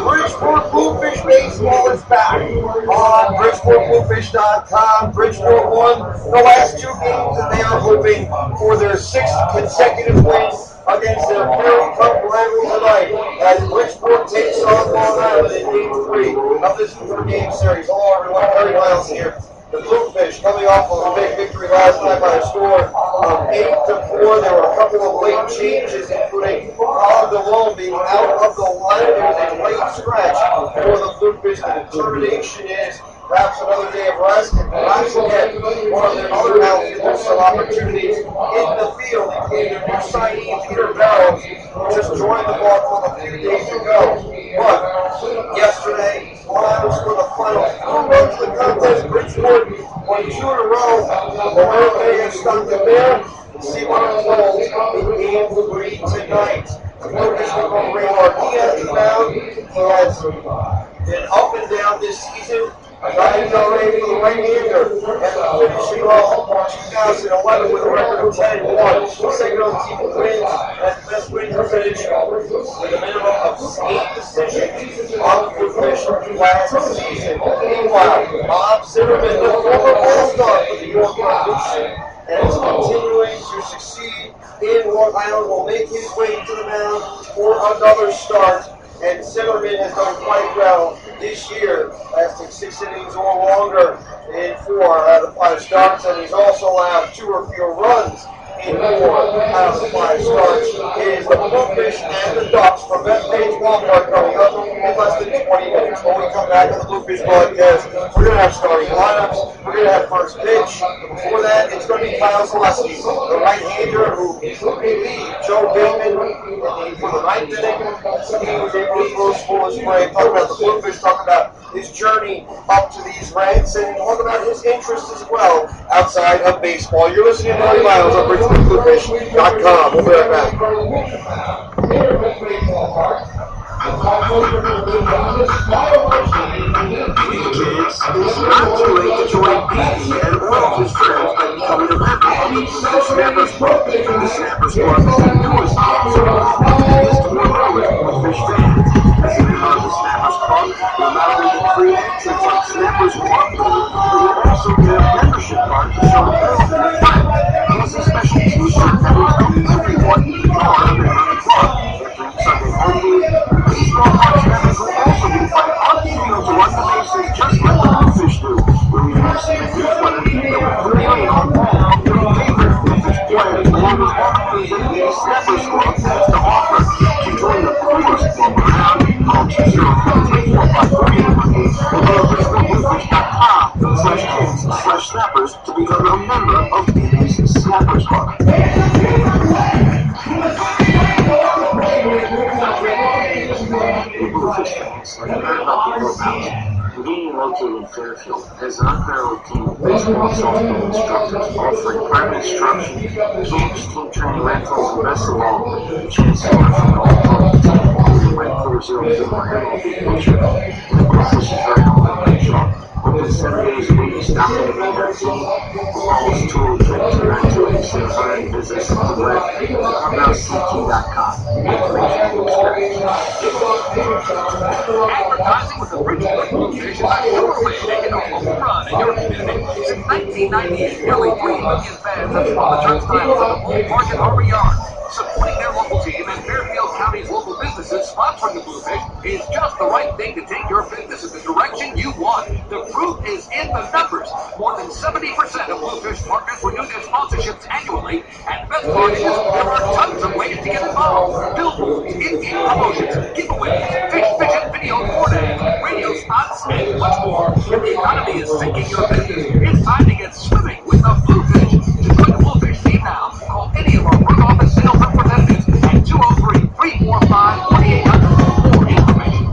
Bridgeport Bluefish Baseball is back on BridgeportBluefish.com. Bridgeport won the last two games, and they are hoping for their sixth consecutive win against their very tough rival tonight as Bridgeport takes on Long Island in Game 3 of this 4-game series. Hello everyone, Perry Miles here. The Bluefish coming off of a big victory last night by a score of 8-4. There were a couple of late changes, including Colin DeLone being out of the lineup. It was a late scratch for the Bluefish. The determination is perhaps another day of rest, and perhaps again, one of their other outfielders some opportunities in the field, including their new signee, Peter Barrows, who just joined the ball club a few days ago. But yesterday, Long Island scored the final 4 runs of the contest. Bridgeport won 2 in a row. The winner may have stuck them there. See what unfolds in Game 3 tonight. The Bluefish will go Raymar Diaz down. He has been up and down this season. Ryan Del Rey for the right-hander, and finishing off 2011 with a record of 10-1. Second on team wins, and best win percentage with a minimum of 8 decisions on the Bluefish last season. Meanwhile, Bob Zimmerman, the former All-Star for the York Revolution, and is continuing to succeed in Long Island, will make his way to the mound for another start. And Zimmerman has done quite well this year, lasting 6 innings or longer in 4 out of 5 starts, and he's also allowed 2 or fewer runs in 4 out of the 5 starts. It is the Bluefish and the Ducks from Bethpage Ballpark coming up in less than 20 minutes. When we come back on the Bluefish broadcast, we're going to have starting lineups, we're going to have first pitch. Before that, it's going to be Kyle Zaleski, the right-hander who relieved Joe Bateman for the 9th inning. He was able to throw scoreless play. Talk about the Bluefish, talk about his journey up to these ranks, and talk about his interests as well outside of baseball. You're listening to Perry Miles on BridgeportBluefish.com. We'll be right back. Kids, it's not too late to join Beatty and all of his friends by becoming a member of the Snappers Club. The Snappers Club is the newest sponsor of the biggest Bluefish fans. As a member of the Snappers Club, you'll not only get free entrance on Snappers Club, but you'll also get a membership card to show everyone your friend. Plus a special t-shirt that will help everyone become a member of the club. Every Sunday only, baseball cards members will also be invited on the field to run the bases just like the Bluefish do. We'll even receive a newsletter that will premiere on all of your favorite Bluefish players, along with all the things that the Snappers Club has to offer. To join the coolest club around, call 203-3453 or go to BridgeportBluefish.com/kids/snappers to become a member of Beatty's Snappers Club. Bluefish fans, have you heard about the Clubhouse? Conveniently located in Fairfield, has an unparalleled team of baseball and softball instructors offering private instruction, games, team training rentals, and best of all, the chance to learn from an all-pro team, including my players who are doing my MLB pitcher. The Bluefish is very humble and strong. Open 7 days a week, stop in the main team. Call us 203-292-8600 and visit us on the web at clubhousect.com. Information experience. Advertising with the Bridgeport Bluefish is a sure way to make it a home run in your community. Since 1998, nearly 3 million fans have swung the turnstiles at the ballpark and Harvey Yard. Supporting their local team and Fairfield County's local businesses sponsoring the Bluefish is just the right thing to take your business in the direction you want. The proof is in the numbers. More than 70% of Bluefish partners renew their sponsorships annually, and the best part is there are tons of ways to get involved. Billboards, in-game promotions, giveaways, fish video four-days, radio spots, and much more. If the economy is sinking your business, it's time to get swimming with the Bluefish. To join the Bluefish team now, call any of our work office sales representatives at 203-345-4800 for more information.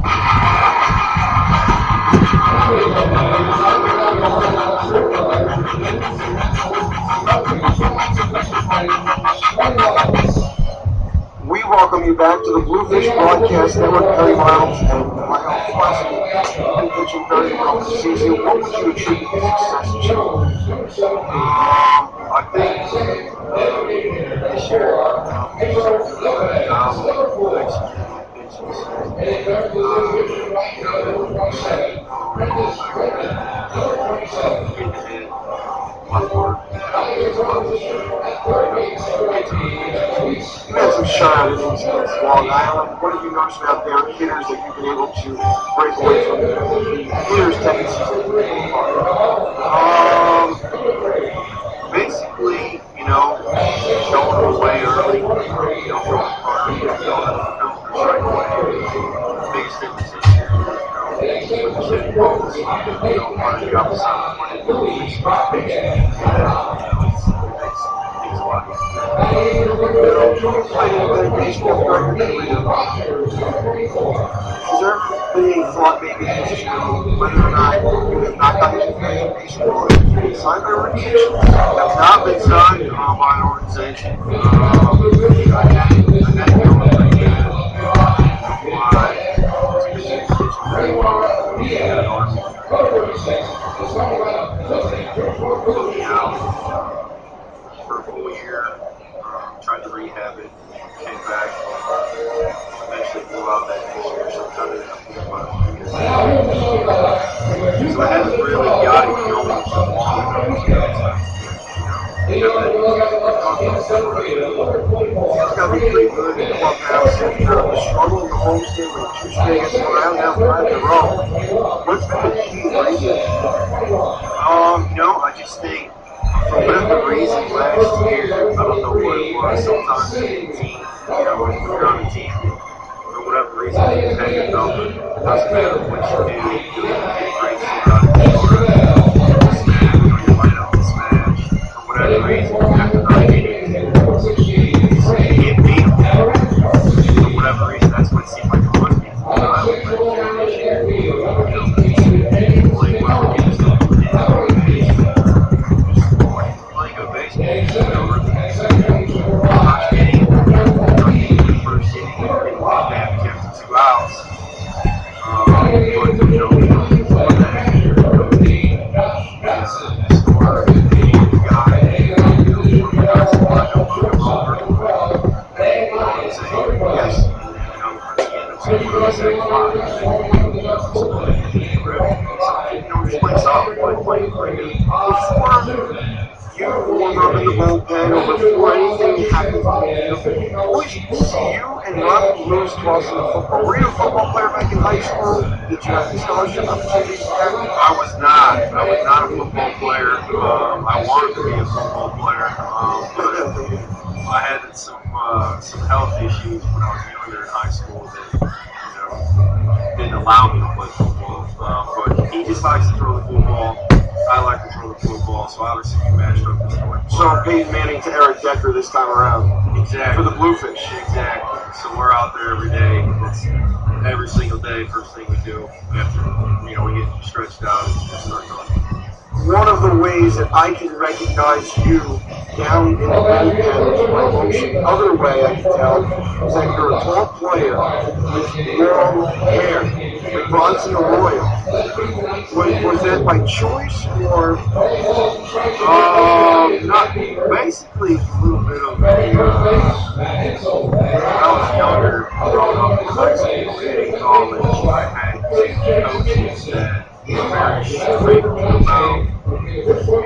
We welcome you back to the Bluefish Broadcast Network. Perry Miles and my own question. You've been pitching very well this season. What would you attribute the success to? I think this year, You had some shot at East Long Island. What have you noticed out there, hitters that you've been able to break away from the hitters' tendencies that you basically, you know, throwing them away early, you know, throwing hard, strike away. The biggest difference this year is, you know, with the city balls, you know, part of the opposite of what it is. It makes things a lot easier. You played in the baseball for has there ever been any thought maybe as to whether or not you have not gotten into baseball or signed by organization? I've not been signed by an organization. I had it going pretty good. Put me out for a full year. Tried to rehab it. Came back. Eventually blew out that next year. So kind of so I haven't really got it going for long enough. It's got to be pretty good in the clubhouse. The struggle in the homestand with two straight around now 5 in a row. What's been the key ingredient? You know, I just think for whatever reason last year, I don't know what it was. Sometimes the team, you know, when you're on a team, for whatever reason, you hang a number. It doesn't matter what you do. You get a great shot out of the yard, smash, or you light up the smash. For whatever reason, you have to not get it. You get beat. For whatever reason, that's what it seemed like it was before. I was last year. You know, playing well against them. Playing good baseball. Not getting the first inning, getting one down, kept 2 outs. But you know, before that, you know, score, the guy, you know, one guys lined up on the rover. And say, yes, you know, for the second line. You know, just play solid, play pretty good. You warm up in the bullpen or before anything happens. Always see you and Rob lose toss in the football. Were you a football player back in high school? Did you have scholarship opportunities? I was not a football player. I wanted to be a football player, but I had some health issues when I was younger in high school that, you know, didn't allow me to play football. But he just likes to throw the football. I like to throw the football, so obviously we matched up this one. So Peyton Manning to Eric Decker this time around. Exactly. For the Bluefish. Exactly. So we're out there every day. It's every single day, first thing we do after, you know, we get stretched out and start going. One of the ways that I can recognize you down in the bullpen is my motion. The other way I can tell is that you're a tall player with long hair, like Bronson Arroyo. Was that by choice or? Not basically a little bit of when I was younger, growing up in high school and in college, I had coaches that were very strict about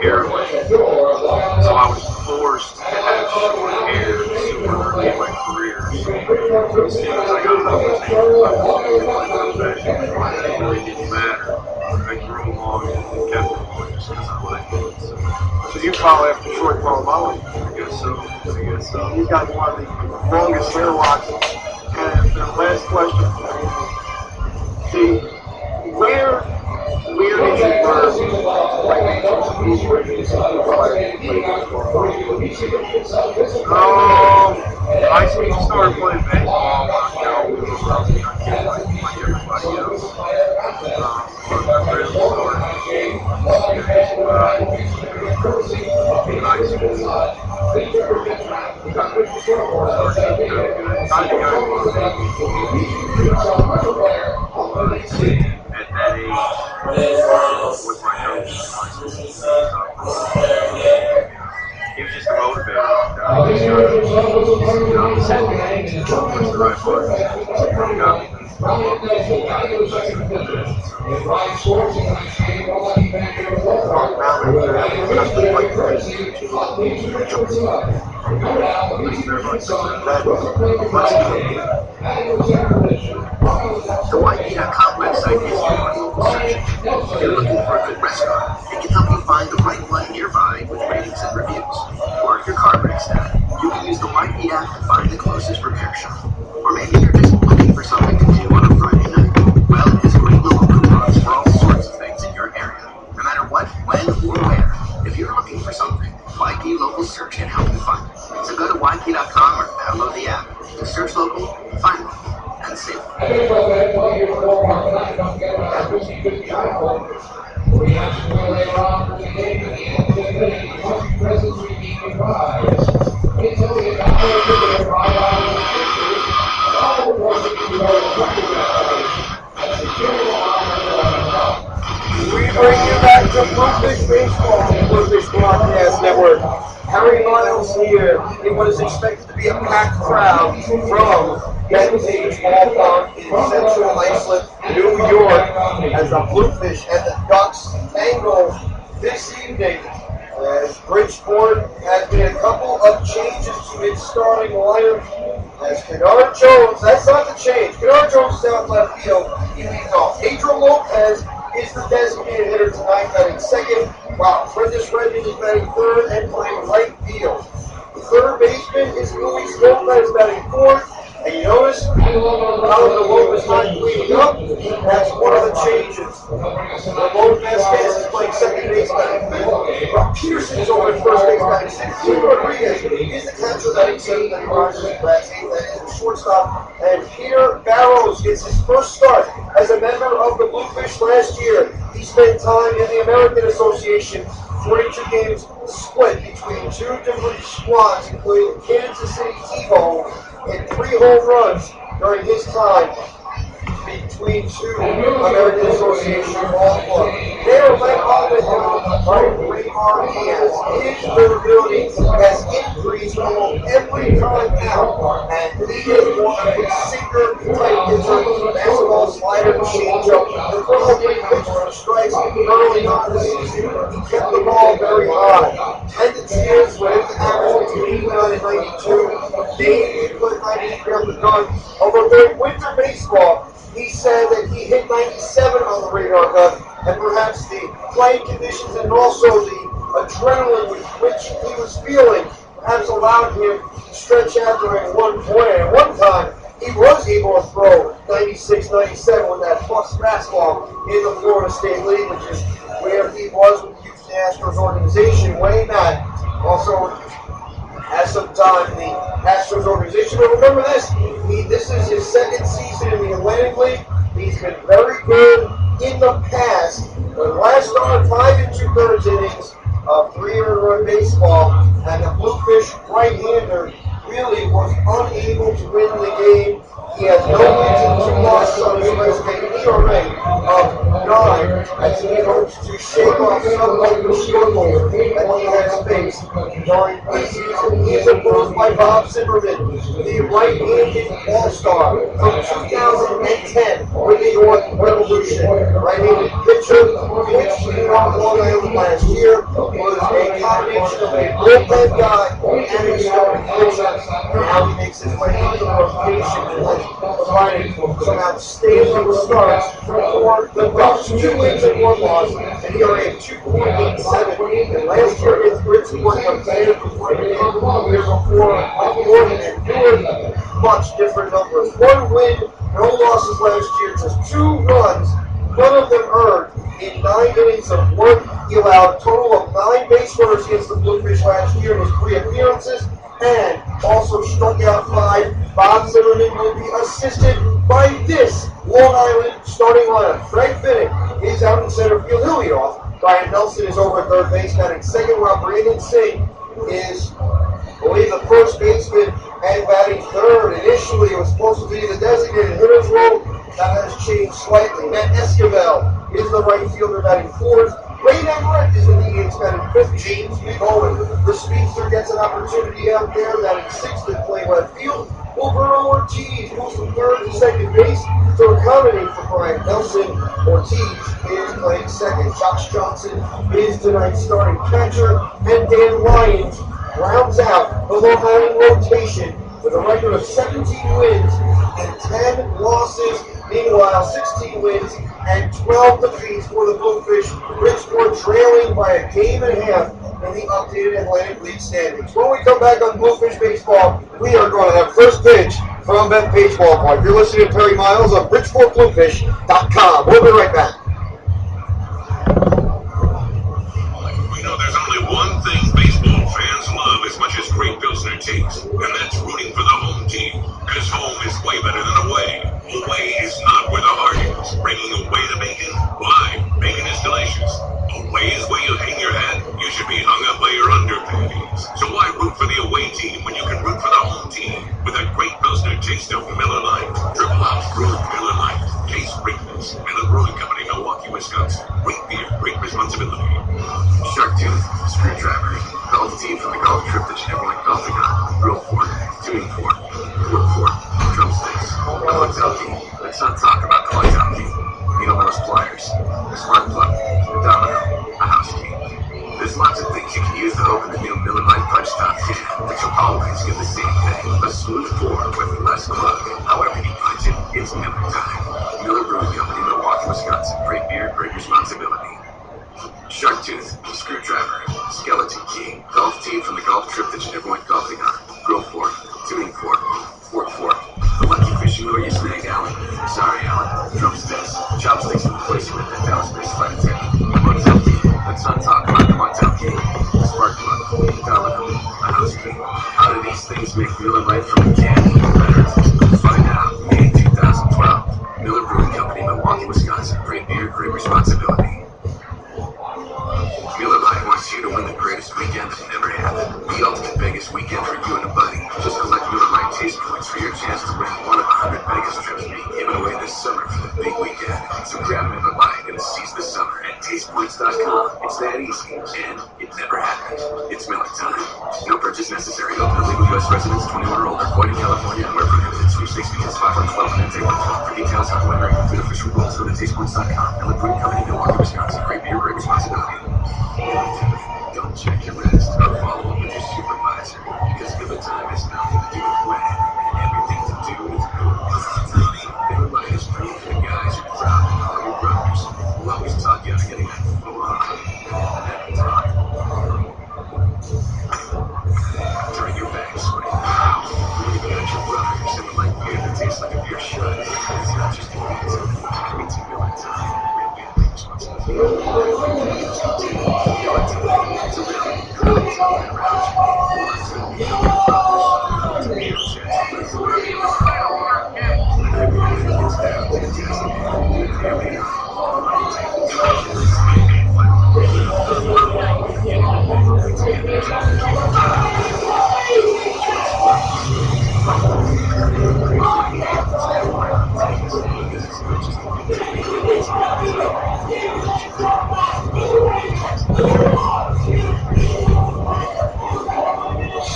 hair length. So I was forced to have short hair super early in my career. So as soon as I got an opportunity, I wanted to play professionally. It really didn't matter. I grew long and kept it long just because I liked it. So you follow after short ball Molly? I guess so. You've got one of the longest hair locks. And the last question, where did you I started playing baseball when I was young. Like everybody else. But I really started serious about it in high school. Kind of got at that age with my coach in high school. He was just a motivator. He said, push the right buttons. Got me. Thank you very much. The YP.com website is your local search engine. If you're looking for a good restaurant, it can help you find the right one nearby with ratings and reviews. Or if your car breaks down, you can use the YP app to find the closest repair shop. Or maybe you're just looking for something to do on a Friday night. Well, it has great local coupons for all sorts of things in your area. No matter what, when, or where. If you're looking for something, YP Local Search can help you find it. So go to YP.com or download the app to search local, find local, and save. We bring you back to Bluefish Baseball on the Bluefish Broadcast Network. Harry Miles here in what is expected to be a packed crowd from Bethpage Ballpark in Central Islip, New York, as the Bluefish and the Ducks tangle this evening. As Bridgeport has made a couple of changes to its starting lineup. As Kennard Jones, that's not the change. Kennard Jones is out left field. He leads off. Pedro Lopez is the designated hitter tonight, batting second, while Prentice Redmond is batting third and playing right field. The third baseman is Luis Lopez batting fourth. And you notice how the Lopez is not cleaning up. That's one of the changes. Ramon Vasquez is playing second base batting fifth. Peterson's over at first base batting sixth. Steve Rodriguez is the catcher batting seventh. And Rogers bats eighth. That is the shortstop. And Peter Barrows gets his first start as a member of the Bluefish last year. He spent time in the American Association. 42 games split between two different squads, including Kansas City T-Bone, and 3 home runs during his time between two American Association ball clubs. They are led on with by Raymar Diaz. His durability has increased almost every time out, and he is one of the sinker-type pitcher, basketball slider, changeup, the first three pitches strikes early on in the season. He kept the ball very high. Tendency is when it's average between 89 and 92, they put 93 on the gun. Although during winter baseball, he said that he hit 97 on the radar gun, and perhaps the playing conditions and also the adrenaline with which he was feeling perhaps allowed him to stretch out during one point. And at one time, he was able to throw 96, 97 with that plus fastball in the Florida State League, which is where he was with the Houston Astros organization. Wayne Matt also has some time in the Astros organization. But remember this, this is his second season in the Atlantic League. He's been very good in the past. But last start, 5 2/3 innings of 3-run baseball, and the Bluefish right-hander really was unable to win the game. He has no wins and 2 losses on his resume, ERA of 9, as he hopes to shake off some of the struggles that he has faced during this season. He is opposed by Bob Zimmerman, the right-handed all-star from 2010 with the York Revolution. Right-handed pitcher, pitched in Long Island last year, was a combination of a bullpen guy and a starting pitcher. Now he makes his way into the rotation and has provided some outstanding starts for the Ducks. 2 wins and 1 loss, and ERA of 2.87. And last year against Bridgeport, year before, Gordon and Newark, much different numbers. 1 win, no losses last year, just 2 runs, none of them earned in 9 innings of work. He allowed a total of 9 base runners against the Bluefish last year in his 3 appearances, and also struck out 5. Bob Zimmerman will be assisted by this Long Island starting lineup. Greg Finnick is out in center field. He'll lead off. Brian Nelson is over at third base, batting second, while Brandon Singh is, I believe, the first baseman and batting third. Initially, it was supposed to be the designated hitter's role. That has changed slightly. Matt Esquivel is the right fielder, batting fourth. Wayne Everett is in the eighth, batting fifth. James McGowan, the speedster, gets an opportunity out there, batting sixth and playing left field. Wilbur Ortiz moves from third to second base to accommodate for Brian Nelson. Ortiz is playing second. Josh Johnson is tonight's starting catcher, and Dan Lyons rounds out the Long Island rotation with a record of 17 wins and 10 losses. Meanwhile, 16 wins and 12 defeats for the Bluefish. Bridgeport trailing by a game and a half in the updated Atlantic League standings. When we come back on Bluefish Baseball, we are going to have first pitch from Bethpage Ballpark. You're listening to Perry Miles on BridgeportBluefish.com. We'll be right back. We know there's only one thing baseball fans love as much as great Pilsner takes, and that's rooting for the home team. Because home is way better than away. Away is not where the heart is. Bringing away the bacon? Why? Bacon is delicious. Away is where you hang your hat. You should be hung up by your underpanties. So why root for the away team when you can root for the home team? With a great Pilsner taste of Miller Lite. Triple Up Brewed Miller Lite. Taste greatness. Miller Brewing Company, Milwaukee, Wisconsin. Great beer, great responsibility. Shark Tooth, Screwdriver, golf team from the golf trip that you never went golfing on. Grill fork, tuning fork, wood fork, drumsticks, a hotel key. Let's not talk about the hotel key. Needle nose pliers, a smart plug, a domino, a house key. There's lots of things you can use to open the new Miller Lite punch top key, but you'll always get the same thing, a smooth pour with less plug. However you punch it, it's Miller time. Miller Brewing Company, Milwaukee, Wisconsin. Great beer, great responsibility. Shark Tooth, Screwdriver, Skeleton Key, golf team from the golf trip that you never went golfing on. Grill fork, tuning fork, fork, the lucky fishing lure you snag, Alan. Sorry, Alan. Drumsticks, chopsticks in the place you met that Dallas-based flight attendant. Motel key, let's not talk about the motel key. Spark plug, domino, a house key. How do these things make Miller Lite from a can even better? Find out May 2012. Miller Brewing Company, Milwaukee, Wisconsin. Great beer, great responsibility. Miller Lite wants you to win the greatest weekend that never happened. The ultimate Vegas weekend for you and a buddy. Just collect Miller Lite taste points for your chance to win one of 100 Vegas trips being given away this summer for the big weekend. So grab Miller Lite and seize the summer at tastepoints.com. It's that easy, and it never happened. It's Miller time. No purchase necessary. Open to legal U.S. residents 21 or older. Void in California and where prohibited. Sweepstakes begins 5/12 and ends 8/12. For details, how to enter and complete official rules, go to tastepoints.com. Miller Brewing Company, Milwaukee, Wisconsin. Great beer, great responsibility. Don't check your rest or follow up with your supervisor, because Miller time has nothing to do with when and everything to do with who. Miller Lite is free for the guys who are proud and all your brothers. We'll always talk you out of getting that full on every time. During your bag swing, when you got your brothers and the light beer that tastes like a beer shot, it's not just a beer, it's a Miller time. Real beer, big responsibility.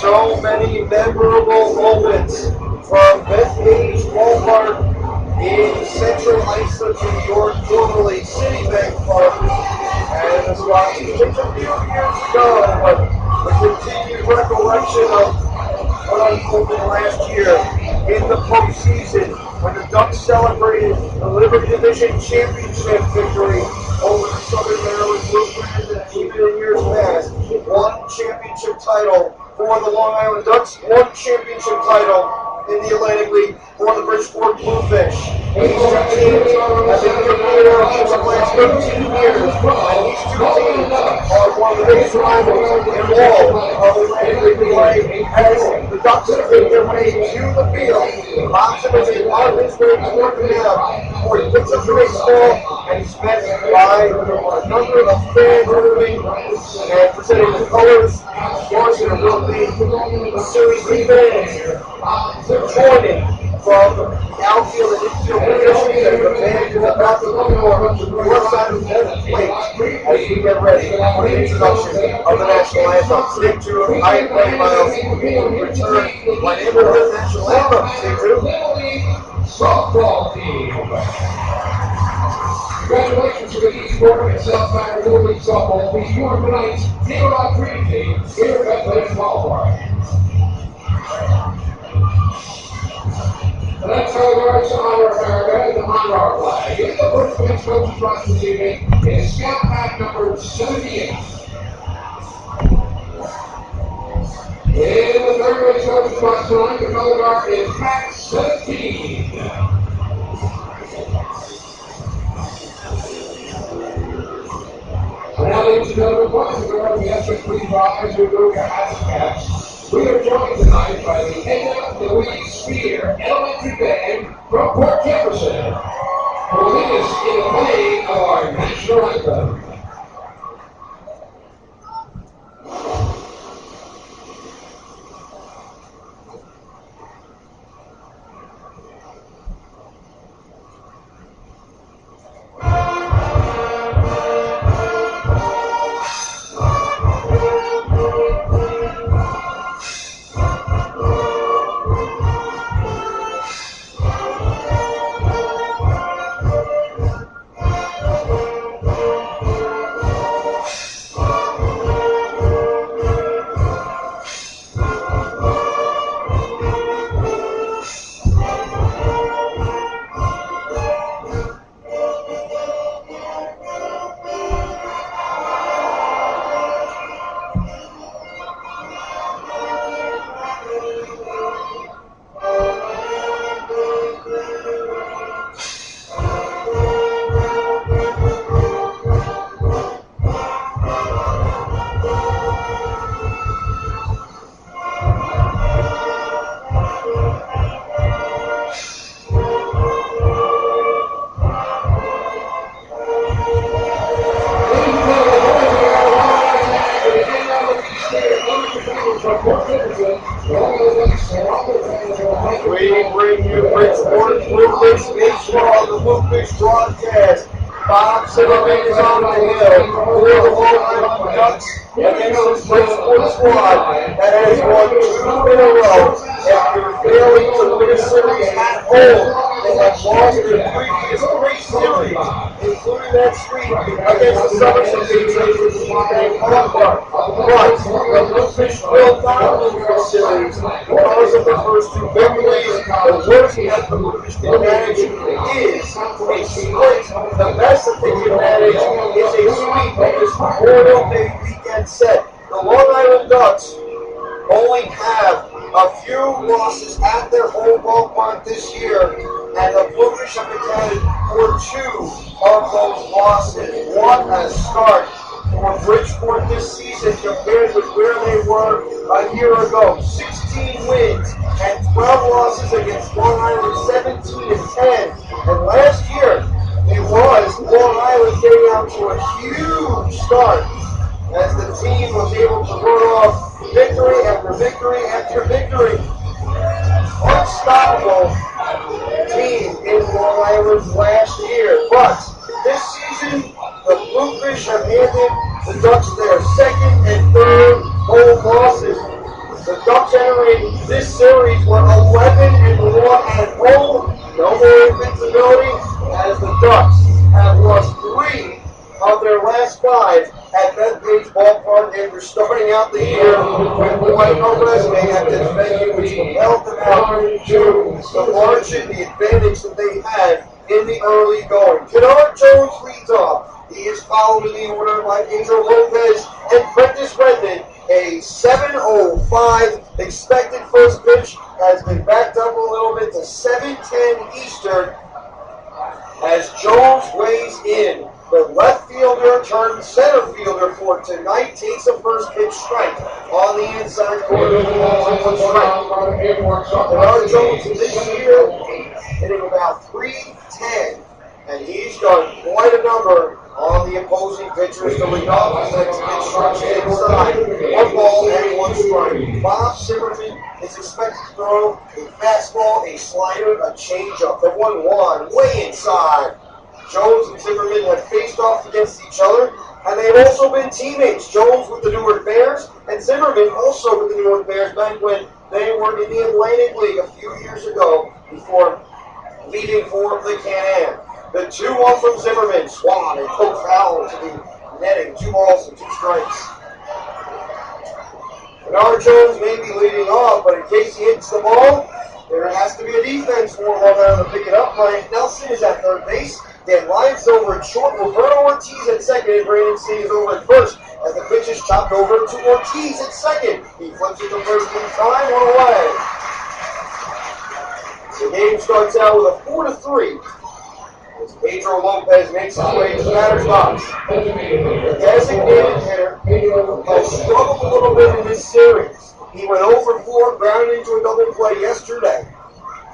So many memorable moments from Bethpage Ballpark in Central Islip, New York, formerly Citibank Park. And this was just a few years ago, but the continued recollection of what unfolded last year in the postseason when the Ducks celebrated the Liberty Division Championship victory over the Southern Maryland Bluefish, and even in years past, one championship title for the Long Island Ducks, one championship title in the Atlantic League for the Bridgeport Bluefish. These two teams have been competing for the last 13 years, and these two teams are one of the biggest rivals in all of Atlantic League play. As the Ducks make their way to the field, optimism on his way toward the field for he picks up the baseball, and he's met by a number of fans moving and presenting the colors. Of course, there will be a series of fans joining from the outfield and infield positions as the band is about to perform the left side of the plate as we get ready for the introduction of the national anthem. Stay tuned. I am Craig Miles. We will return right into the national anthem. Stay tuned. Softball team. Congratulations to the Bridgeport and South Side Little League softball team. You are tonight's Zero Green team here at Bridgeport Ballpark. The next celebrants honor America and the honor our flag. In the first pitch coach across this evening is scout pack number 78. In the third base coach across tonight, the color guard is pack 17. And now, ladies and gentlemen, once again, we have to please rise to go to caps. We are joined tonight by the Edna Louise Spear Elementary Band from Port Jefferson, who will lead us in the playing of our national anthem. We bring you Bridgeport Bluefish baseball on the Bluefish broadcast. Bob Zimmerman is on the hill for the Long Island Ducks against this Bridgeport squad that has won 2 in a row after failing to win a series at home. They have lost their previous 3 series, including that streak against the Somerset Patriots and Hawthorne. But the Bluefish will not lose the series because of the first 2 victories. The worst that the Bluefish can manage is a split. The best that they can manage is a sweep of this Memorial Day weekend set. The Long Island Ducks only have a few losses at their home ballpark this year, and the Bluefish have accounted for 2 of those losses. What a start for Bridgeport this season compared with where they were a year ago. 16 wins and 12 losses against Long Island, 17 and 10. And last year, it was Long Island getting out to a huge start as the team was able to run off victory after victory after victory. Unstoppable team in Long Island last year. But this season, the Bluefish have handed the Ducks their 2nd and 3rd home losses. The Ducks entering this series were 11 and 1 at home. No more invincibility, as the Ducks have lost 3 of their last 5 at Bethpage Ballpark after starting out the year with quite a resume at this venue, which propelled them out to the margin, the advantage that they had in the early going. Kennard Jones leads off. He is followed in the order by Pedro Lopez and Prentice Redmond. A 7:05 expected first pitch has been backed up a little bit to 7:10 Eastern as Jones weighs in. The left fielder turned center fielder for tonight takes a first pitch strike on the inside corner. Kennard Jones this year hitting about .310, and he's done quite a number on the opposing pitchers to lead off. His next pitch strikes inside. 1 ball and 1 strike. Bob Zimmerman is expected to throw a fastball, a slider, a changeup. The 1-1 way inside. Jones and Zimmerman have faced off against each other, and they They've also been teammates. Jones with the Newark Bears and Zimmerman also with the Newark Bears back when they were in the Atlantic League a few years ago before leaving for the Can-Am. The 2-1 from Zimmerman. Swan and Coach Fowler to the netting. 2 balls and 2 strikes. Bernard Jones may be leading off, but in case he hits the ball, there has to be a defense for him on to pick it up. Brian Nelson is at third base. Dan Lyons over at short. Roberto Ortiz at second. And Brandon C is over at first. As the pitch is chopped over to Ortiz at second. He flips it to first in time. 1 away. The game starts out with a 4-3. As Pedro Lopez makes his way to the batter's box. The designated hitter has struggled a little bit in this series. He went 0 for 4, grounded into a double play yesterday.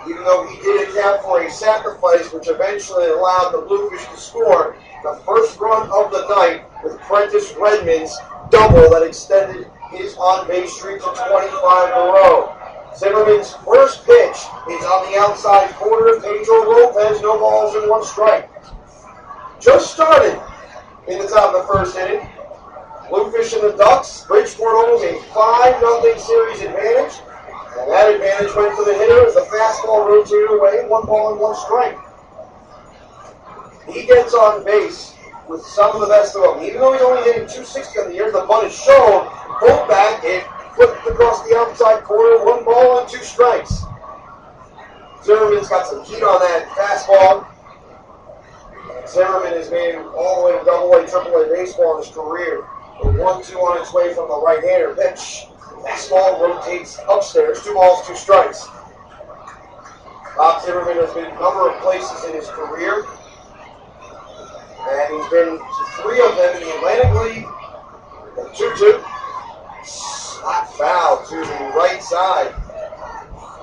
Even though he did account for a sacrifice, which eventually allowed the Bluefish to score the first run of the night with Prentice Redmond's double that extended his on-base streak to 25 in a row. Zimmerman's first pitch is on the outside corner. Pedro Lopez, no balls and 1 strike. Just started in the top of the first inning. Bluefish and the Ducks. Bridgeport owns a 5-0 series advantage. And that advantage went to the hitter as the fastball rotated away. 1 ball and 1 strike. He gets on base with some of the best of them. Even though he's only hitting 260 on the year, the bunt is shown. Pulled back, it flipped across the outside corner. 1 ball and 2 strikes. Zimmerman's got some heat on that fastball. Zimmerman has made all the way to Double-A, Triple-A baseball in his career. A 1-2 on its way from the right-hander pitch. Fastball rotates upstairs. 2 balls, 2 strikes. Bob Zimmerman has been a number of places in his career. And he's been to 3 of them in the Atlantic League. The 2-2. Slap foul to the right side.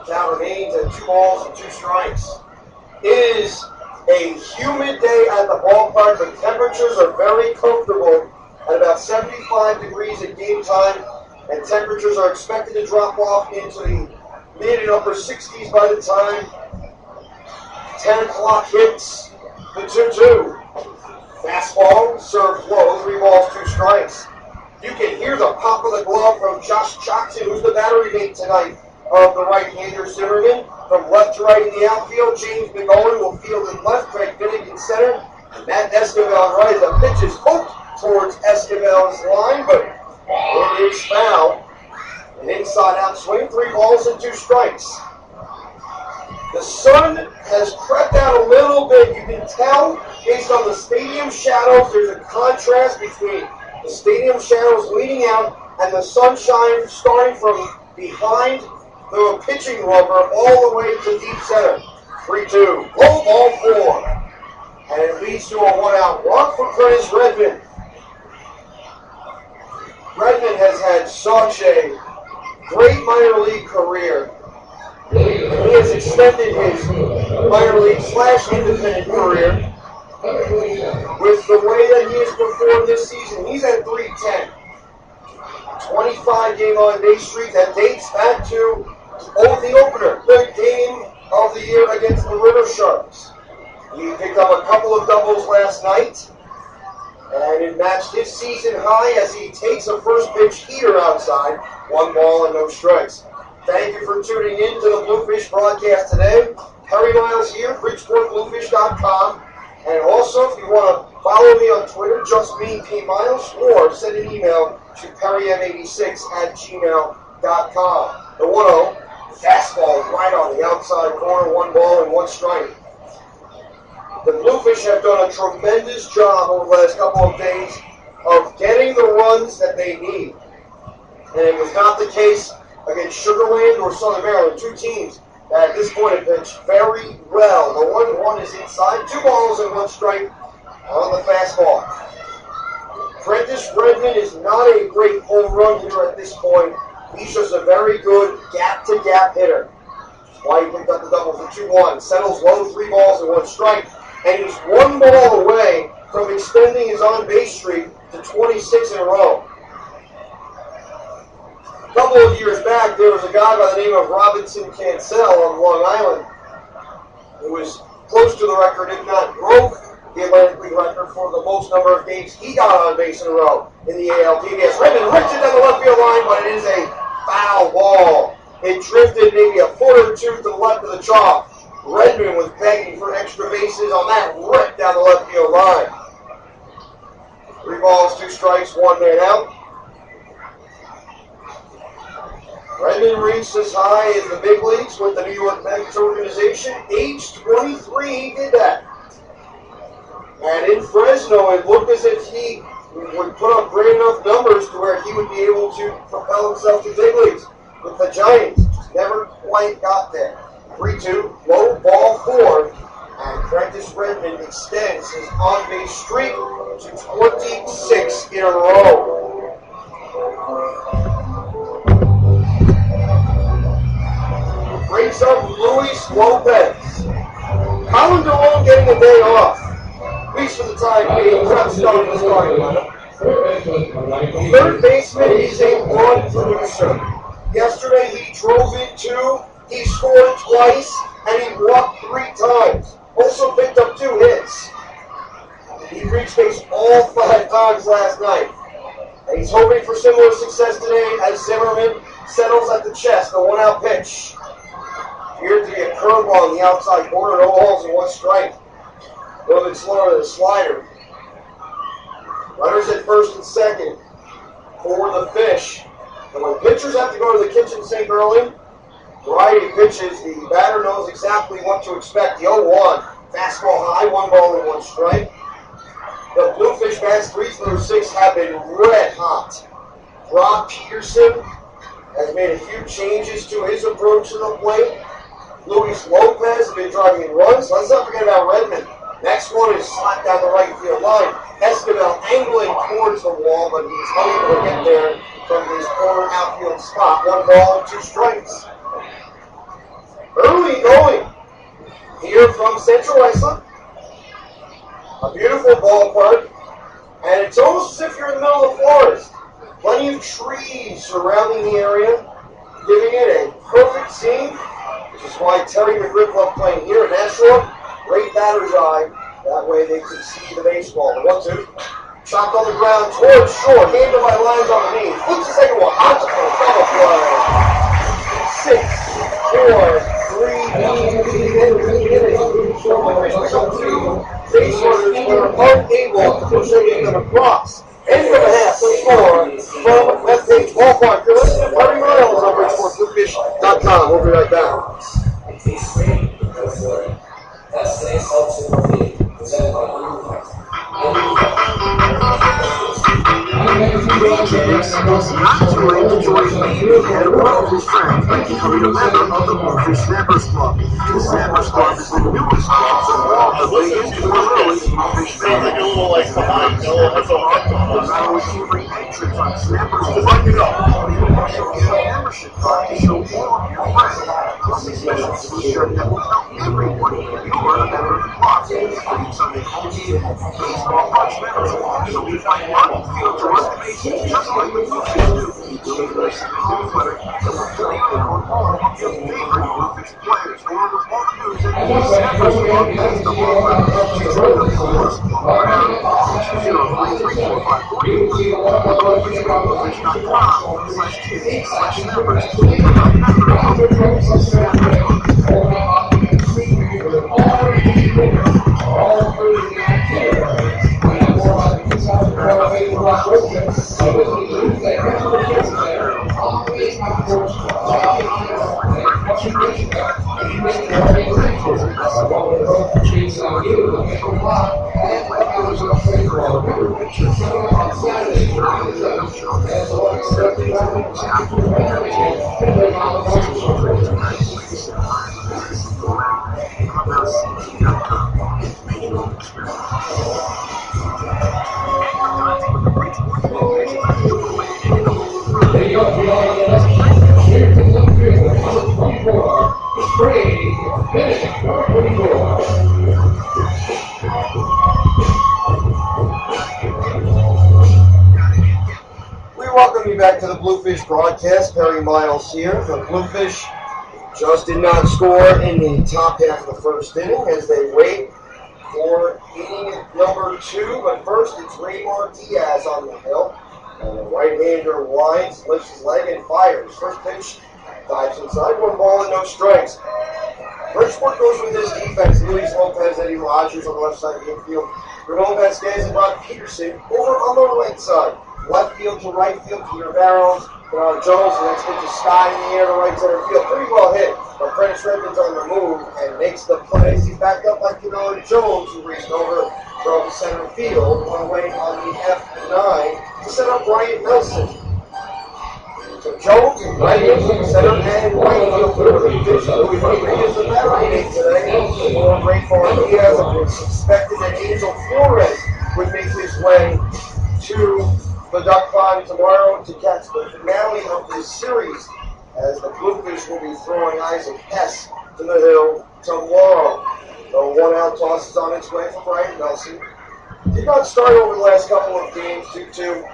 Count remains at 2 balls and 2 strikes. It is a humid day at the ballpark. The temperatures are very comfortable at about 75 degrees at game time. And temperatures are expected to drop off into the mid and upper 60s by the time 10 o'clock hits. The 2-2. Fastball, served low, 3 balls, 2 strikes. You can hear the pop of the glove from Josh Chockton, who's the battery mate tonight of the right-hander Zimmerman. From left to right in the outfield, James McGowan will field in left, Craig Binnick in center, and Matt Esquivel on right. The pitch is hooked towards Esquivel's line, but it is foul. An inside-out swing, 3 balls and 2 strikes. The sun has crept out a little bit. You can tell based on the stadium shadows, there's a contrast between the stadium shadows leading out and the sunshine starting from behind the pitching rubber all the way to deep center. 3-2. Low ball 4. And it leads to a 1-out walk for Prentice Redmond. Redmond has had such a great minor league career. He has extended his minor league / independent career with the way that he has performed this season. He's at .310. 25-game on-base streak that dates back to the opener, the game of the year against the River Sharks. He picked up a couple of doubles last night, and it matched his season high as he takes a first pitch heater outside. 1 ball and no strikes. Thank you for tuning in to the Bluefish broadcast today. Perry Miles here, BridgeportBluefish.com. And also, if you want to follow me on Twitter, just me, P. Miles, or send an email to perrym86@gmail.com. The 1-0, fastball right on the outside corner, 1 ball and 1 strike. The Bluefish have done a tremendous job over the last couple of days of getting the runs that they need. And it was not the case against Sugar Land or Southern Maryland, 2 teams that at this point have pitched very well. The 1-1 is inside, 2 balls and 1 strike on the fastball. Prentice Redmond is not a great home run hitter at this point. He's just a very good gap-to-gap hitter. That's why he picked up the double for 2-1. Settles low, 3 balls and 1 strike. And he's 1 ball away from extending his on-base streak to 26 in a row. A couple of years back, there was a guy by the name of Robinson Cancel on Long Island who was close to the record, if not broke the Atlantic League record for the most number of games he got on base in a row in the ALDS. Redmond rips it down the left field line, but it is a foul ball. It drifted maybe a foot or two to the left of the chalk. Redmond was begging for extra bases on that rip down the left field line. 3 balls, 2 strikes, 1 man out. Redmond reached as high as the big leagues with the New York Mets organization. Age 23, he did that. And in Fresno, it looked as if he would put up great enough numbers to where he would be able to propel himself to big leagues with the Giants. Just never quite got there. 3-2, low ball 4, and Prentice Redmond extends his on-base streak to 26 in a row. Brings up Luis Lopez. Colin DeLone getting a day off, at least for the time being. Not starting the starting lineup. Third baseman is a one producer. Yesterday he drove in 2, he scored twice, and he walked 3 times. Also picked up 2 hits. He reached base all 5 times last night. And he's hoping for similar success today as Zimmerman settles at the chest, the 1-out pitch. Appeared to be a curveball on the outside corner, no balls and 1 strike. A little bit slower than a slider. Runners at first and second for the Fish. And when pitchers have to go to the kitchen sink early, variety of pitches, the batter knows exactly what to expect. The 0-1, fastball high, 1 ball and 1 strike. The Bluefish bats 3 through 6 have been red hot. Rob Peterson has made a few changes to his approach to the plate. Luis Lopez has been driving in runs. Let's not forget about Redmond. Next one is slapped down the right field line. Esquivel angling towards the wall, but he's unable to get there from his corner outfield spot. 1 ball and 2 strikes. Early going here from Central Islip. A beautiful ballpark. And it's almost as if you're in the middle of the forest. Plenty of trees surrounding the area, giving it a perfect scene, which is why Terry McGriff loved playing here at Nashua. Great batter's eye. That way they could see the baseball. The 1-2. Chopped on the ground towards short. Gave him by lines on the knees. Flips the second one. Out to the double play. 6, 4, 3, the Bluefish pick up 2 base runners that are unable to push any of them across. End of the half, the score from Webpage Ballpark. You're listening to Perry Miles on BridgeportBluefish.com. We'll be right back. It's not too late to join me and one of his friends by becoming a member of the Bluefish Snappers Club. The Snappers Club is the newest club of all the biggest and early Bluefish Sounds like a little like behind. A little that's okay. not only free entrance on Snappers Club, you also get a membership card to show all of your friends. Plus a special t-shirt that will tell everyone you are a member of the club. Including Sunday home game, baseball cards, members, so we find money field to run the bases just like the Bluefish do. You'll be nice and newsletter that will tell you on all of your favorite Bluefish players, along with all the news and Snappers Club is the home featuring the coolest club around. 203-3454 or go to bridgeportbluefish.com/kids/snappers to become a member of the Bluefish Snappers Club. Welcome you back to the Bluefish broadcast. Perry Miles here. The Bluefish just did not score in the top half of the first inning as they wait for inning number 2. But first, it's Raymar Diaz on the hill. And the right-hander winds, lifts his leg, and fires. First pitch, dives inside, 1 ball and no strikes. Bridgeport goes with this defense. Luis Lopez, Eddie Rogers on the left side of the infield. Ramon Vasquez and Ron Peterson over on the right side. Left field to right field, Peter Barrows, Bernard Jones, the next pitch is Sky in the air to right center field. Pretty well hit, but Prentice Redmond's on the move and makes the plays. He's backed up by Bernard Jones, who raced over from center field, one away on the F9 to set up Bryant Nelson. So Jones and Bryant center and right field for the pitch. Louis Rodriguez the battery eight today. For Raymar Diaz, it was suspected that Angel Flores would make his way to the Duck Pond tomorrow to catch the finale of this series, as the Bluefish will be throwing Isaac Hess to the hill tomorrow. The 1-out toss is on its way for Bryant Nelson. Did not start over the last couple of games due to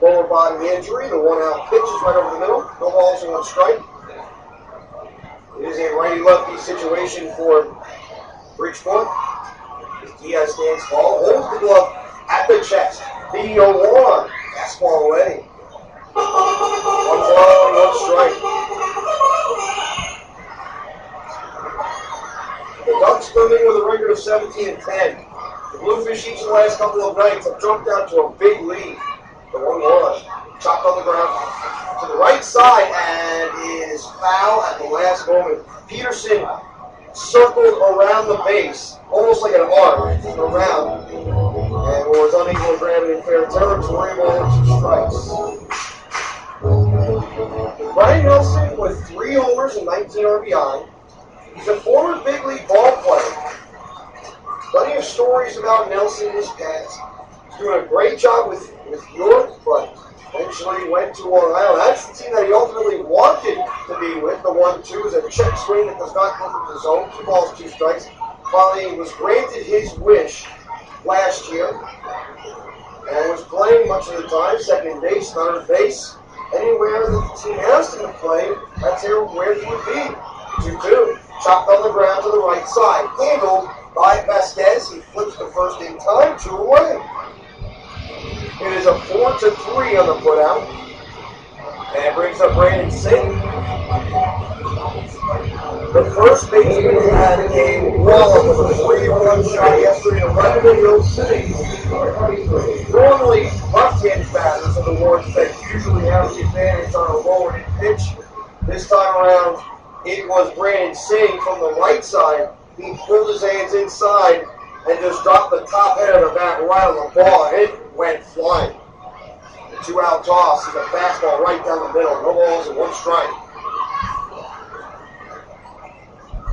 lower body injury. The 1-out pitch is right over the middle. No balls and 1 strike. It is a righty-lefty situation for Bridgeport. Diaz stands tall, holds the glove at the chest. The 0-1. Fastball away. 1 ball and 1 strike. The Ducks come in with a record of 17-10. The Bluefish each of the last couple of nights have jumped out to a big lead. The 1-1. Chopped on the ground to the right side and is foul at the last moment. Peterson circled around the base, almost like an arc around, and was unable to grab it in fair territory. 1-2 strikes. Bryant Nelson with 3 homers and 19 RBI. He's a former big league ball player. Plenty of stories about Nelson in his past. He's doing a great job with York, but eventually went to Long Island. That's the team that he ultimately wanted to be with. The 1-2 is a check swing that does not come from the zone. 2 balls, 2 strikes. Finally was granted his wish last year and was playing much of the time, second base, third base. Anywhere that the team asked him to play, that's where he would be. 2-2. Chopped on the ground to the right side. Handled by Vasquez. He flips the first in time, 2 away. It is a 4-3 on the putout. And brings up Brandon Singh. The first baseman had a wallop with a 3-1 shot yesterday to right field. Normally, left-handed batters are the ones that usually have the advantage on a lower pitch. This time around, it was Brandon Singh from the right side. He pulled his hands inside and just dropped the top head of the bat right on the ball, and it went flying. The 2-out toss is a fastball right down the middle. No balls and 1 strike.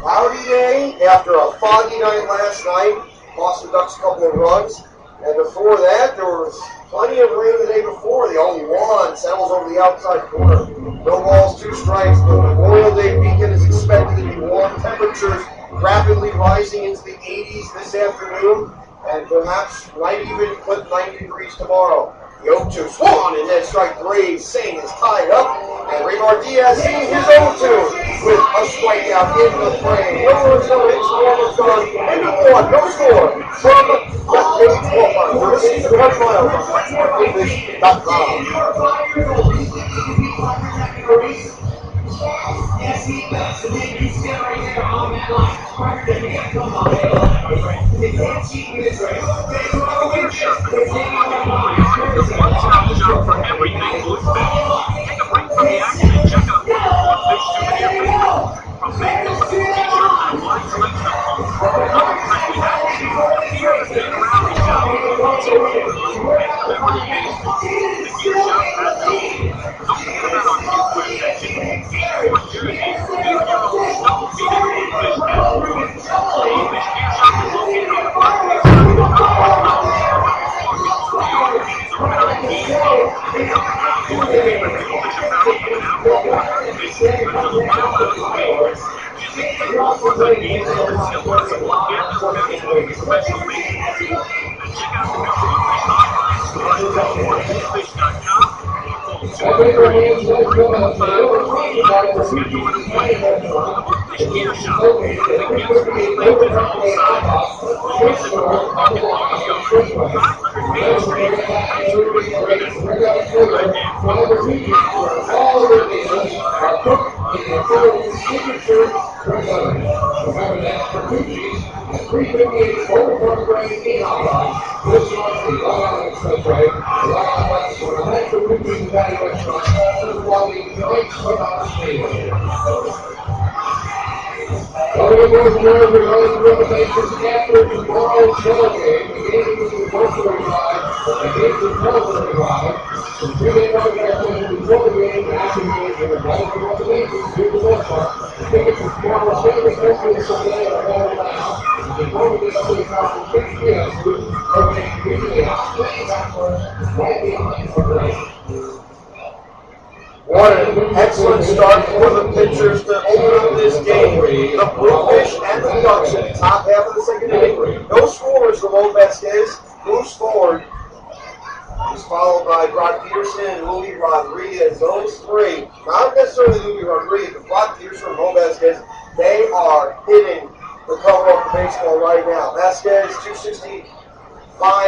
Cloudy day after a foggy night last night. Cost the Ducks a couple of runs. And before that, there was plenty of rain the day before. The only 1 settles over the outside corner. No balls, 2 strikes. The Memorial Day weekend is expected to be warm. Temperatures rapidly rising into the 80s this afternoon, and perhaps might even clip 90 degrees tomorrow. The 0-2 swung, and then strike 3. Singh is tied up, and Raymar Diaz seeing his 0-2 with a strikeout in the frame. No runs, no hits, no almost gone. Into 1, no score from Left Page Ballpark. You're listening to the 1 Mile on BridgeportBluefish.com. Yes, he does. And then you sit right there on that line. Right there, you got to come on. They can't cheat with this race. One-stop shop for everything Bluefish. Take a break from the action and check out the Bluefish souvenir paper. From magnets to t-shirts and a wide selection of homes. Other friendly hats. Here is the Rally Shop. So good and memory baseball. The gear shop has it all. Don't forget about our kids' wear section. Esports jerseys, even your own stuff will be in the Bluefish hat. The Bluefish gear shop is located on the Berkeley side of the Conference Check out the new Bluefish online store at bluefish.com. Schedule an appointment for the Bluefish Gear Shop that begins to display convertible sizes. Located at the Bull Market Auto Yard, 500 Main Street, Bridgeport, Michigan. Good day, folks. What an excellent start for the pitchers to open up this game. The Bluefish and the Ducks in the top half of the second inning. No scorers for Mo Vasquez, who scored. He's followed by Brock Peterson and Louis Rodriguez. Those three, not necessarily Louis Rodriguez, but Brock Peterson and Mo Vasquez, they are hitting the cover of the baseball right now. Vasquez, 265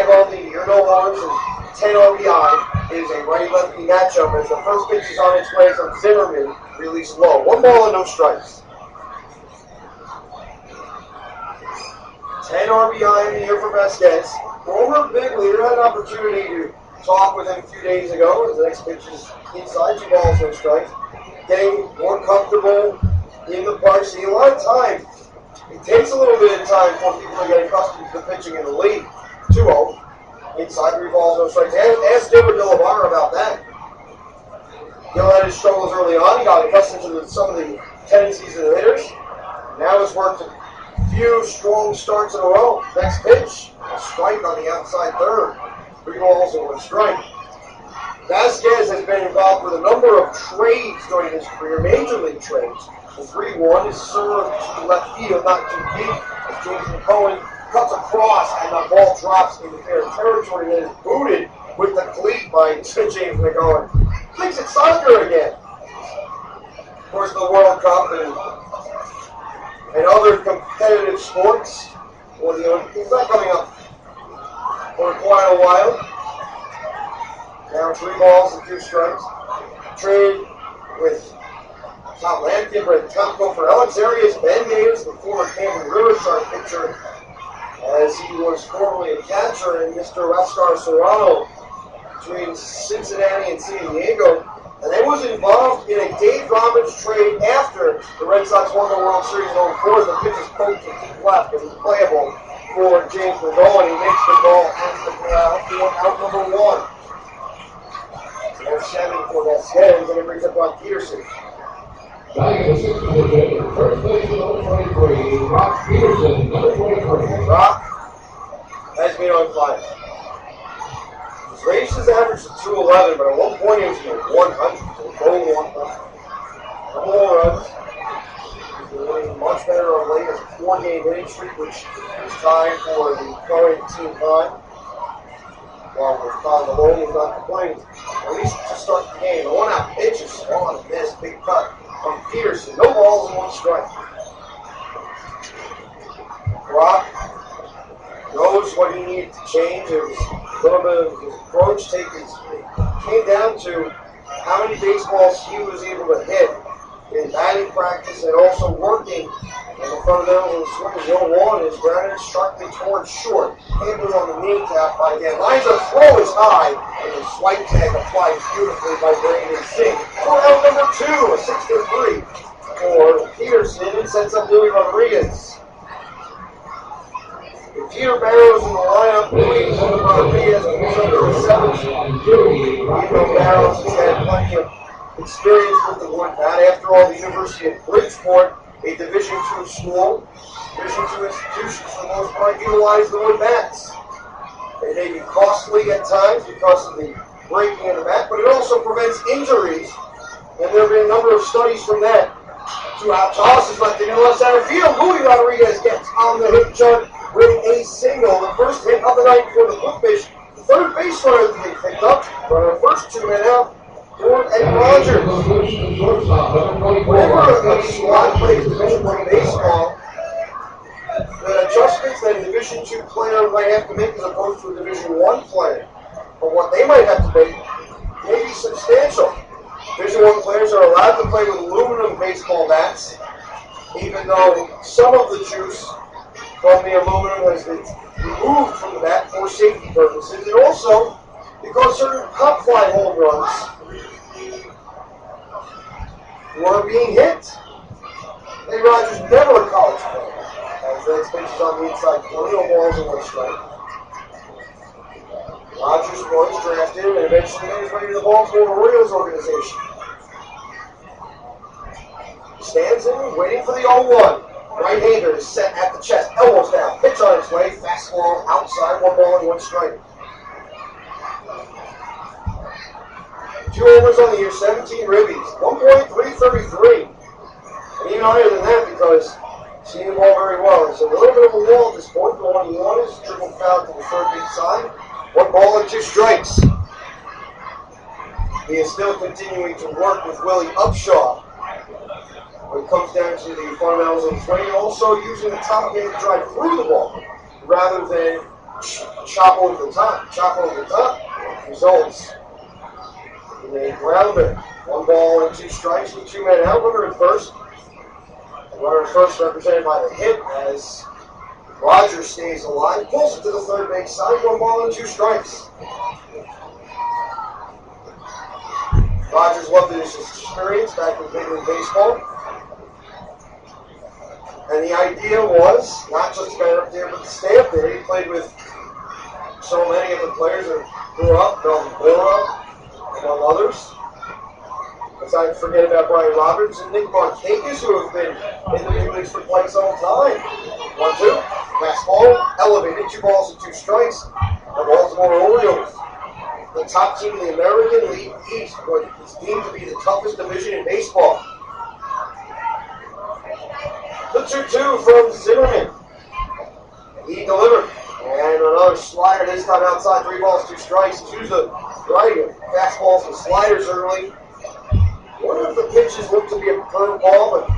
on the year, no runs, and 10 RBI is a right-lefty matchup as the first pitch is on its way from Zimmerman, released low. 1 ball and no strikes. 10 RBI in the year for Vasquez. Former big leader, had an opportunity to talk with him a few days ago. The next pitch is inside, 2 balls, no strikes. Getting more comfortable in the park. See, a lot of time, it takes a little bit of time for people to get accustomed to pitching in the league. 2-0. Inside, 3 balls, no strikes. Ask David DeLabar about that. He'll had his struggles early on. He got accustomed to some of the tendencies of the hitters. Now has worked a few strong starts in a row. Next pitch, a strike on the outside third. 3 balls and 1 strike. Vasquez has been involved with a number of trades during his career, major league trades. The 3-1 is served to left field, not too deep. As James McCohen cuts across and the ball drops into fair territory and is booted with the cleat by James McCohen. Thinks it's soccer again. Of course, the World Cup and other competitive sports, or the Olympics, not coming up for quite a while. Now 3 balls and 2 strikes. Trade with Tom Lampkin, Brett Tomko for Alex Arias, Ben Davis, the former Cameron Riverside pitcher, as he was formerly a catcher, and Mr. Oscar Serrano between Cincinnati and San Diego. And they was involved in a Dave Roberts trade after the Red Sox won the World Series in 04. The pitch is poked to deep left, and it's playable for James McCohen. He makes the ball out number 1. There's 7 for Vasquez, and it brings up Brock Peterson. First baseman, number 23, Brock Peterson, number 23. Brock has been on fire. He's raised his average to 211, but at one point he was in 100. Low 100. Couple more runs. He's been winning much better of late. It's a 4-game hitting streak, which is tied for the current team high. While we're calling the low, he's not complaining. At least to start the game. The 1-out pitch is swung and missed. Big cut from Peterson. No balls and 1 strike. Brock knows what he needed to change. It was a little bit of his approach. It came down to how many baseballs he was able to hit in batting practice and also working in the fundamentals of the swing. 0-1 is grounded sharply towards short. Handled on the kneecap by again. Lines up, throw is high, and the swipe tag applied beautifully by Brandon Singh. For out number 2, a 6-3 for Peterson, and sets up Louis Rodriguez. With Peter Barrows in the lineup, Louis Rodriguez moves up to the 7th. Even though Barrows has had plenty of experience with the wood bat. After all, the University of Bridgeport, a Division II school, Division II institutions for the most part utilize the wood bats. They may be costly at times because of the breaking of the bat, but it also prevents injuries. And there have been a number of studies from that. 2 out tosses left in the left center field. Louis Rodriguez gets on the hit chart with a single. The first hit of the night for the Bluefish. The third base runner to be picked up. But our first 2 men out for Rogers. Whenever a squad plays Division I baseball, the adjustments that a Division II player might have to make as opposed to a Division I player, or what they might have to make, may be substantial. Division I players are allowed to play with aluminum baseball bats, even though some of the juice from the aluminum has been removed from the bat for safety purposes, and also because certain pop fly home runs were being hit. Eddie Rogers never a college player, as that's pitches on the inside corner, no balls and one strike. Rogers was drafted and eventually made his way to the Baltimore Orioles organization. Stands in, waiting for the 0-1. Right-hander is set at the chest, elbows down, pitch on its way, fastball outside, 1 ball and 1 strike. 2 homers on the year, 17 ribbies, 1.333. And even higher than that because seeing the ball very well. It's a little bit of a wall at this point. The 1-1 is triple foul to the third base side. 1 ball and 2 strikes. He is still continuing to work with Willie Upshaw when it comes down to the fundamentals of the swing, and also using the top hand to drive through the ball rather than chop over the top. Chop over the top results in a grounder. 1 ball and 2 strikes with 2 men out. Runner at first. The runner at first represented by the hit as Rogers stays alive, pulls it to the third base side. 1 ball and 2 strikes. Rogers loved his experience back in Big League Baseball. And the idea was not just to get up there, but to stay up there. He played with so many of the players that grew up, Melvin Bora, among others. Let's not forget about Brian Roberts and Nick Markakis, who have been in the big leagues for quite some time. 1-2, fastball, elevated, 2 balls and 2 strikes. The Baltimore Orioles, the top team in the American League East, what is deemed to be the toughest division in baseball. The 2-2 from Zimmerman. He delivered. And another slider, this time outside, 3 balls, 2 strikes. Choose the right, fastballs and sliders early. One of the pitches looked to be a curveball, but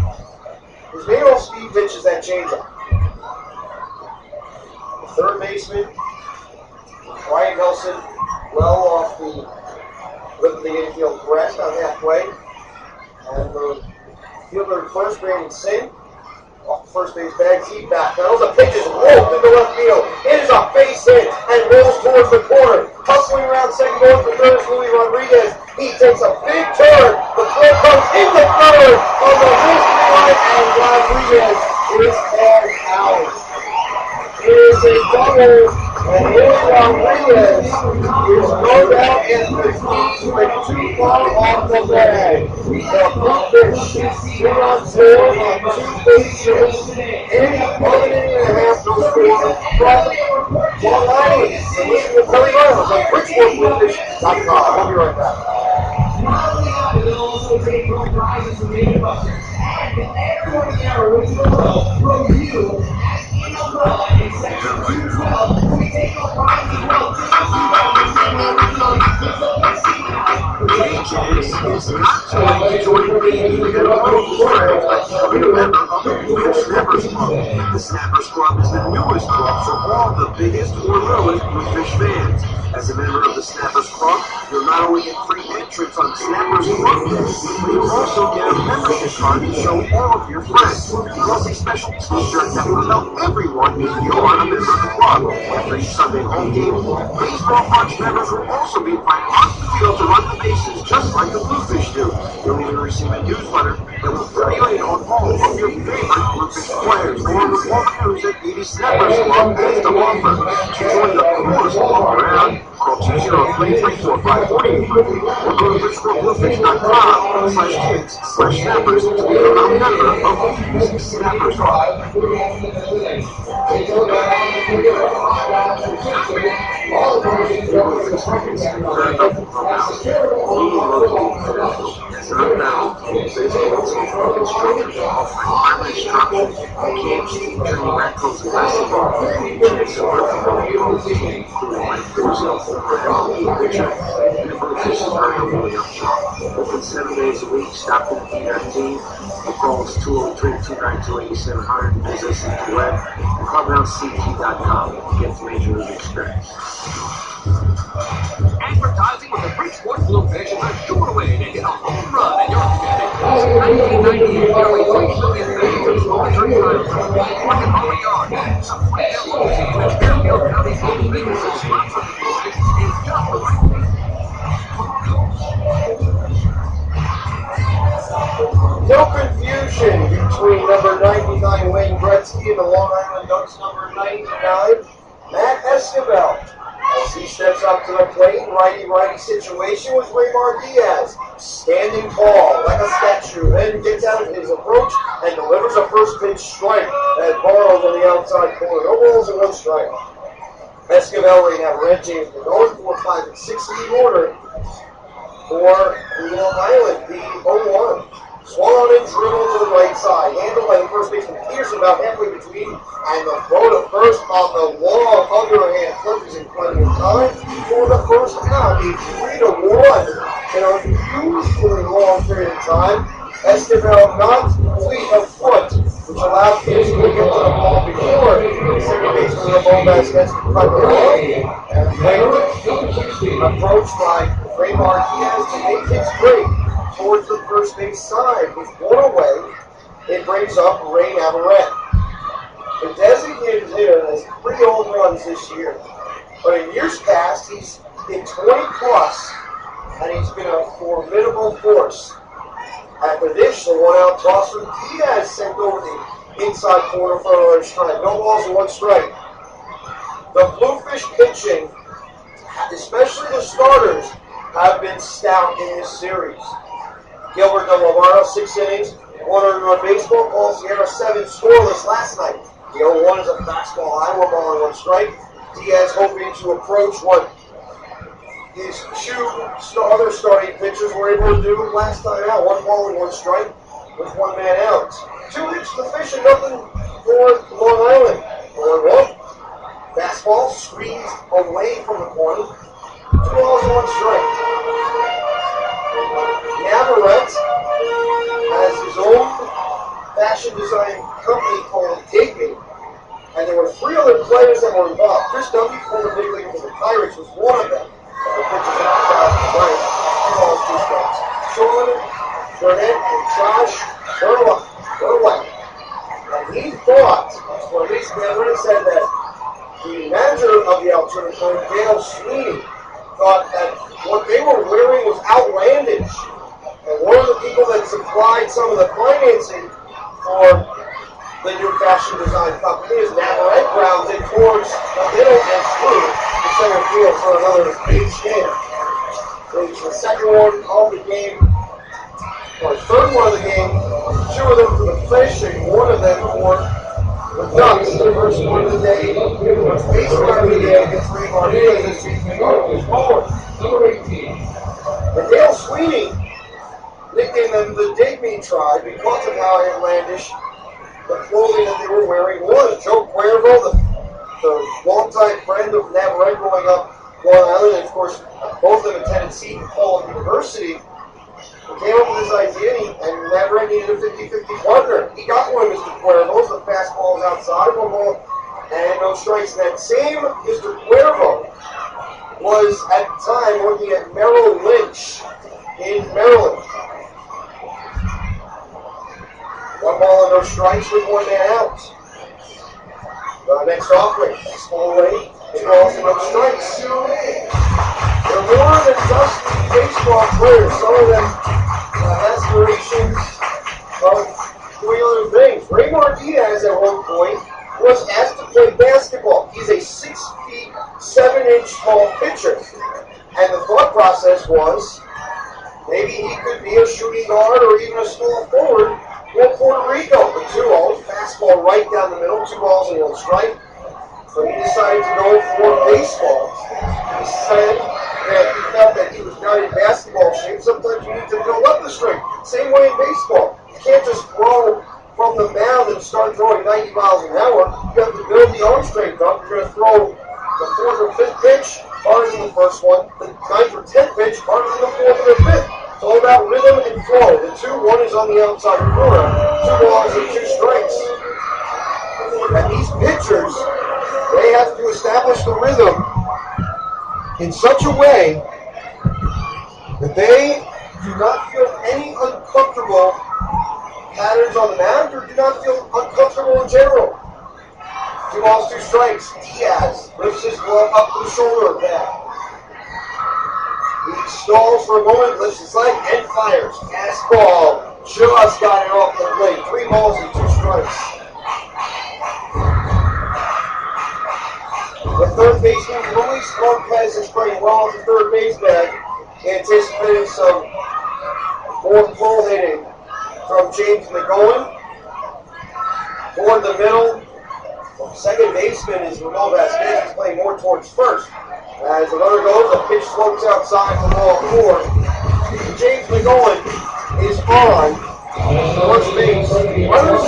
his main off-speed pitch is that changeup. The third baseman, Brian Nelson, well off the lip of the infield grass, about halfway. And the fielder at first, Brandon Singh, off the first base bag, deep back. Now the pitch is rolled into left field. It is a base hit and rolls towards the corner. Hustling around second going for third is Luis Rodriguez. He takes a big turn. The throw comes into third on the wrist line, and Rodriguez is called out. It is a double, and Luis Rodriguez is no doubt in the key, but too far off the bag. The Bluefish swing on 4 on 2 bases. In 1 inning and a half, no score from John Laney. And listen to Kelly Miles on BridgeportBluefish.com. We'll be right back. Not only that, but they'll also take home prizes from Dave Buster. And everyone in the original world from you at Email Club in Section 212. We take home prizes as well. It's not too late to join being a member of the Bluefish Snappers Club. The Snappers Club is the newest club for all the biggest or littlest Bluefish fans. As a member of the Snappers Club, you'll not only get free entrance on Snappers Club Days, but you'll also get a membership card to show all of your friends, plus a special t-shirt that will tell everyone you're a member of the club. After each Sunday home game, Baseball Punch members will also be invited off the field to run the bases just like the Bluefish do. You'll even receive a newsletter that will fill you in on all of your favorite Bluefish players, along with all the news that BB Snappers Club has to offer. To join the coolest club around, call 203-345-4800 or go to BridgeportBluefish.com/kids/snappers to become a member of the Snappers Club. He was experienced very nothing clubhouse. He loves being finished. As an unbound team, baseball team of instructors offering primary instruction, camps, team training, macros, and basketball. Chance to learn from all the home team, including Mike Bridgeport, former MLB pitcher, and the Bluefish is very humble young shark. Open 7 days a week, stop at D19. The call is 203-292-8700. Visit us at the web, clubhousect.com. Get major league experience. Advertising with the Bridgeport Bluefish is a sure way to hit a home run in your community. Since 1998, nearly 3 million fans have sponsored titles from the ballpark and home yard. Supporting their local team and Fairfield County's home businesses sponsor the Bluefish is just the right thing. No confusion between number 99 Wayne Gretzky and the Long Island Ducks number 99 Matt Esquivel. As he steps up to the plate, righty-righty situation with Raymar Diaz, standing tall like a statue, then gets out of his approach and delivers a first pitch strike that borrows on the outside corner. No balls and 1 strike. Esquivel right now, Red James, the going 4, 5, and 6 lead order for Long Island, the 0-1. Swung on and dribbled to the right side. Handled by the first baseman Pearson about halfway between. And the throw to first on the long underhand flip is in plenty of time for the first out. A 3-1 in a unusually long period of time. Esquivel not fleet of foot, which allowed Pearson to get to the ball before the second baseman Ramon gets to cut the ball. And approached by Raymar Diaz to make his break towards the first base side. With 1 away, it brings up Ray Navarrete. The designated hitter has 3 home runs this year. But in years past, he's hit 20 plus, and he's been a formidable force. At the dish, the 1-out toss from Diaz sent over the inside corner for another strike. No balls and 1 strike. The Bluefish pitching, especially the starters, have been stout in this series. Gilbert Delomaro, 6 innings, 1 run baseball, Paul Sierra 7 scoreless last night. The 0-1 is a fastball, high 1 ball and 1 strike. Diaz hoping to approach what his 2 other starting pitchers were able to do last time out. 1 ball and 1 strike with 1 man out. 2 hits to the fish and nothing for Long Island. 1-1. Fastball squeezed away from the corner. 2 balls and 1 strike. Navarrete has his own fashion design company called Digby, and there were 3 other players that were involved. Chris W., former big leaguer for the Pirates, was one of them. The pitchers knocked out the right. 2 balls, 2 strikes. Sean Burnett and Josh Burwell. And he thought, or at least Navarrete said that the manager of the alternative team, Dale Sweeney, thought that what they were wearing was outlandish. And one of the people that supplied some of the financing for the new fashion design company is Navarrete grounds it towards the middle and through the center field for another base hit. It's the second one of the game, or third one of the game. 2 of them for the Fish and 1 of them for the Ducks. The first one of the day, the first base run of the day against Raymar Diaz this season. Number 18. And Dale Sweeney nicknamed them the Digby Tribe because of how outlandish the clothing that they were wearing was. Joe Cuervo, the longtime friend of Navarrete growing up Long Island, and of course, both of them attended Seton Hall University, came up with this idea, and Navarrete needed a 50-50 partner. He got one of Mr. Cuervo's. The fastball was outside, 1 ball, and no strikes. And that same Mr. Cuervo was, at the time, working at Merrill Lynch in Maryland. 1 ball and no strikes with 1 man out. Next offering, fastball away, 2 balls and no strikes. They're more than just baseball players. Some of them aspirations of doing other things. Raymar Diaz at one point was asked to play basketball. He's a 6 feet, 7 inch tall pitcher. And the thought process was maybe he could be a shooting guard or even a small forward for Puerto Rico. The 2-0, fastball right down the middle, 2 balls and 1 strike. So he decided to go for baseball. He said that he felt that he was not in basketball shape. Sometimes you need to build up the strength. Same way in baseball. You can't just throw from the mound and start throwing 90 miles an hour. You have to build the arm strength up. You're going to throw the 4th or 5th pitch harder than the first one, the 9th or 10th pitch harder than the 4th or the 5th. It's all about rhythm and flow. The 2-1 is on the outside corner. 2 balls and 2 strikes. And these pitchers, they have to establish the rhythm in such a way that they do not feel any uncomfortable patterns on the mound or do not feel uncomfortable in general. 2 balls, 2 strikes. Diaz lifts his glove up to the shoulder pad. He stalls for a moment, lifts his leg, and fires. Fastball just got it off the plate. 3 balls and 2 strikes. The third baseman, Luis Lopez, is playing well at the third baseman, anticipating some more pull hitting from James McGowan. Toward the middle, second baseman is Ramon Vasquez. He's playing more towards first. As the runner goes, a pitch floats outside for ball 4. James McGowan is on first base. Runners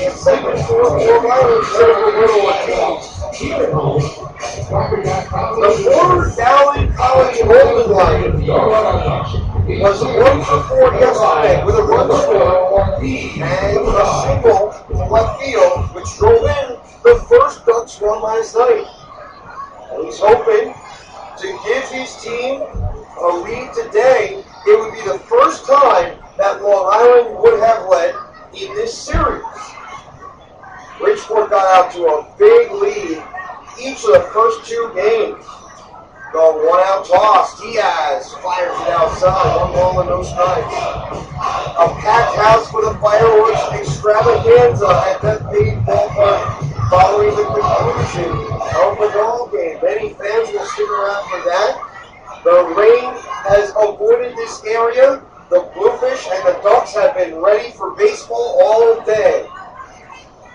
in second for Long Island Central Islip. The former Dowling College Golden Lion was 1 for 4 yesterday with a run score and a single to left field, which drove in the first Ducks run last night. And he's hoping to give his team a lead today. It would be the first time that Long Island would have led in this series. Bridgeport got out to a big lead each of the first 2 games. The 1-out toss. Diaz fires it outside. 1 ball and no strikes. A packed house for the fireworks extravaganza at Bethpage Ballpark following the conclusion of the ball game. Many fans will stick around for that. The rain has avoided this area. The Bluefish and the Ducks have been ready for baseball all day.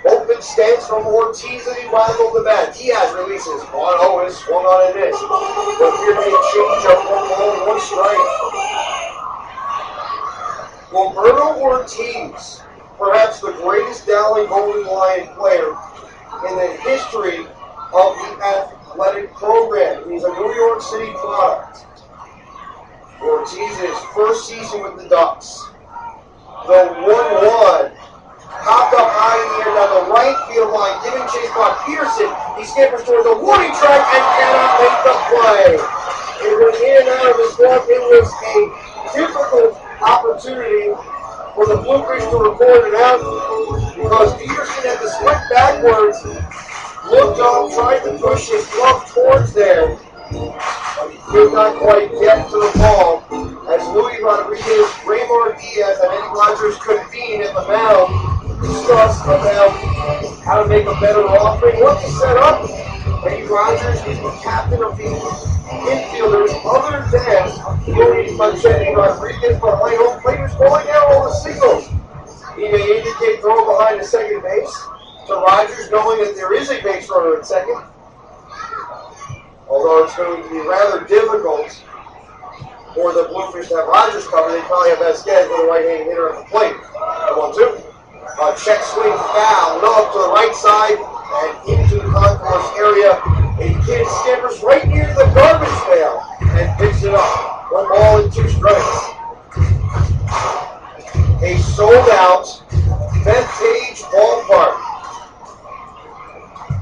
Open stance from Ortiz as he rifled the bat. Diaz releases 1-0 and swung on and missed. But here may change up 1 ball and 1 strike. Roberto Ortiz, perhaps the greatest Dowling Golden Lion player in the history of the athletic program. He's a New York City product. Ortiz's first season with the Ducks. The 1-1. Popped up high in the air down the right field line, giving chase by Peterson. He scampers towards the warning track and cannot make the play. It went in and out of his glove. It was a difficult opportunity for the Bluefish to record it out because Peterson had to swing backwards, looked up, tried to push his glove towards there, but he could not quite get to the ball. As Luis Rodriguez, Raymar Diaz, and Eddie Rogers convene at the mound, discuss about how to make a better offering, what to set up. Eddie Rogers is the captain of the infielders other than Luis Manchetti Rodriguez behind home players going out all the signals. He may indicate throw behind the second base to Rogers, knowing that there is a base runner at second. Although it's going to be rather difficult for the Bluefish to have Rogers covered, they probably have Vasquez with a right-handed hitter at the plate. 1-2. A check swing foul, up to the right side and into the concourse area. A kid scampers right near the garbage pail and picks it up. 1 ball and 2 strikes. A sold-out Bethpage Ballpark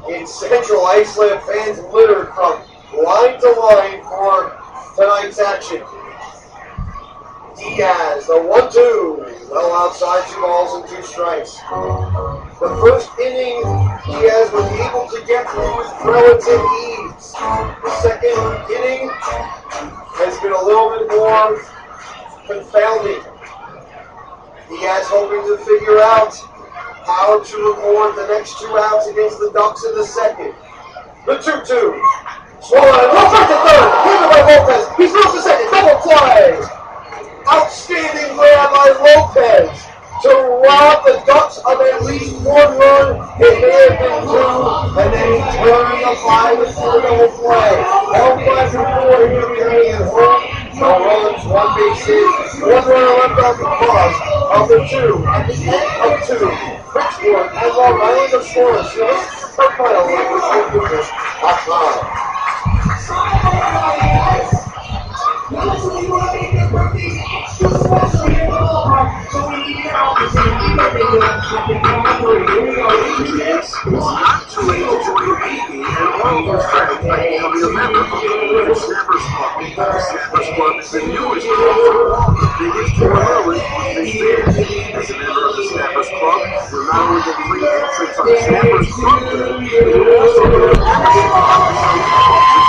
in Central Islip. Fans littered from line to line for tonight's action. Diaz, the 1-2. Well outside, 2 balls and 2 strikes. The first inning, Diaz was able to get through with relative ease. The second inning has been a little bit more confounding. Diaz hoping to figure out how to record the next 2 outs against the Ducks in the second. The 2-2. Swung on it. Looks like the third. Given by Lopez. He throws the second. Double play. Outstanding grab by Lopez to rob the Ducks of at least 1 run. It may have been 2, and then he turns 5 with 4 double play. Home fly for 4 here carrying it home. No runs, 1 base hit, 1 runner left on the cross of the 2. At the end of 2, Bridgeport and Long Island are scoreless. So this is your first mile on BridgeportBluefish.com. It's not too late to join Amy and all of his friends by becoming a member of the Bluefish Snappers Club. The Snappers Club is the newest club for all the biggest and littlest Bluefish fans. As a member of the Snappers Club, you'll not only get free entrance on the Snappers Club, but you'll also get a membership episode for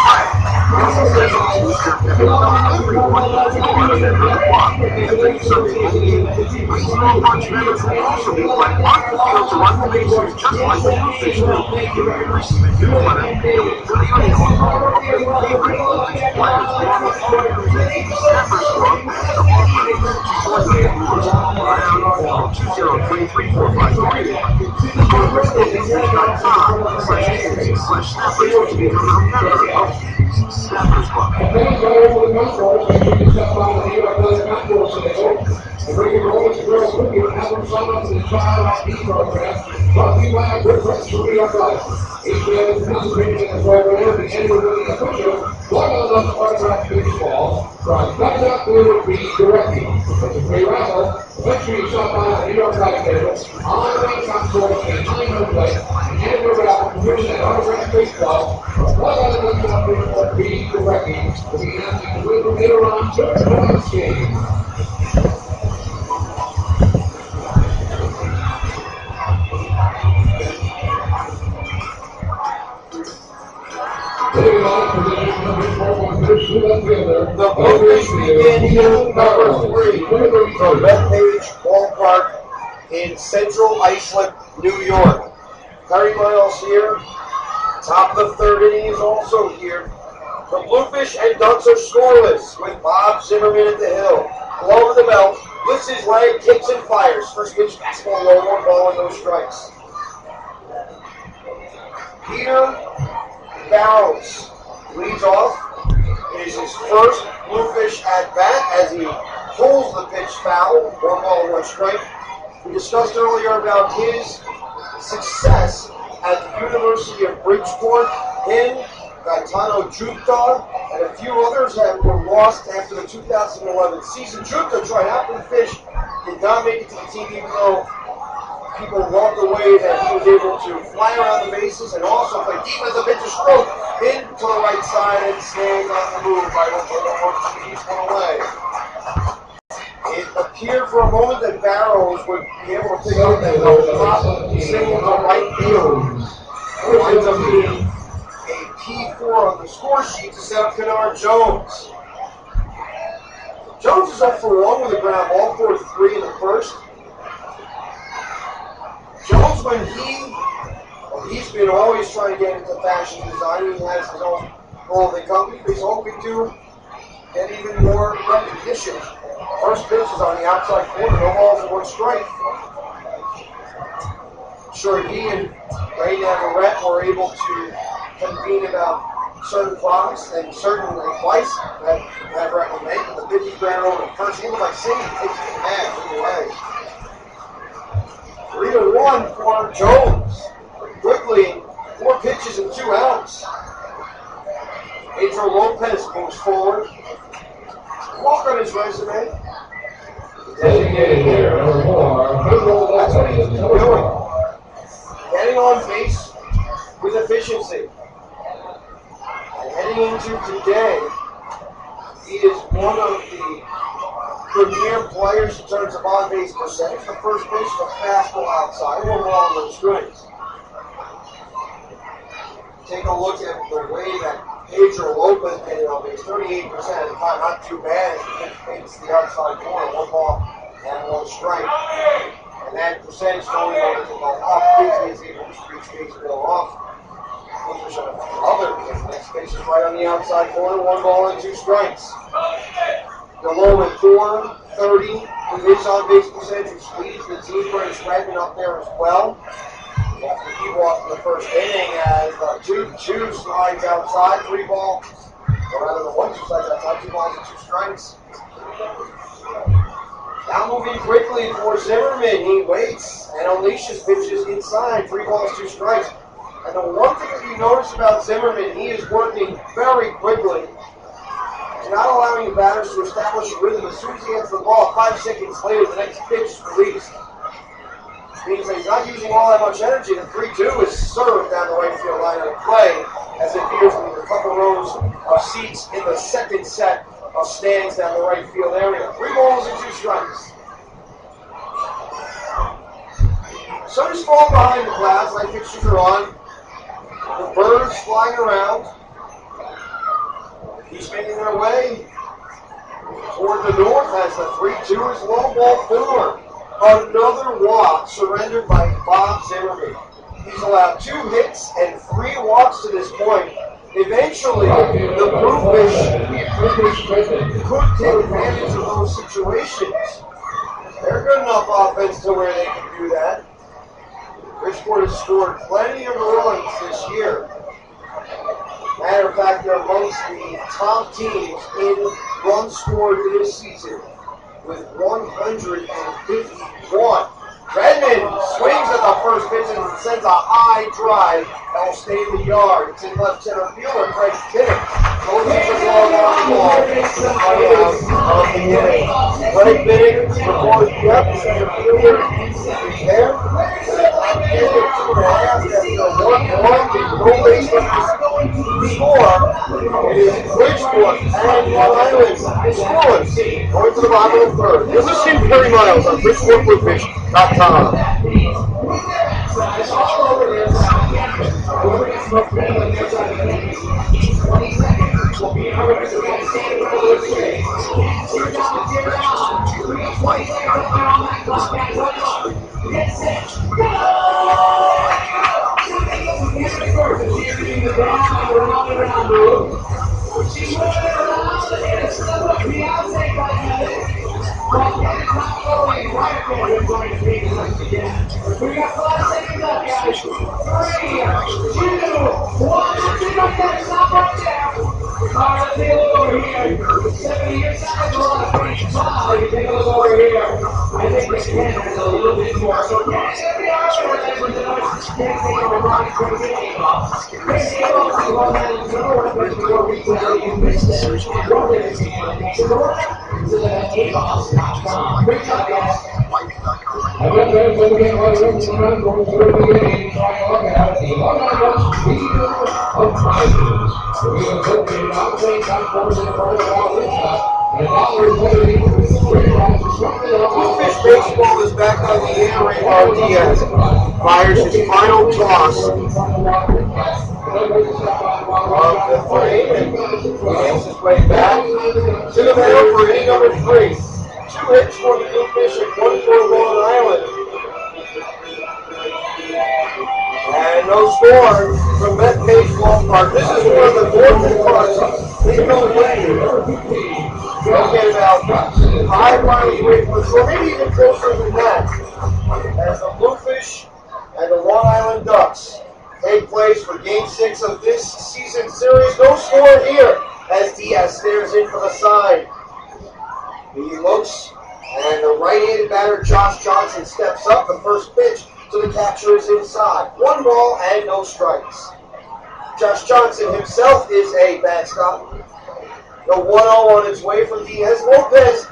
free. This is a two-step everyone if you are a member of the club. Every Sunday morning, baseball bunch members will also be invited on the field to run the bases just like the Bluefish do. You'll receive a newsletter that will fill you in on all of your favorite Bluefish players, along with photos and the Snappers Club basketball players. To join the Blues around 203-3453. BluefishBluefish.com/kids/snappers to become a member of the Snappers Club. And bringing boys and girls with you and have them sign up to the Child ID program. Brought to you by our good friends from New York Life. Each man is participating in the program and any winning official. One of them autographed baseball from Dugout Blue Beach directly. It's a free raffle. Make sure you stop by the New York Life table on the main console and China Place and the raffle to win that autographed baseball from one of the Dugout Blue Beach directly. We'll be announcing the winner later on during tonight's game. The Bluefish begin inning number 3 from Bethpage Ballpark in Central Islip, New York. Terry Miles here. Top of the 3rd inning is also here. The Bluefish and Ducks are scoreless with Bob Zimmerman at the hill. Below the belt, lifts his leg, kicks and fires. First pitch, fastball low, 1 ball and no strikes. Peter Barrows leads off. It is his first Bluefish at bat as he pulls the pitch foul, 1 ball, 1 strike. We discussed earlier about his success at the University of Bridgeport. Him, Gaetano Jutta, and a few others that were lost after the 2011 season. Jutta tried out for the Fish, did not make it to the team even though people walked away that he was able to fly around the bases and also play defensive pitch stroke into the right side and stand on the move by one away. It appeared for a moment that Barrows would be able to pick up that pop single to right field. It winds up being a P4 on the score sheet to set up Kennard Jones. Jones is up for 1 with a ground ball, 4-3 in the first. Jones, when he's been always trying to get into fashion design. He has his own clothing company, but he's hoping to get even more recognition. First pitch is on the outside corner, no balls and 1 strike. Sure, he and Ray Navarrete were able to convene about certain products and certain advice that Navarrete would make. The 50 grand over the first, he was like singing, takes it in half, away. 3-1 for Jones. Quickly, 4 pitches and 2 outs. Pedro Lopez moves forward. Walk on his resume. Designated here, number 4. That's what he's doing. Getting on base with efficiency. And heading into today, he is one of the premier players in terms of on-base percentage. The first pitch is a fastball outside, 1 ball, 1 strike. Take a look at the way that Pedro Lopez made it on base, 38% of the time, not too bad. It's the outside corner, 1 ball and 1 strike. And that percentage going on to go off, is able to reach base and go off. The next base is right on the outside corner, 1 ball and 2 strikes. Below at 430 with his on-base percentage, which leads the team for his Redmond up there as well. Off the key walk in the first inning as 2-2 slides outside, 3 ball. Or rather, the 1-2 slides outside, 2 balls and 2 strikes. Now moving quickly for Zimmerman. He waits and unleashes pitches inside, 3 balls, 2 strikes. And the one thing that you notice about Zimmerman, he is working very quickly. He's not allowing the batters to establish a rhythm. As soon as he gets the ball, 5 seconds later, the next pitch is released. Means that he's not using all that much energy. The 3-2 is served down the right field line of play as it appears to be a couple rows of seats in the second set of stands down the right field area. 3 balls and 2 strikes. Sun is falling behind the clouds, light fixtures are on. The birds flying around. He's making their way toward the north as the 3-2 is low ball 4. Another walk surrendered by Bob Zimmerman. He's allowed 2 hits and 3 walks to this point. Eventually, the Bluefish could take advantage of those situations. They're good enough offense to where they can do that. Bridgeport has scored plenty of runs this year. Matter of fact, they're amongst the top teams in runs scored this season with 151. Redmond swings at the first pitch and sends a high drive that will stay in the yard. It's in left center fielder, Craig Kinnick. Goes into the ball on the ball. Craig Kinnick reports depth, center fielder. There. After 1-1, no base runners score. It is Bridgeport and Long Island scorers going to the bottom of the third. You're listening to Perry Miles on BridgeportBluefish.com. Bluefish baseball is back on the air. Raymar Diaz fires his final toss of the frame and makes his way back to the mound for inning number 3. 2 hits for the Bluefish and 1 for Long Island. And no score from Bethpage Ballpark. This is one of the northern parts in the lane. Looking about 5 miles away from the shore, maybe even closer than that, as the Bluefish and the Long Island Ducks take place for Game 6 of this season series. No score here as Diaz stares in for the side. He looks, and the right-handed batter Josh Johnson steps up. The first pitch to the catcher is inside. 1 ball and no strikes. Josh Johnson himself is a backstop. The 1-0 on its way from Diaz. Lopez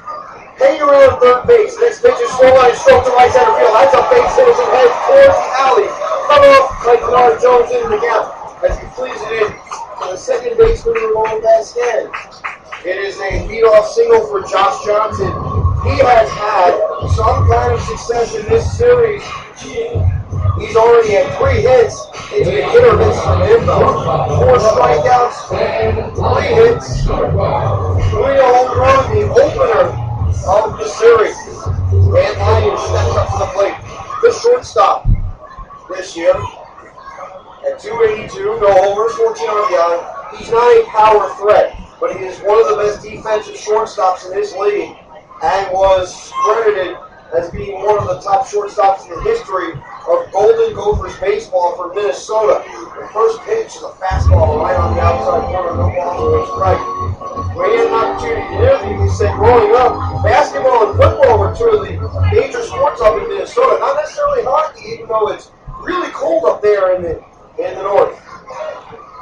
hanging around third base. Next pitch is slow line stroke to right center field. That's a base hit as it heads towards the alley. Cut off by Bernard Jones into the gap as he flees it in to the second baseman Ramon Vasquez. It is a leadoff single for Josh Johnson. He has had some kind of success in this series. He's already had 3 hits. It's been hit or miss from him though. 4 strikeouts, 3 hits, 3 home runs, the opener of the series. Dan Lyons steps up to the plate. The shortstop this year at 282, no homers, 14 RBI. He's not a power threat, but he is one of the best defensive shortstops in this league and was credited as being one of the top shortstops in the history of Golden Gophers baseball for Minnesota. The first pitch is a fastball right on the outside corner, no ball, no strike. We had an opportunity to interview. He said growing up, basketball and football were two of the major sports up in Minnesota. Not necessarily hockey, even though it's really cold up there in the north.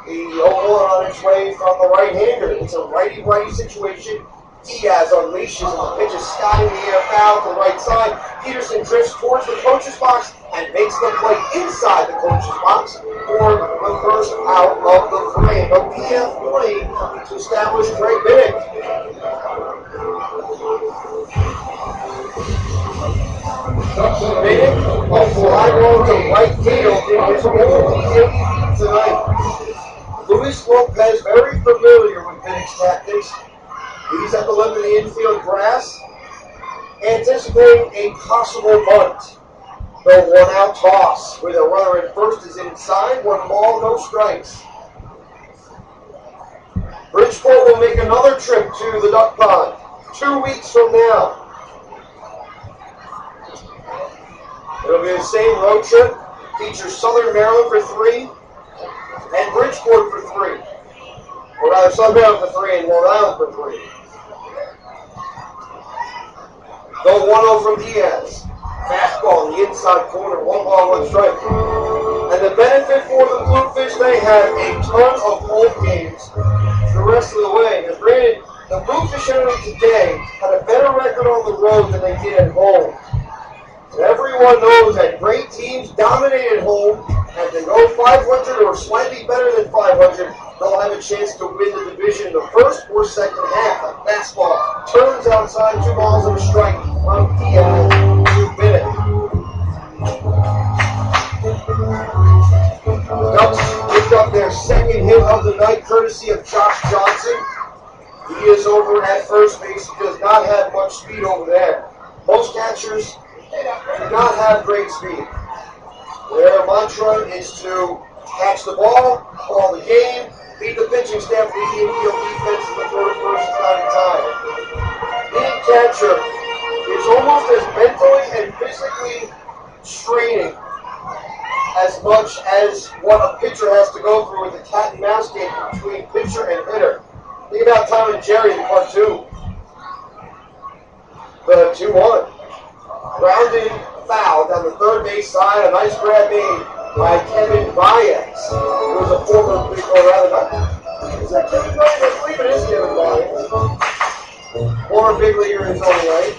The 0-1 on its way from the right-hander. It's a righty-righty situation. Diaz unleashes and the pitch is skied in the air, foul to the right side. Peterson drifts towards the coach's box and makes the play inside the coach's box for the first out of the frame. A PF3 to establish Greg Biddick. Biddick, a fly ball to right field in his only debut tonight. Luis Lopez, very familiar with Biddick's tactics. He's at the limit of the infield grass, anticipating a possible bunt. The one-out toss with a runner at first is inside. 1 ball, no strikes. Bridgeport will make another trip to the Duck Pond 2 weeks from now. It'll be the same road trip. Features Southern Maryland for 3 and Bridgeport for 3. Or rather, Southern Maryland for 3 and Long Island for 3. The 1-0 from Diaz. Fastball in the inside corner. 1 ball, 1 strike. And the benefit for the Bluefish, they had a ton of home games the rest of the way. Now, granted, the Bluefish today had a better record on the road than they did at home. And everyone knows that great teams dominate at home, and they go 500 or slightly better than 500, they'll have a chance to win the division in the first or second half. A fastball turns outside, 2 balls and a strike from Diaz to Biddick. The Ducks picked up their second hit of the night, courtesy of Josh Johnson. He is over at first base. He does not have much speed over there. Most catchers do not have great speed. Their mantra is to catch the ball, call the game, beat the pitching staff, lead the infield defense to the third person's not in time. Being catcher is almost as mentally and physically straining as much as what a pitcher has to go through with the cat and mouse game between pitcher and hitter. Think about Tom and Jerry, the cartoon. The 2-1. Grounded foul down the third base side. A nice grab made by Kevin Baez, who was a former, or rather not. Is that Kevin Baez? I believe it is Kevin Baez. Former big leaguer in his own right.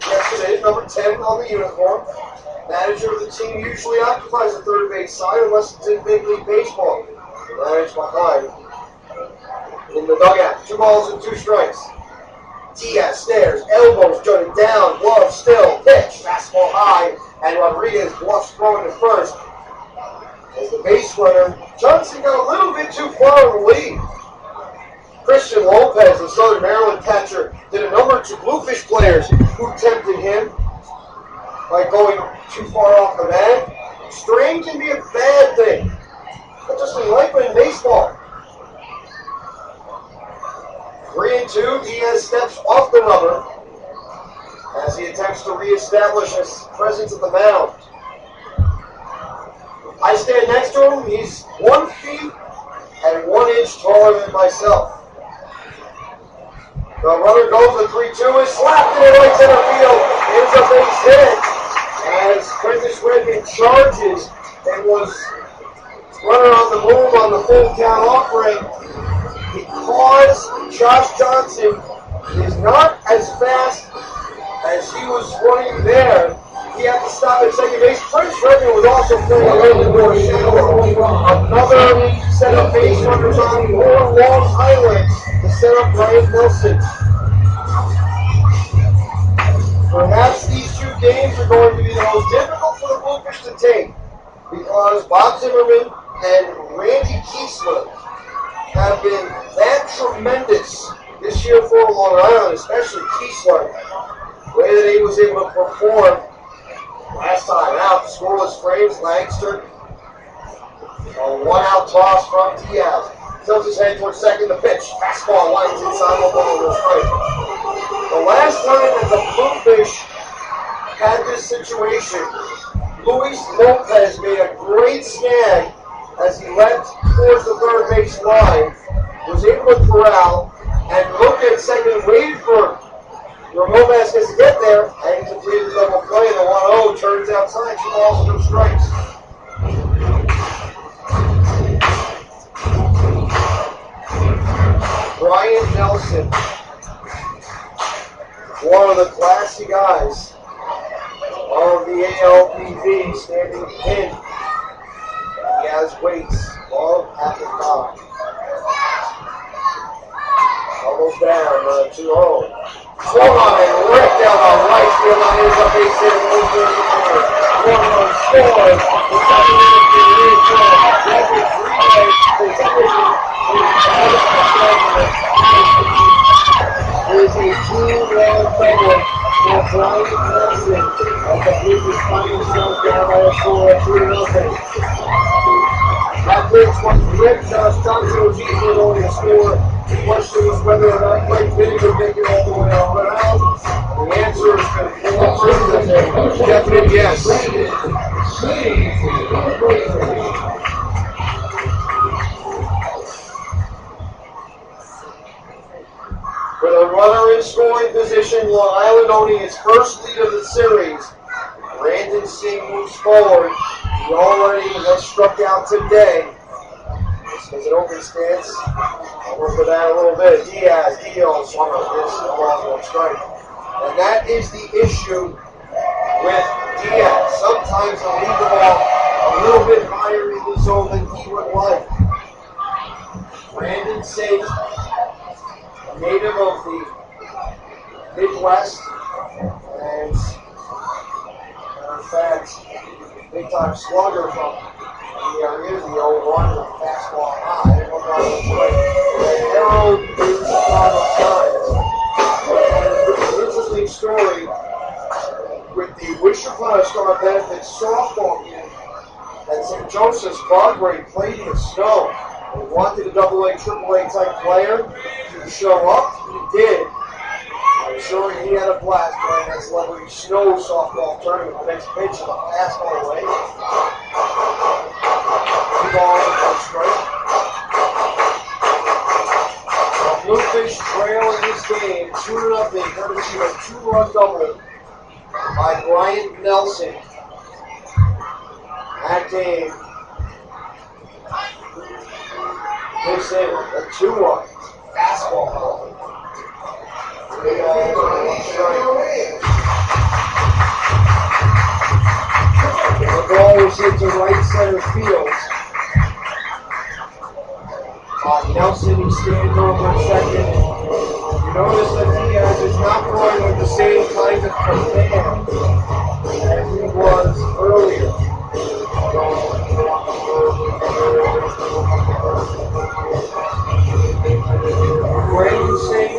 Yes, it is. Number 10 on the uniform. Manager of the team usually occupies the third base side unless it's in big league baseball. Managed behind in the dugout. 2 balls and 2 strikes. Diaz stares, elbows jutting down, glove still, pitch, fastball high, and Rodriguez bluffs throwing to first. As the base runner, Johnson got a little bit too far in the lead. Christian Lopez, the Southern Maryland catcher, did a number to Bluefish players who tempted him by going too far off the bat. Strain can be a bad thing, but just like in baseball. 3-2, Diaz steps off the rubber as he attempts to reestablish his presence at the mound. I stand next to him. He's 1 feet and 1 inch taller than myself. The runner goes, the 3-2 is slapped in right center field. Ends up base hit as Prentice Redmond charges and was runner on the move on the full count offering. Because Josh Johnson is not as fast as he was running there, he had to stop at second base. Prince Redmond was also playing a little bit more shallow. Another set of base runners on 4 Long Islands to set up Brian Wilson. Perhaps these 2 games are going to be the most difficult for the Bluefish to take because Bob Zimmerman and Randy Kiesler have been that tremendous this year for Long Island, especially Kiesler. The way that he was able to perform last time out, scoreless frames, Langster. A 1-out toss from Diaz. Tilts his head towards second, the pitch. Fastball lines inside, 1 ball, 1 strike. The last time that the Bluefish had this situation, Luis Lopez made a great snag as he leapt towards the third base line, was able to corral, and looked at second and waited for Ramon Vasquez to get there, and completed the double play. The 1-0 turns outside, 2 balls, 2 strikes. Brian Nelson, one of the classy guys of the ALPV, standing in. He has weights of at the top. Almost down, 2-0. Swung on and ripped down the right field line. Here's a base hit. One run scored. The second inning period. After 3 days, the division is a 2-run double for Brian Nelson as the Bluefish find themselves down by a score of 3-0. That pitch was ripped. Stanzo Gizmo only to score. The question was whether or not Blake Vinny would make it all the way around. The answer has been a definite yes. With a runner in scoring position, Long Island owning its first lead of the series, Brandon Singh moves forward. He already has struck out today. This is an open stance. I'll work with that a little bit. Diaz, Dio, swung on this, one strike. And that is the issue with Diaz. Sometimes he'll leave the ball a little bit higher in the zone than he would like. Brandon Singh, a native of the Midwest, and matter of fact, big time slugger from the area, the 0-1 with fastball high. Arrow is an interesting story with the Wichita Star Benefits softball game at St. Joseph's. Broadway played in the snow. They wanted a AA, AAA type player to show up. He did. I'm sure he had a blast playing that celebrity snow softball tournament. The next pitch is a fastball away. 2 balls and 1 strike. Bluefish trail in this game 2-0, courtesy of a 2-run double by Brian Nelson. That game takes in a 2-1 fastball. 3 balls and 1 strike. The ball was hit to right center field. Nelson, he stands over at second. You notice that Diaz is not throwing with the same kind of command as he was earlier. Brandon Singh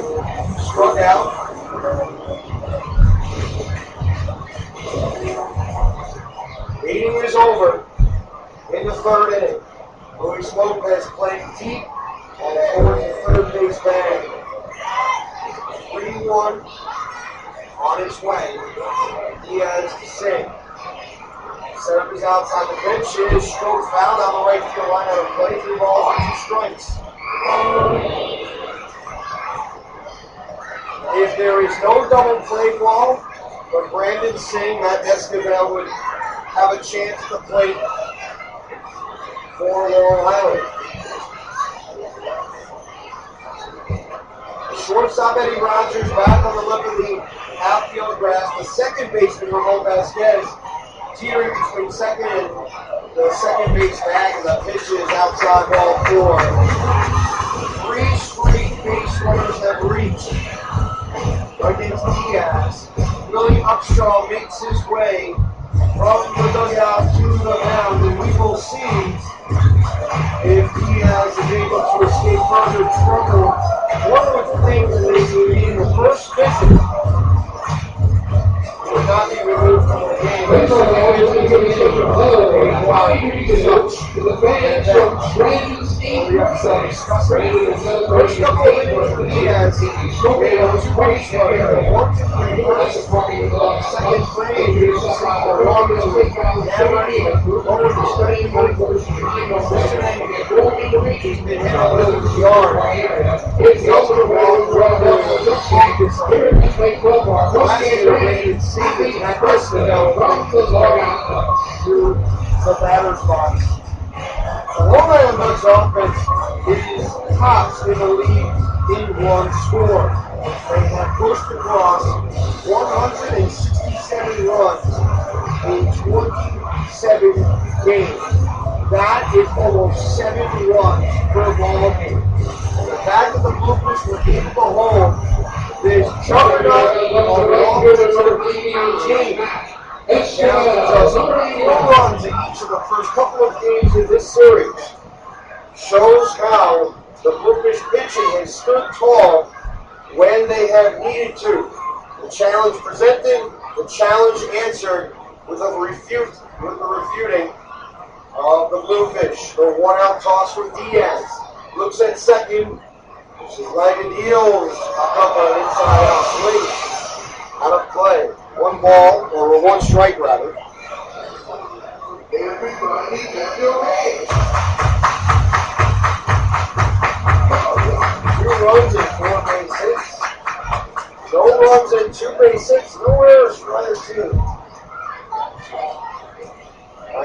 struck out. The inning is over in the 3rd inning. Luis Lopez playing deep and towards the third base bag. 3-1 on its way. Diaz to Singh. Setup is outside the bench. Is stroked foul down the right field line out of play. 3 balls and 2 strikes. If there is no double play ball, but Brandon Singh, Matt Escobar would have a chance to play for Long Island. Shortstop Eddie Rogers back on the lip of the outfield grass. The second baseman, Ramon Vasquez, teetering between second and the second base bag, and the pitch is outside ball 4. 3 straight base runners have reached against Diaz. Willie Upshaw makes his way from the dugout to the mound, and we will see if Diaz is able to escape further trouble. One would think that this would be the first visit. He would not be removed from the game. The fans from Brandon's First couple of innings for Diaz, he gave us 2 base runners, 1, 2, 3 runs. Second frame, he was a single run to Never over the straight he's been hit on the yard. He also last year rated C at Christendale to the batter's box. The Long Island Ducks offense is tops in the league in run score. They have pushed across 167 runs in 27 games. That is almost 7 runs per ball game. And the fact that the Bluefish were able to hold this juggernaut of the offensive team down to just 4 runs in each of the first couple of games in this series shows how the Bluefish pitching has stood tall when they have needed to. The challenge presented, the challenge answered with the refuting of the Bluefish. The 1-out toss for Diaz. Looks at second. She's lighted heels. Up on an inside-out swing. Out of play. 1 ball, or 1 strike rather. 2 runs and 4 base hits. No runs and 2 base hits. No errors for either team.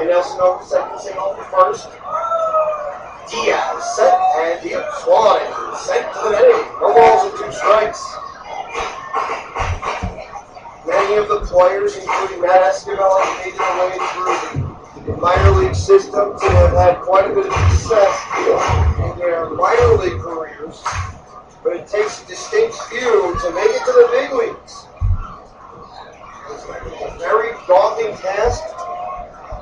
Nelson over second, single for first. Diaz set and deep. Swan sent to the netting. No balls and 2 strikes. Many of the players, including Matt Escobar, have made their way through the minor league systems and have had quite a bit of success in their minor league careers. But it takes a distinct few to make it to the big leagues. It's a very daunting task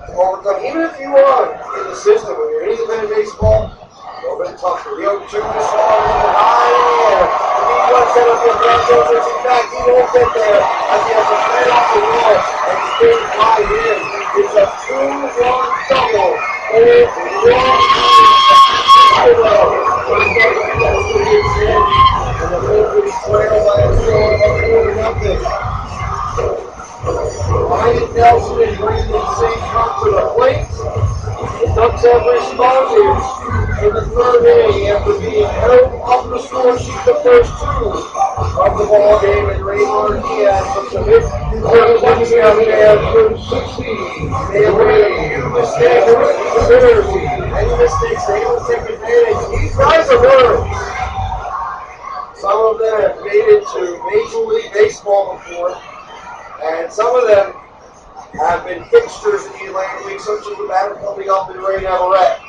to overcome. Even if you are in the system, when you're in independent baseball, a little bit tougher. The 0-2 to Swan in the high in the air. The deep left set up the front goes reaching back. He won't get there as he has to play off the wall and spin wide in. It's a 2-run double. And the Bluefish trail by a score of 4-0. Ryan Nelson and Brandon St. come to the plate. The Ducks have responded in the 3rd inning after being held off the score sheet the first 2 of the ball game, and Raymond Diaz puts a hit for the Ducks out there. They have made a few mistakes with the hitters. Any mistakes they don't take advantage. These guys are learned. Some of them have made it to Major League Baseball before, and some of them have been fixtures in the Atlantic League, such as the batter coming up in Ray Navarrete.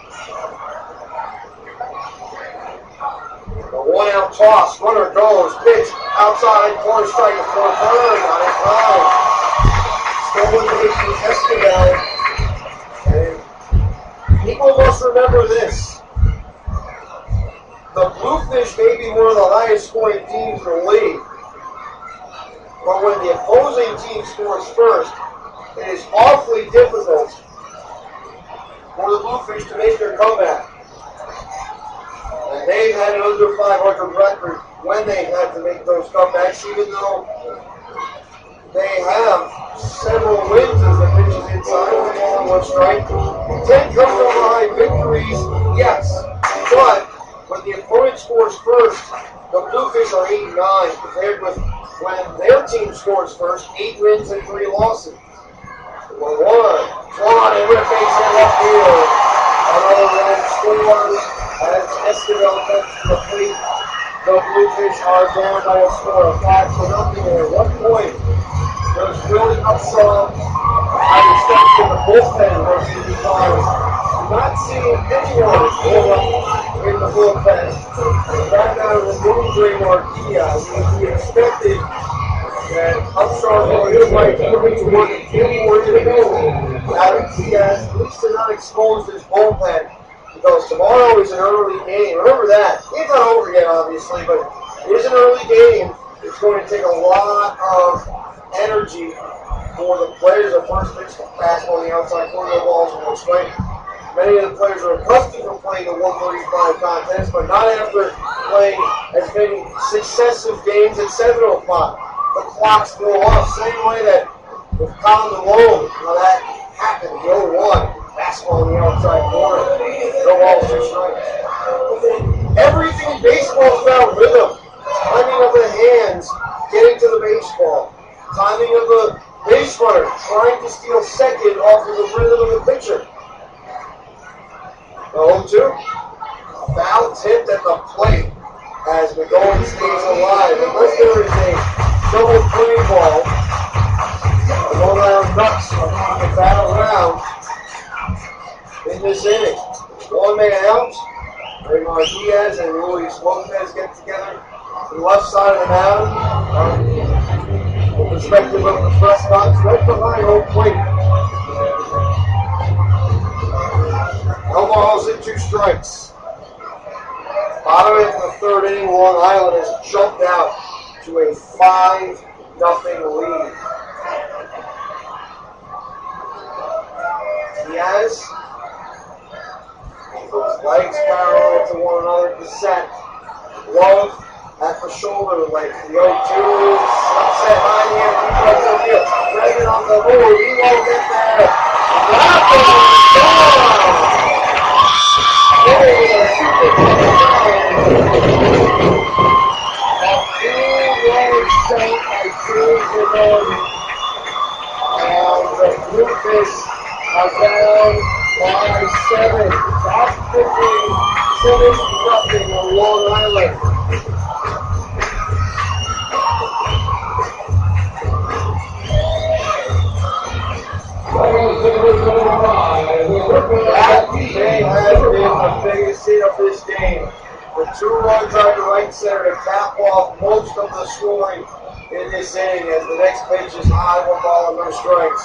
The 1-out toss, runner goes, pitch outside, corner strike for a bird on his line. Stolen base from Escobar. And people must remember this. The Bluefish may be one of the highest scoring teams in the league. But when the opposing team scores first, it is awfully difficult for the Bluefish to make their comeback. And they've had an under 500 record when they've had to make those comebacks, even though they have several wins as the pitch is inside, 1 strike. 10 come from behind victories, yes, but when the opponent scores first, the Bluefish are 8-9, compared with when their team scores first, 8 wins and 3 losses. 1-1. Swan and Rick base hit left field. Another run scores as Escobar comes to the plate. The Bluefish are down by a score of 5-0. At 1 point, there's really upside. I respect for the bullpen versus the Cars. Not seeing anyone in the bullpen. Right now, the moving Green Marquia, we expected that Upstrong might be moving to work a few more innings. Adam Diaz at least to not expose his bullpen, because tomorrow is an early game. Remember that. It's not over yet, obviously, but it is an early game. It's going to take a lot of energy for the players of first pitch fastball on the outside corner, balls and 1 strike. Many of the players are accustomed to playing a 1:35 contest, but not after playing as many successive games at 7 o'clock. The clocks go off, same way that with Colin Malone, how that happened, the 0-1. Basketball on the outside corner. No balls, 2 strikes. Everything in baseball is about rhythm. Timing of the hands, getting to the baseball. Timing of the base runner, trying to steal second off of the rhythm of the pitcher. The 0-2. Foul tipped at the plate as McGowan stays alive. Unless there is a double play ball, the Long Island Ducks are going to battle around in this inning. 1 man out. Raymar Diaz and Luis Lopez get together to the left side of the mound. The perspective of the press box right behind home plate. No balls and 2 strikes. Bottom of the 3rd inning, Long Island has jumped out to a 5-0 lead. Diaz. His legs parallel to one another to set. Love at the shoulder legs. The 0-2 is upset high here. He goes to the field. Reagan on the move. He won't get there. And the Bluefish are down by 7. That's 7-0 on Long Island. That may have been the biggest hit of this game. The 2 runs on the right center to cap off most of the scoring in this inning as the next pitch is high, 1 ball and no strikes.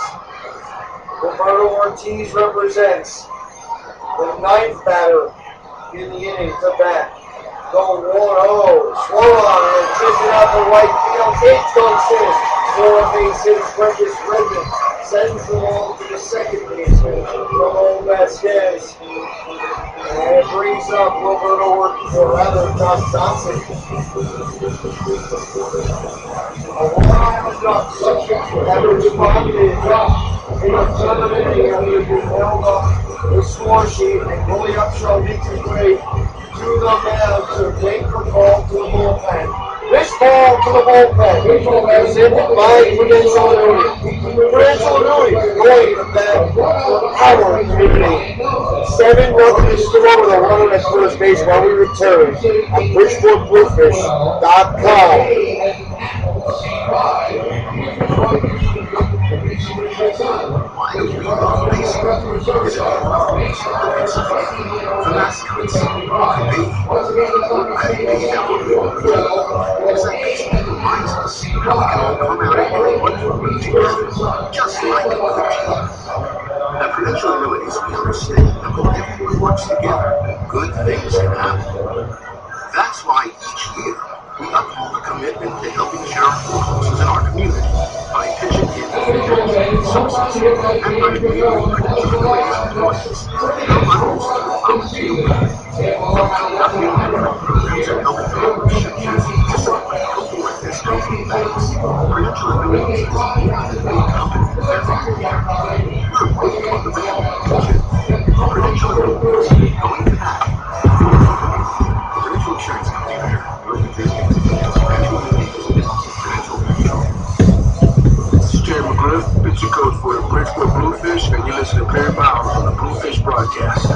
Roberto Ortiz represents the 9th batter in the inning to bat. Going 1-0. Swan and tips it out to right field. It dunks in. 4 base hits. Precious Redmond sends the ball to the second baseman, Ramon Vasquez. And it brings up Roberto Ortiz, or rather Josh Johnson. A Long Island Ducks have responded in a tournament and they've been held up the score sheet and Willie Upshaw makes his way to the mound to make the ball to the bullpen. This ball to the bullpen is in by Prudential Annuity. Prudential Annuity going to bat our community. 7-0 is still over the runner at first base while we return on BridgeportBluefish.com. Why do we love baseball? Is it the mascots? Could be. I think that would be one of the because that baseball reminds us how we can all come out and play one together, just like a team. At Prudential Annuities, we understand that when everyone works together, good things can happen. That's why each year we uphold the commitment to helping charitable causes in our community by pitching in resources and by enabling Prudential Annuities employees to help others through volunteer work. From conducting different programs and helping partnerships to support healthy like this healthy banks, Prudential Annuities is more than a big company that we're working on the mission. Prudential Annuities, going to bat. Prudential Insurance Company here. This is Jerry McGriff, pitcher coach for the Bridgeport Bluefish, and you listen to Perry Bowers on the Bluefish broadcast.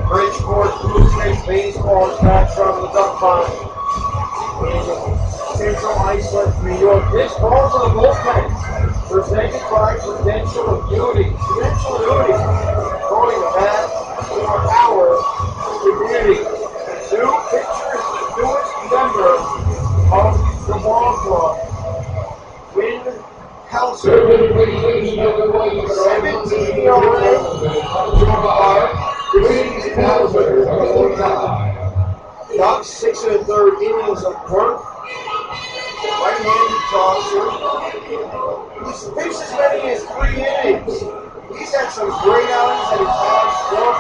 Bridgeport Bluefish baseball is back from the duck pond in Central Islip, New York. This ball to the bullpen. Presented by Prudential Annuity. Prudential Annuity, going back for our community. New pictures, the newest member of the ball club. Win Pelser. 17 ERA. Got 6 1/3 innings of work. Right-handed tosser. He's pitched as many as 3 innings. He's had some great outings and he's had one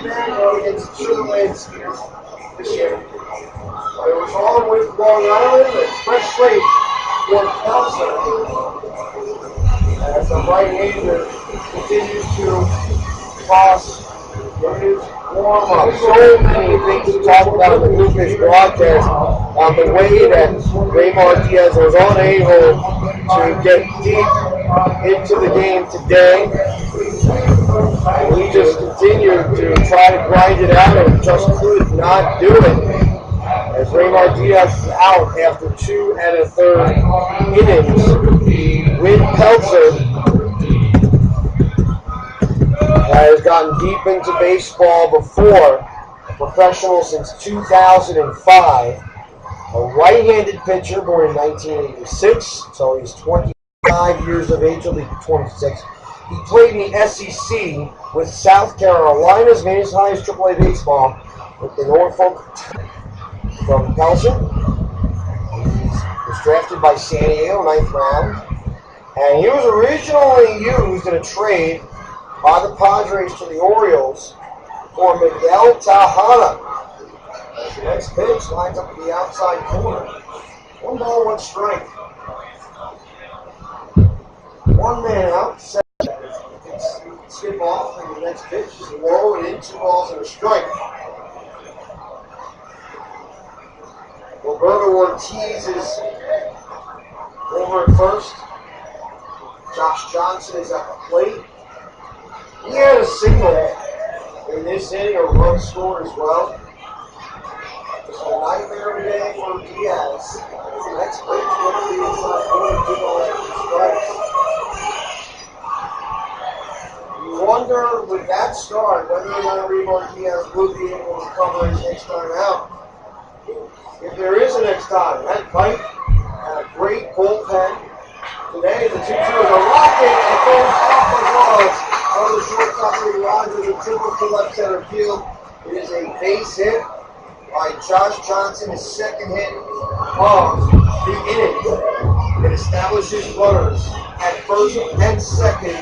really bad one against Sugarland Skiers this year. But it was all with Long Island and fresh slate for Pelser. As the right-hander continues to toss his warm-up. So many things to talk about in the Bluefish broadcast. The way that Raymar Diaz was unable to get deep into the game today. And he just continued to try to grind it out and just could not do it. As Raymar Diaz is out after 2 1/3 innings. Win Pelser has gotten deep into baseball before, a professional since 2005. A right-handed pitcher born in 1986, so he's 25 years of age, he'll be 26. He played in the SEC with South Carolina's made his highest AAA baseball with the Norfolk from Pelser. He was drafted by San Diego, 9th round. And he was originally used in a trade by the Padres to the Orioles for Miguel Tejada. As the next pitch lines up at the outside corner. 1 ball, 1 strike. 1 man out. Skip off, and the next pitch is low and in, 2 balls and a strike. Roberto Ortiz is over at first. Josh Johnson is at the plate. He had a single in this inning, a run scored as well. It's a nightmare today for Diaz. The next pitch will be inside corner, 2 balls and 2 strikes. You wonder with that start whether or not Raymar Diaz will be able to cover his next time out. If there is a next time, that Pike had a great bullpen. Today, the 2-2 is a rocket and goes off the gloves of the shortstop Lee Rogers, a triple to left center field. It is a base hit by Josh Johnson, his second hit of the inning. It establishes runners at first and second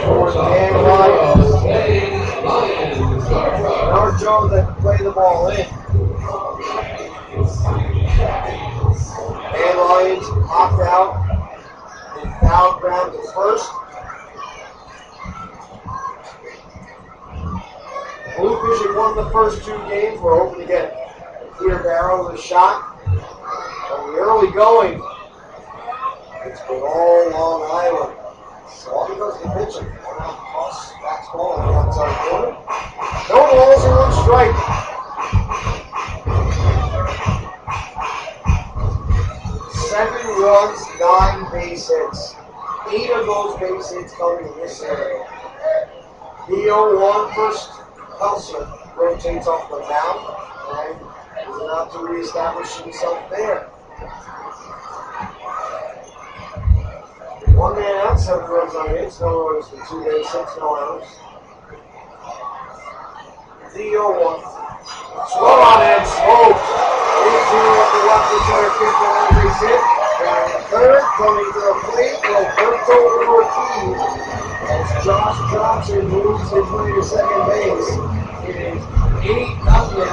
for Dan Lyons. Howard Jones had to play the ball in. Dan Lyons popped out and fouled ground to first. Bluefish had won the first 2 games. We're hoping to get a clear barrel with a shot. From the early going, it's been all Long Island. So all because of the pitching. One out toss, fastball on the outside corner. No balls and 1 strike. 7 runs, 9 base hits. 8 of those base hits coming in this inning. The 0-1 first. Pelser rotates off the mound and is about to reestablish himself there. 1 man out, 7 runs on hits, no runs for 2 base hits, no errors. The 0-1. Slow on edge, slow. 18 up the left to center field for one base hit. And third, coming to the plate, Roberto Ortiz. As Josh Johnson moves his way to second base. It is 8-0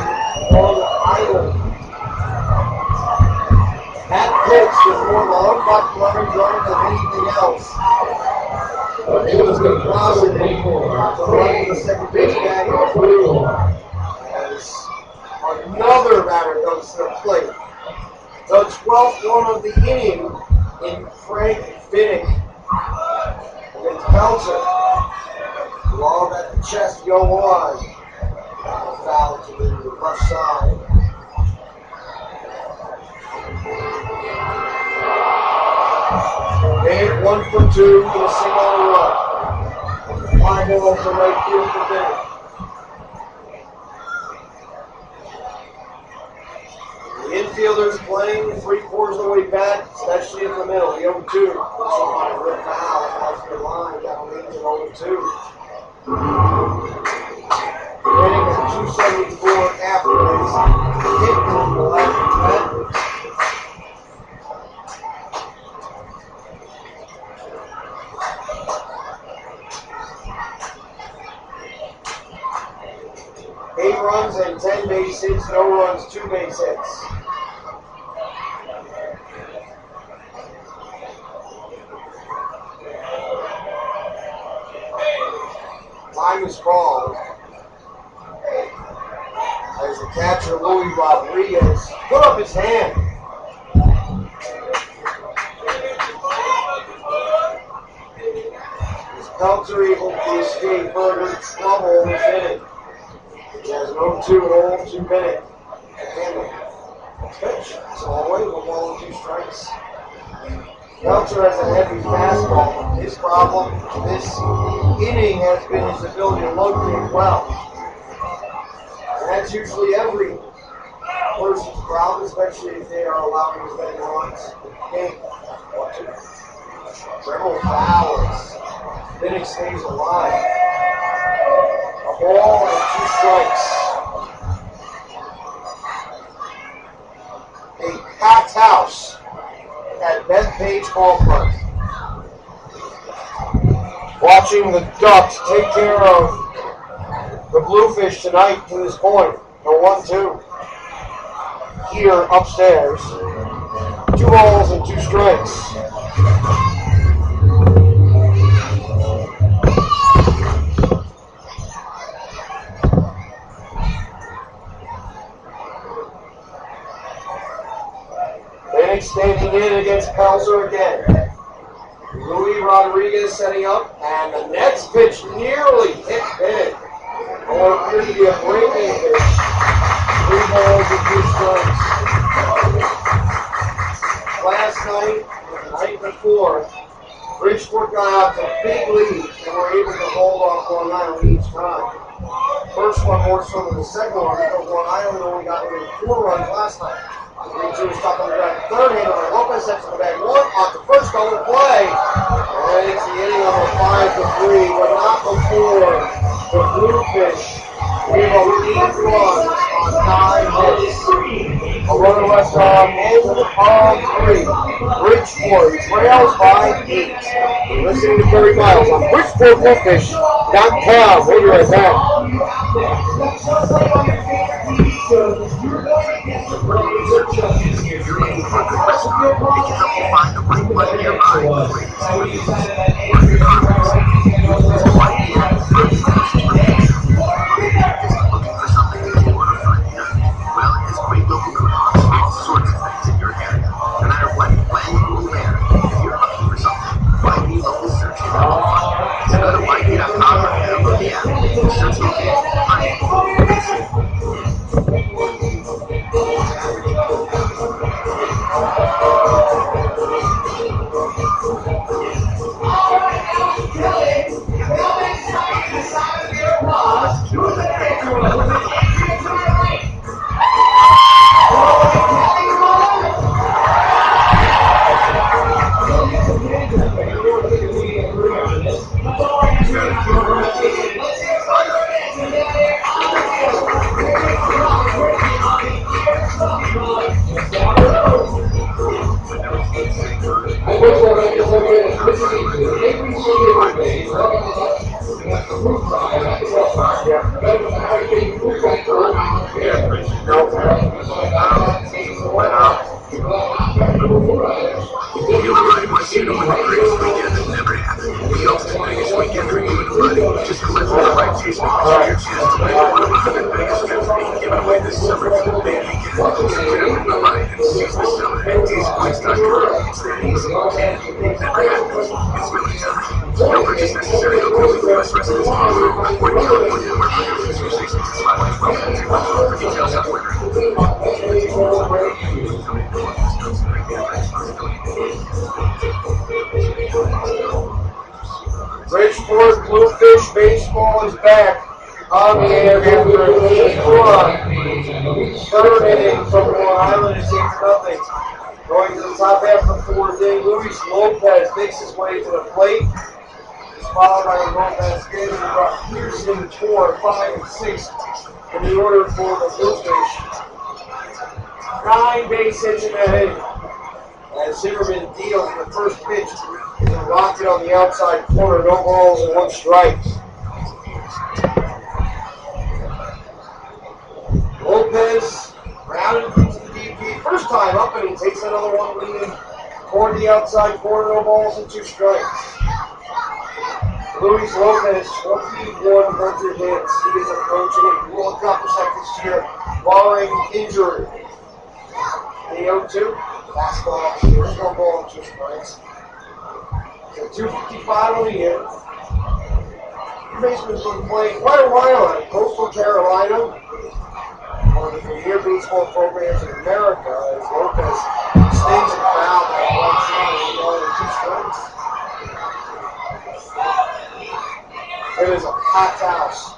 on the Island. That pitch is more long by Clemens running than anything else. But it was good positive to run the second base bag as another batter comes to the plate. The 12th one of the inning in Frank Finnick against Pelser. Long at the chest, go on. Foul to the left side. Bennett 1 for 2 with a single run. Fly ball to right field for Bennett. The infielders playing 3/4 of the way back, especially in the middle. The 0-2. Somebody ripped out off the line down into 0-2. Hitting at 274 after his hit from the left bat. Eight runs and 10 base hits, no runs, 2 base hits. Time is called as the catcher Louis Rodriguez put up his hand. His Cubs are able to escape further trouble in this inning. He has an 0-2 and 0-2 Bennett. Pitch. It's all the way, 1 ball and 2 strikes. Belcher has a heavy fastball. His problem this inning has been his ability to locate well. And that's usually every person's problem, especially if they are allowing as many runs in the game. Dribble fouls. Bennett stays alive. A ball and 2 strikes. A packed house at Bethpage Ballpark. Watching the Ducks take care of the Bluefish tonight to this point. A 1-2. Here upstairs. 2 balls and 2 strikes. Standing in against Pelzer again. Louis Rodriguez setting up, and the next pitch nearly hit Bennett. Or appeared to be a breaking pitch. 3 balls and 2 strikes. Last night, the night before, Bridgeport got out to a big lead and were able to hold off Long Island each time. First one more so than the second one because Long Island only got rid of 4 runs last night. 3-2 stop on the ground. Third handle by Lopez, sets the bag 1 off the first double play. And it's the inning of a 5-3, but not before the Bluefish gave up 8 runs on 9 hits. A runner left on end of 3. Bridgeport trails by 8. You're listening to Barry Miles on BridgeportBluefish.com. We'll be right back. If you're looking for a good restaurant, it can help you find the right one nearby with great experience. Looking for something to do on a Friday night? Well, there's great local cook-offs for all sorts of things in your area. No matter what, when you there, if you're looking for something, YB Local Search can help you find it. So go to YB.com or download the app. Search local, find it. Bridgeport Bluefish baseball is back on the air after an 8-run third inning from Long Island. It's 8-0. Going to the top half of the fourth inning, Luis Lopez makes his way to the plate. He's followed by Ramon Vasquez and Brock Pearson, 4, 5, and 6 in the order for the Bluefish. 9 base hits in that inning. As Zimmerman deals the first pitch, is a rocket on the outside corner, no balls and 1 strike. Lopez grounded into the DP, first time up, and he takes another one leading toward the outside corner, no balls and 2 strikes. Luis Lopez, 2100 hits. He is approaching a World Cup this year, barring injury. The 0-2. Fastball, there's no ball and 2 strikes. So 255 on the year. The baseman's been playing quite a while at Coastal Carolina, one of the premier baseball programs in America, as Lopez stays in foul by 1 strike and 2 strikes. It is a packed house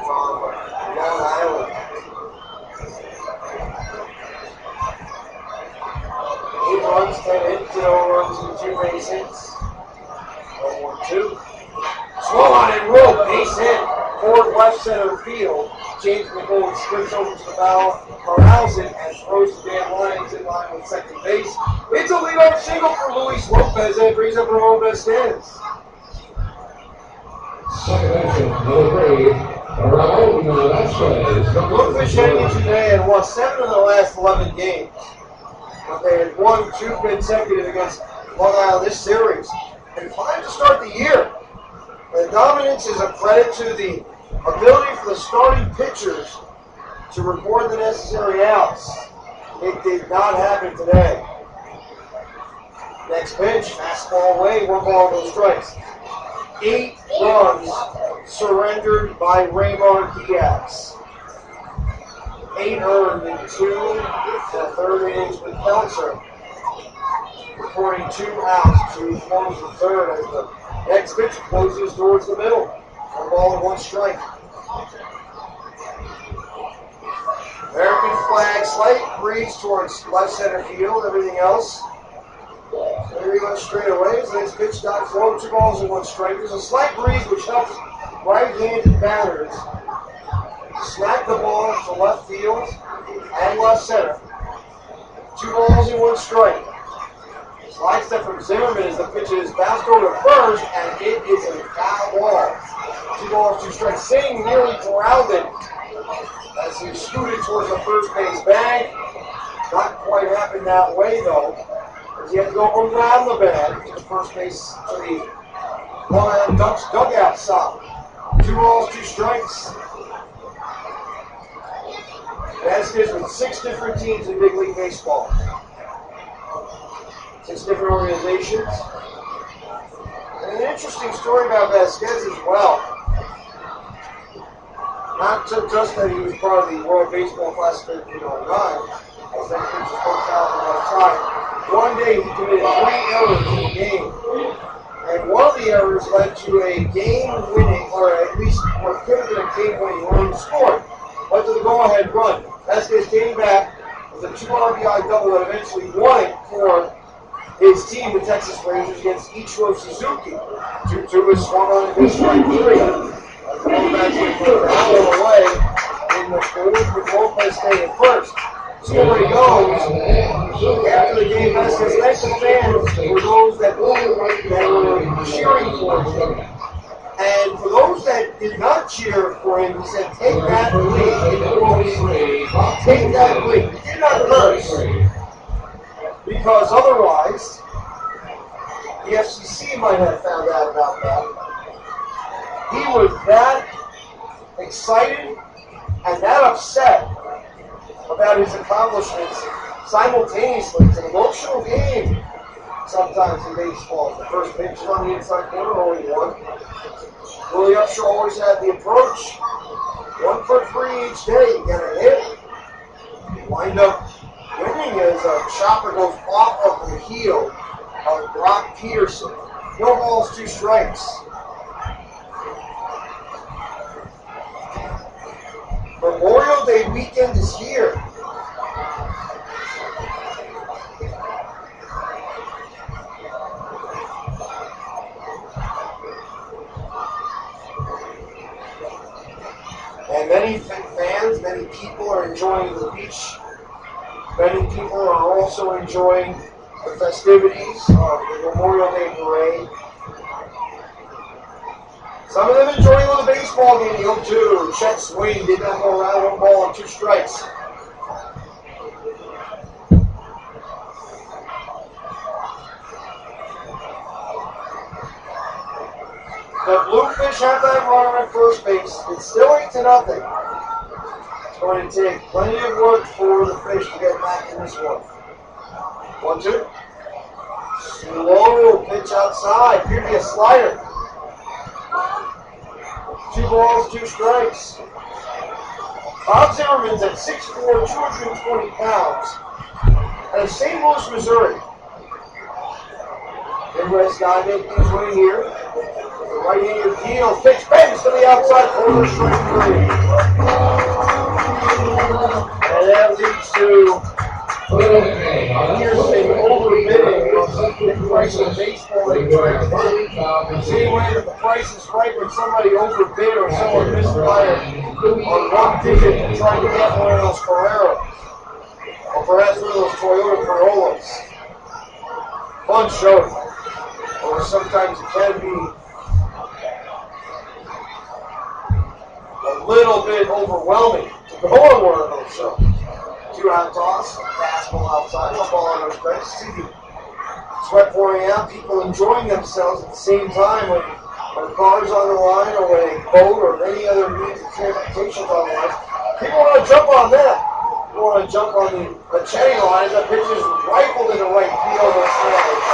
from Long Island. 8 runs, 10 hits, 0 runs, and 2 base hits. 0-1-2. Slow on and roll, base hit. Forward left center field. James McGowan sprints over to the bow, corrals it, and throws the Dan Lyons in line with second base. It's a leadoff single for Luis Lopez, and it brings up Ramon Vasquez. Second action, number 3, Ramon Vasquez. The Bluefish heading into today had won 7 of the last 11 games. But they had won 2 consecutive against Long Island this series. And fine to start the year. The dominance is a credit to the ability for the starting pitchers to record the necessary outs. It did not happen today. Next pitch, fastball away, 1 ball, no strikes. 8 runs surrendered by Raymond Diaz. 8 earned in 2 third innings with Peltzer. Recording 2 outs to close the third as the next pitch closes towards the middle. 1 ball and 1 strike. American flag, slight breeze towards left center field, everything else. Very much straight away. As the next pitch got slow, 2 balls and 1 strike. There's a slight breeze which helps right-handed batters smack the ball to left field and left center. 2 balls and 1 strike. Slide step from Zimmerman as the pitch is bounced over to first, and it is a foul ball. 2 balls, 2 strikes. Singh nearly corralled it as he scooted towards the first base bag. Not quite happened that way though, as he had to go around the bag to the first base to the Long Island Ducks dugout side. 2 balls, 2 strikes. Vasquez with 6 different teams in Big League Baseball. 6 different organizations. And an interesting story about Vasquez as well. Not just that he was part of the World Baseball Classic in 2009, as that pitch was both out on the left side. One day he committed 3 errors in the game. And one of the errors led to a game-winning, or at least what could have been a game-winning run scored. Led to the go-ahead run. Vasquez came back with a 2 RBI double that eventually won it for his team, the Texas Rangers, against Ichiro Suzuki. 2-2 was swung on and good strike 3. As the Diamondbacks went for a foul away in the fourth, with Lopez staying at first. Story goes, after the game, Vasquez thanked the fans for those that were cheering for him. And for those that did not cheer for him, he said, take that lead. Take that lead. He did not curse, because otherwise, the FCC might have found out about that. He was that excited and that upset about his accomplishments simultaneously. It's an emotional game sometimes in baseball. The first pitch is on the inside corner, only 1. Willie Upshaw always had the approach. 1 for 3 each day. You got a hit. You wind up winning as a chopper goes off of the heel of Brock Peterson. No balls, 2 strikes. Memorial Day weekend is here. And many fans, many people are enjoying the beach. Many people are also enjoying the festivities of the Memorial Day Parade. Some of them enjoying on the baseball game. The 0-2. Check swing. Did not go around 1 ball and 2 strikes. The Bluefish have that runner at first base. It's still 8-0. It's going to take plenty of work for the Fish to get back in this one. 1-2. Slow pitch outside. Appeared to be a slider. 2 balls, 2 strikes. Bob Zimmerman's at 6'4", 220 pounds. Out of St. Louis, Missouri. Midwest guy making his way here. The right-handed deal. Pitch bends to the outside corner. Strike 3. And that leads to hearsay overbidding of the price of baseball. The same way that the price is right when somebody overbid or someone misfired on 1 ticket trying to get one of those Carreras. Or perhaps one of those Toyota Corollas. Fun show. Or sometimes it can be a little bit overwhelming to go on one of those shows. 2-out toss, fastball outside, 1 ball on those strikes. See the sweat pouring out, people enjoying themselves at the same time when cars on the line or when a boat or any other means of transportation on the line. People want to jump on that. People want to jump on the Cherry line. That pitch is rifled in the right field or side.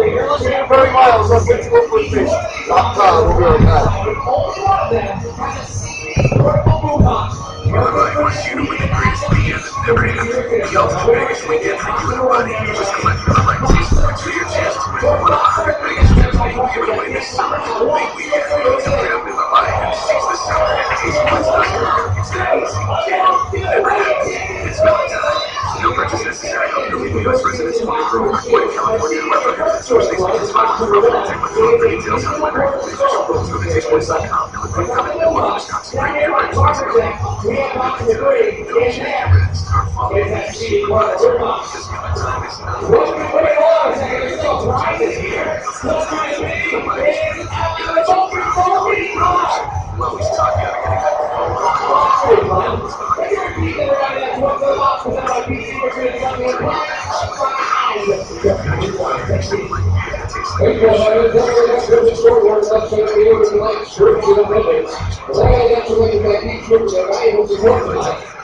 You're listening to Barry Miles on Bridgeport Bluefish. We'll be right back. Everybody wants you to win the greatest weekend that never happened. The ultimate biggest weekend for you and your buddy. Just collect your collections for your chance to win one of the 100 biggest trips being given away this summer. Big weekend. So grab the bike and seize the summer at tastepoints.com. It's that easy. It never happens. It's Valentine. No purchase necessary. Only legal U.S. residents. 24 California. Source takes points 5 for details on winner. Please visit rules go to tastepoints.com. Click comment no one Wisconsin. Premium responsibility. Don't change your rest. Our following is because Valentine is not we always talk you out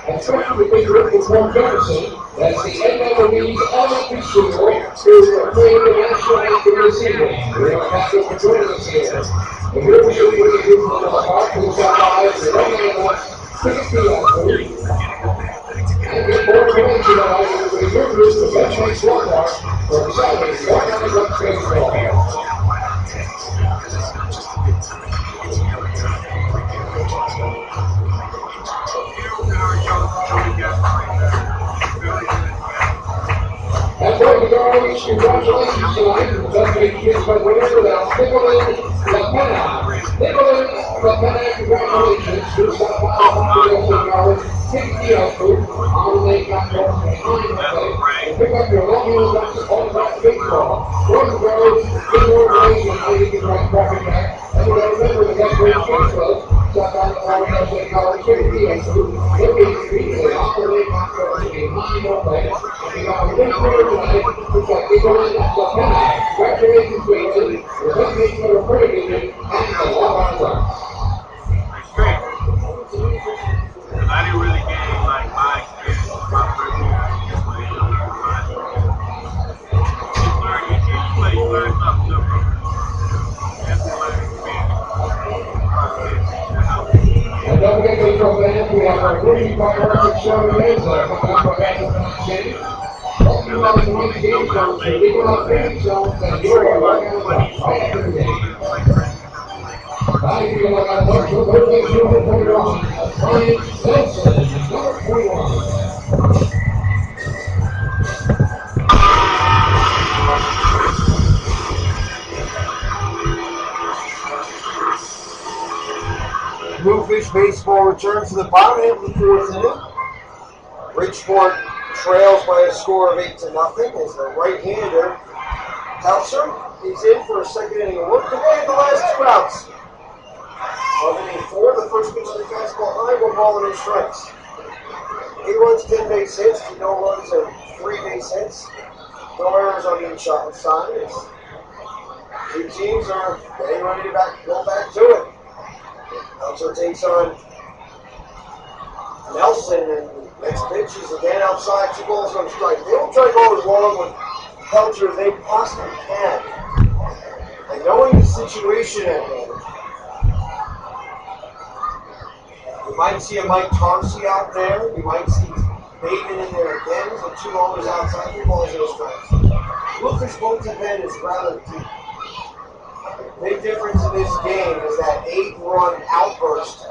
and trying to make it for Jefferson. That's the end of the league elementary school to play the national anthem this evening. We are happy for joining us here. And here we are with the group on the park to the top 5 and get more information about the your group of Benjamin Swamp for Saturday, 191 training ball. That's right, the girls, congratulations tonight. The best big kids by winner without Nicolin LaPena, congratulations. Who's got 500 yards, 60 output, on the lake back north behind the play. And pick up your long-wheel all-back baseball. Boys and girls, get more race and how you can run traffic back. And you gotta remember the best big kids club. Stop on the Florida State College 60 output. Looking street with all the lake back north behind the play. We got a big player tonight, which got Nicolin LaPena. Congratulations, Jason. Your best big for the pretty good and a lot of run. It's great. Because I didn't really gain like my experience my first year. I just played on the line. You learn something new. That's the learning experience. Central fans, we have our Rudy Fireworks Extravaganza coming up on Anderson City. Hope you all enjoy the game show. So leave it on page so that you're welcome to play the game. I feel like I'm much for birthday number 41. Brian Nelson, number 41. Bluefish baseball returns to the bottom half of the fourth inning. Bridgeport trails by a score of 8-0 as the right-hander Peltzer is in for a second inning of work today in the last 2 outs. Of inning 4, the first pitch of the fastball high, 1 ball and 2 strikes. 8 runs, 10 base hits, no runs and 3 base hits. No errors on each side. Two teams are getting ready to go back to it. Peltzer takes on Nelson, and next pitch is again outside, 2 balls, 1 strike. They will try to go as long with Peltzer as they possibly can. And knowing the situation at hand, you might see a Mike Tarsi out there. You might see Bateman in there again. So 2 runners outside, 3 balls, 1 strike. Bluefish bullpen is rather deep. Big difference in this game is that 8-run outburst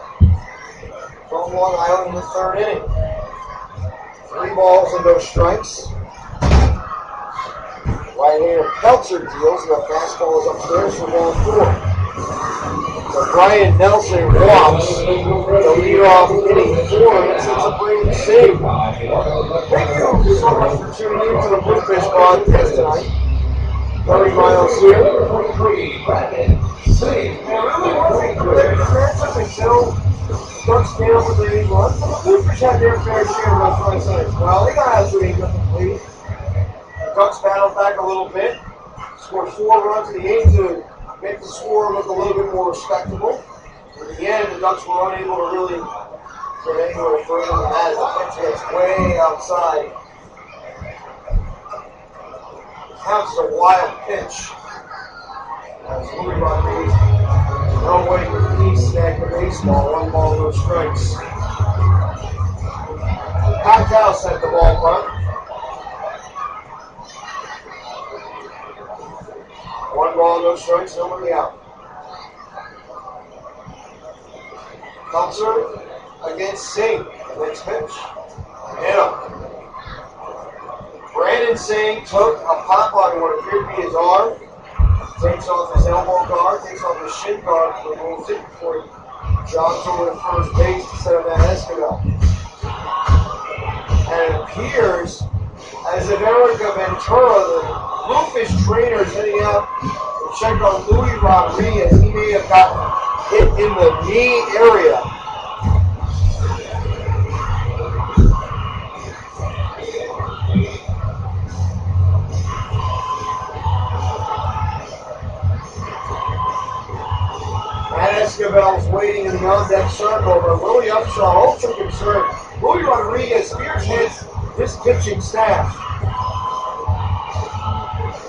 from Long Island in the 3rd inning. 3 balls and 2 strikes. Right-hander Peltzer deals, and the fastball is upstairs for ball 4. So Brian Nelson walks the leadoff inning 4, and it's a Brady save. Thank you so much for tuning in to the Bluefish broadcast tonight. 30 miles here. And it really wasn't good matchup until the Ducks came up with the 8 runs. The Bluefish had their fair share of runs on side as well. They got out to 8 complete. The Ducks battled back a little bit. Scored 4 runs in the 8th to make the score look a little bit more respectable. In the end, the Ducks were unable to really get anywhere further than that as the pitch gets way outside. Counts as a wild pitch. As Louis Rodriguez, no way he snagged the baseball. 1 ball, 2 strikes. Packed house at the ballpark. 1 ball, 2 strikes, nobody out. Peltzer against Singh. Next pitch. Hit him. Brandon Singh took a pop on what appeared to be his arm, takes off his elbow guard, takes off his shin guard, removes it before he jogs over to first base to set up that Escobar. And it appears as if Erica Ventura, the Bluefish trainer, is heading out to check on Louis Rodriguez. He may have gotten hit in the knee area. Escobar's waiting in the on-deck circle, but Willie Upshaw also concerned. Louis Rodriguez spearheads this pitching staff.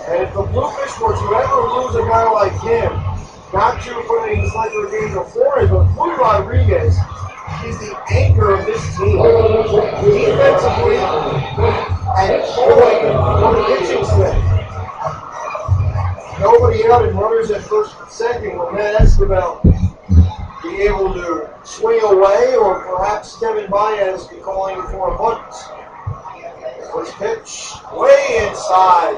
And if the Bluefish were to ever lose a guy like him, not to put any slender games before it, but Louis Rodriguez is the anchor of this team. Defensively and for the pitching staff. Nobody out and runners at first and second will Matt Escobar be able to swing away, or perhaps Kevin Baez be calling for a bunt. First pitch, way inside.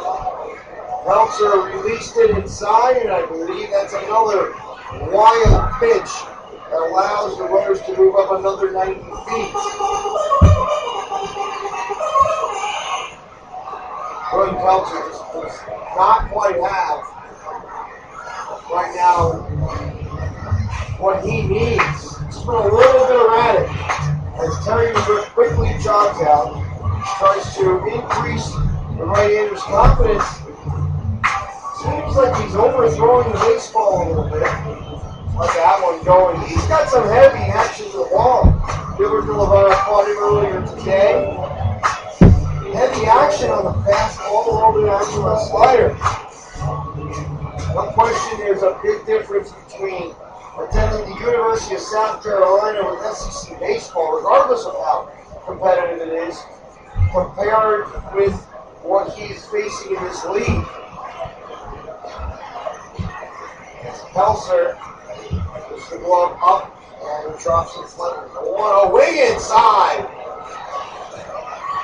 Peltzer released it inside, and I believe that's another wild pitch that allows the runners to move up another 90 feet. Jordan Peltzer does not quite have right now what he needs. It's been a little bit erratic as Terry McGriff quickly jogs out, tries to increase the right-hander's confidence. Seems like he's overthrowing the baseball a little bit. Like that one going. He's got some heavy action to the ball. Gilbert Villavara caught him earlier today. Heavy action on the fastball, a little bit of action on the slider. No question there's a big difference between attended the University of South Carolina with SEC baseball, regardless of how competitive it is, compared with what he's facing in this league. Pelser puts the glove up and drops it slightly. 1-0 way inside.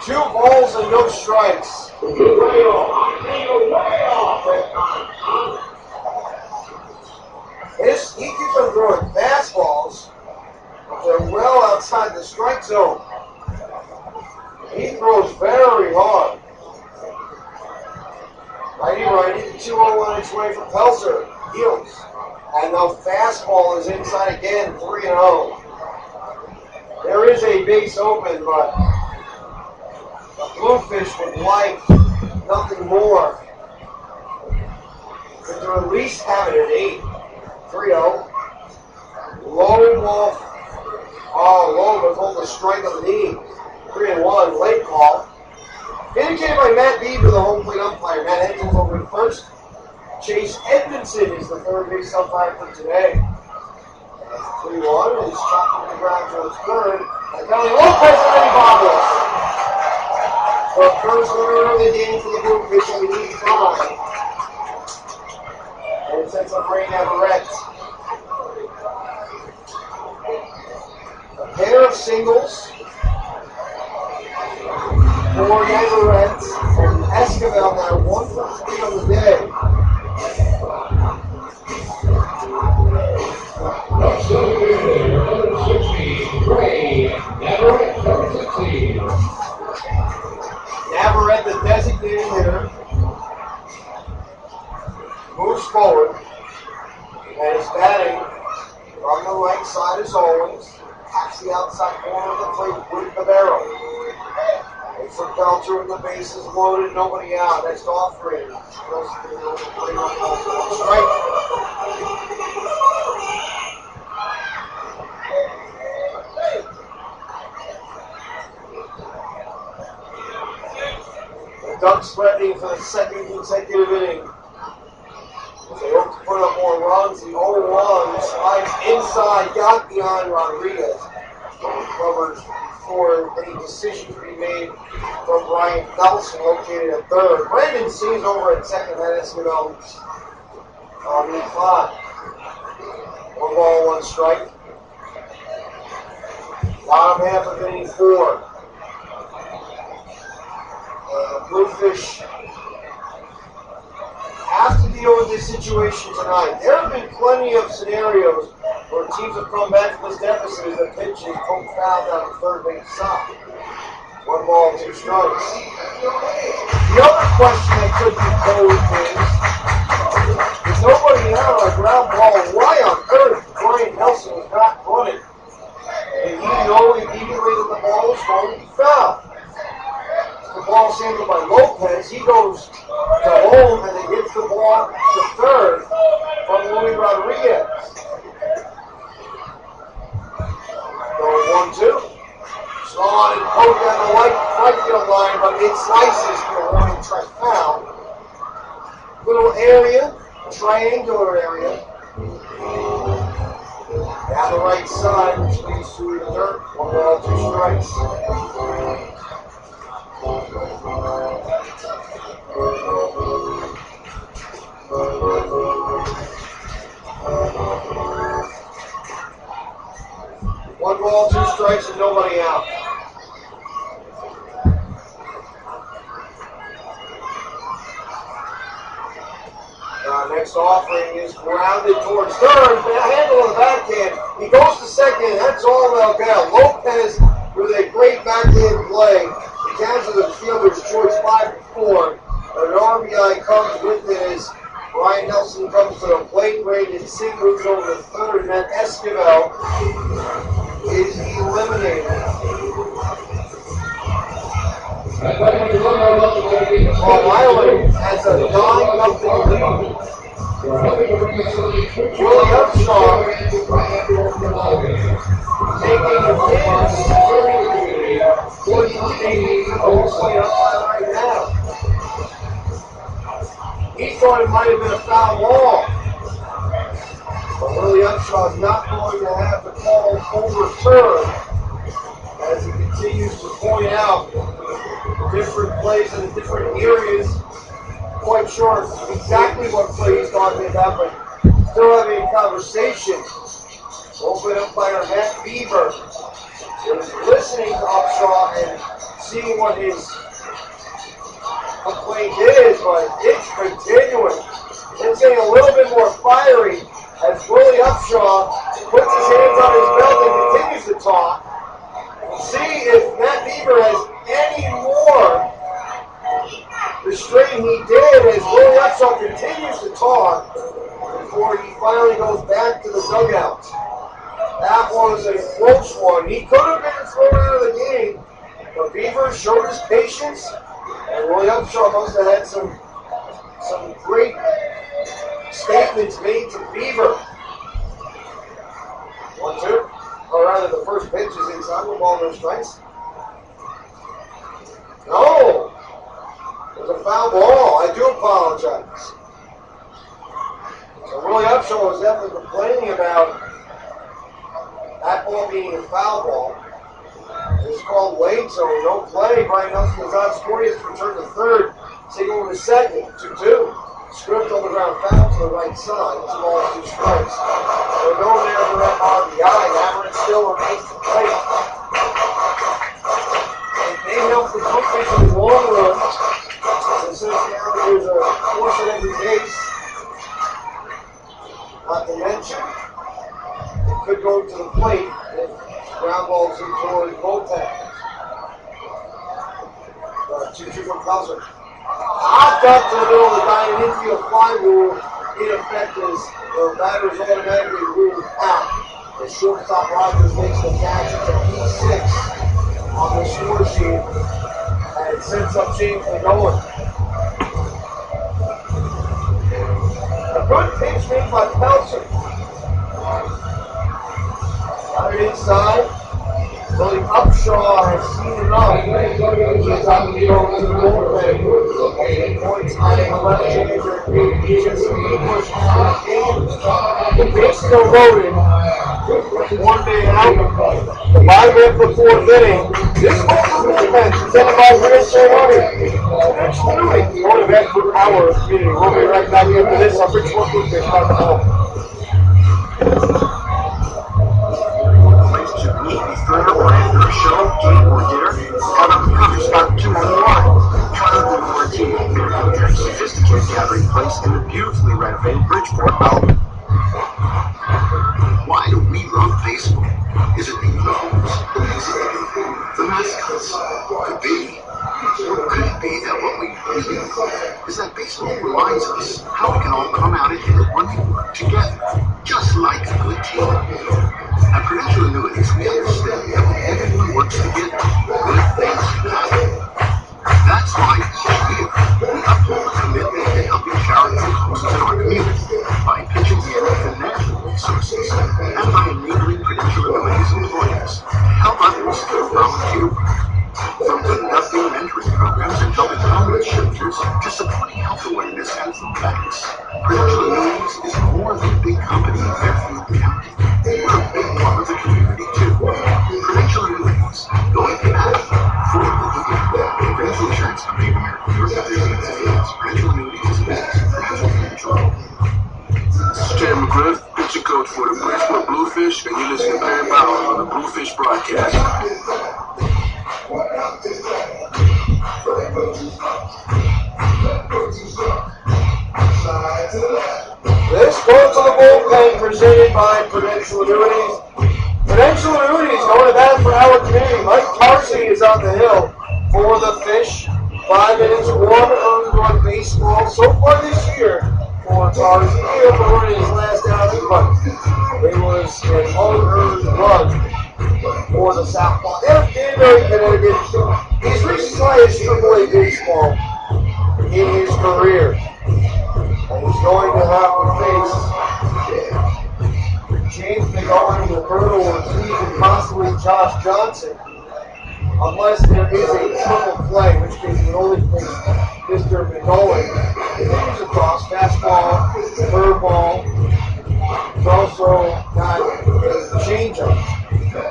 2 balls and no strikes. He keeps on throwing fastballs, but they're well outside the strike zone. He throws very hard. Righty, 2-0 on its way from Pelser. Heels. And the fastball is inside again, 3-0. There is a base open, but the Bluefish would like nothing more than to at least have it at 8. 3-0. Low ball. Oh, low, but hold the strike on the knee. 3-1, late call. Indicated by Matt Beaver, the home plate umpire. Matt Hensel's over at first. Chase Edmondson is the third base umpire for today. 3-1 is chopped to the ground to his third. And Kelly Lopez already bobbles. The first runner of the game for the Bluefish on the lead 5. And sets up Ray Navarrete. A pair of singles for Navarrete and Esquivel now 1 for 3 on the day. Number 16, Ray Navarrete, number 16. Navarrete, the designated hitter, moves forward and is batting on the right side as always. Taps the outside corner of the plate with the barrel. It's for Pelser with the bases loaded, nobody out. Next offering. Strike. The Ducks threatening for the second consecutive inning. They hope to put up more runs. The 0-1 slides inside, got beyond Rodriguez. Covers before any decision to be made from Brian Nelson, located at third. Brandon C's over at second. That is on the clock. 1 ball, 1 strike. Bottom half of inning 4. Bluefish have to deal with this situation tonight. There have been plenty of scenarios where teams have come back from this deficit as the pitch is poked foul down the third base side. 1 ball, 2 strikes. The other question that could be posed is nobody out on a ground ball. Why on earth Brian Nelson was not running? And he knew immediately that the ball was going to be foul. The ball is handled by Lopez. He goes to home and then gets the ball to third from Luis Rodriguez. Going 1-2. Strong and poked down the right field line, but it slices for a warning strike foul. Little area, triangular area. Down the right side, which leads to the third. 1 ball, 2 strikes. One ball, 2 strikes, and nobody out. Next offering is grounded towards third. Handle on the backhand. He goes to second. That's all they'll get. Lopez with a great backhand play. It counts as a fielder's choice 5-4. But an RBI comes with it as Brian Nelson comes to the plate. Brandon C moves over to third, and then Esquivel is eliminated. Long Island has a 9-0 lead. Willie Upshaw taking his all the way up right now. He thought it might have been a foul ball. But Willie Upshaw is not going to have the call overturned as he continues to point out different plays in different areas. Quite sure exactly what play he's talking about, but still having a conversation. Open up by Matt Beaver. Is listening to Upshaw and seeing what his complaint is, but it's continuing. It's getting a little bit more fiery as Willie Upshaw puts his hands on his belt and continues to talk. See if Matt Beaver has any more restraint he did as Willie Upshaw continues to talk before he finally goes back to the dugout. That was a close one. He could have been thrown out of the game, but Beaver showed his patience, and Willie Upshaw must have had some great statements made to Beaver. 1-2. Or rather, the first pitch is inside with ball, no strikes. No! It was a foul ball. I do apologize. So Willie Upshaw was definitely complaining about that ball being a foul ball. It's called late, so no play. Brian Nelson is on score. He has to return to third. Single to second. 2-2. Script on the ground, foul to the right side. 2 balls, 2 strikes. We're going there for that RBI. Average still remains to play. It may help the Bluefish in the long run. Since there's a force at every base. Not to mention, it could go to the plate if ground balls in toward goaltenders. 2-2 from Pelzer. Hopped up to the middle of the diamond infield fly rule. In effect, as the batters automatically ruled out. The shortstop Rogers makes the catch at the P6 on the score sheet. And it sets up James McGowan. A good pitch made by Pelzer. Got it inside. Willie Upshaw has seen enough. He's on the field to the bullpen. Points on the left changer. Just pushed out the game. The base still loaded. 1 man out. 5 man for 4th inning. This whole defense presented by Real Ceremony. Next week, quarterback for our community. We'll be right back after this on Bridgeport Bluefish. Or after a show, game, or dinner, have a coffee spot 2 on the line. Try the Martini, their sophisticated gathering place in the beautifully renovated Bridgeport Bluefish. Why do we love baseball? Is it the logos? Is it the mascots? Could be. Or could it be that what we really love is that baseball reminds us how we can all come out ahead when we work together, just like a good team. At Prudential Annuities, we understand that when everyone works together, good things can happen. That's why each year we uphold a commitment to helping charitable causes in our community by pitching in financial resources and by enabling Prudential Annuities employees to help others through volunteer work. From conducting mentoring programs and helping homeless shelters to supporting health awareness and food banks, Prudential Annuities is more than a big company in Fairfield County. We're a big part of the community too. Prudential Annuities, going to bat for the people. Prudential Insurance Company of America, New York, Prudential Annuities is a business. Prudential Financial. This is Ted McGriff, pitching coach for the Bridgeport Bluefish, and you're listening to Barry Bauer on the Bluefish broadcast. This goes to the bullpen presented by Prudential Annuities. Prudential Annuities going to bat for our community. Mike Tarsi is on the hill for the Fish. 5 innings, 1 earned run baseball so far this year for Tarsi. He overrun his last outing, but it was an unearned run for the Southpaw. Danbury, Connecticut. He's reached his highest AAA baseball in his career. And he's going to have to face James McGowan, Roberto Ortiz, and possibly Josh Johnson. Unless there is a triple play, which case he only face Mr. McGowan. Continues across, fastball, curveball, He's also got a changeup,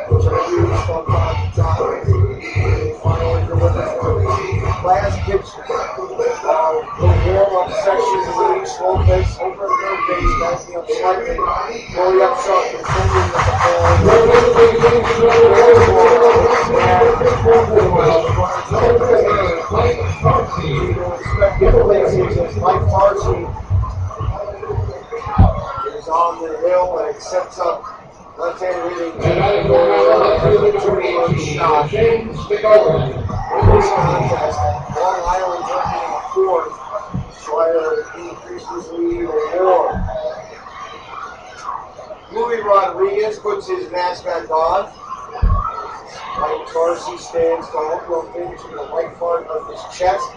which I use from time to time. He finally delivers one. Last pitch the warm-up section of Luis Lopez over at third base, backing up slightly. Going up shot, contending with the Mike Tarsi is on the hill and accepts up left-hand hitting shot. In this contest, Long Island jumping fourth, try to increase his lead even more. Louis Rodriguez puts his mask back on. Mike Tarsi stands tall, built into the right part of his chest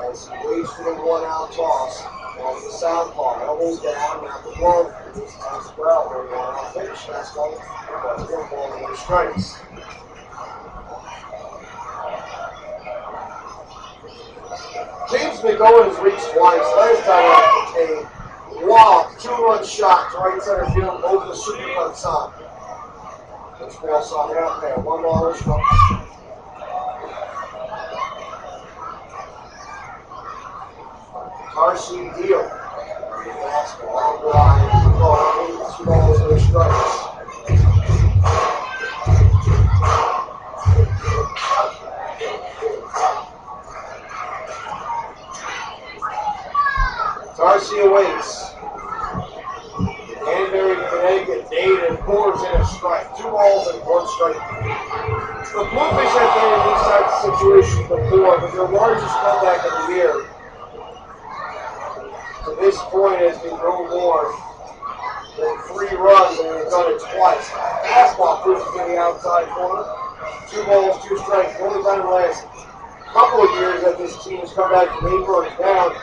as he waits for the one-out toss. Off the southpaw, elbows down, not the glove as well. Very well pitch. Fastball, one ball and no strikes. James McGowan has reached twice. Last time a walk, two-run shot to right center field over the Supercut side. This ball saw out there. One ball, no strikes. Tarsi deal. Fastball, blind, ball, 2 balls, no strikes. Tarsi awaits. Danbury, Connecticut, Dayton pours in a strike. 2 balls and 1 strike. The Bluefish have been in these types of situations before, but their largest comeback of the year to this point has been no more than 3 runs, and they've done it twice. Fastball pushes to the outside corner. 2 balls, 2 strikes. The only time in the last couple of years that this team has come back from 8 runs down.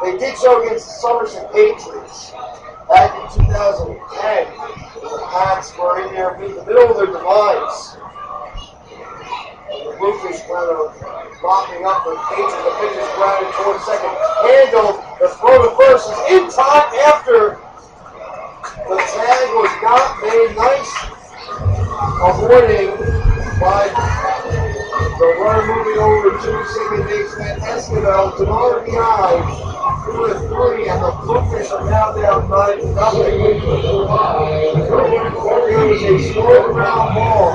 They did so against the Somerset Patriots back in 2010. The Pats were in there in the middle of their demise. And the Bluefish kind of mopping up the Patriots. The pitch is grounded towards second. Handled. The throw to first is in time after the tag was not made. Nice avoiding by the runner moving over to second baseman Esquivel. To RBI. 2-3, and the Bluefish are now down 9-0. There was a slow ground ball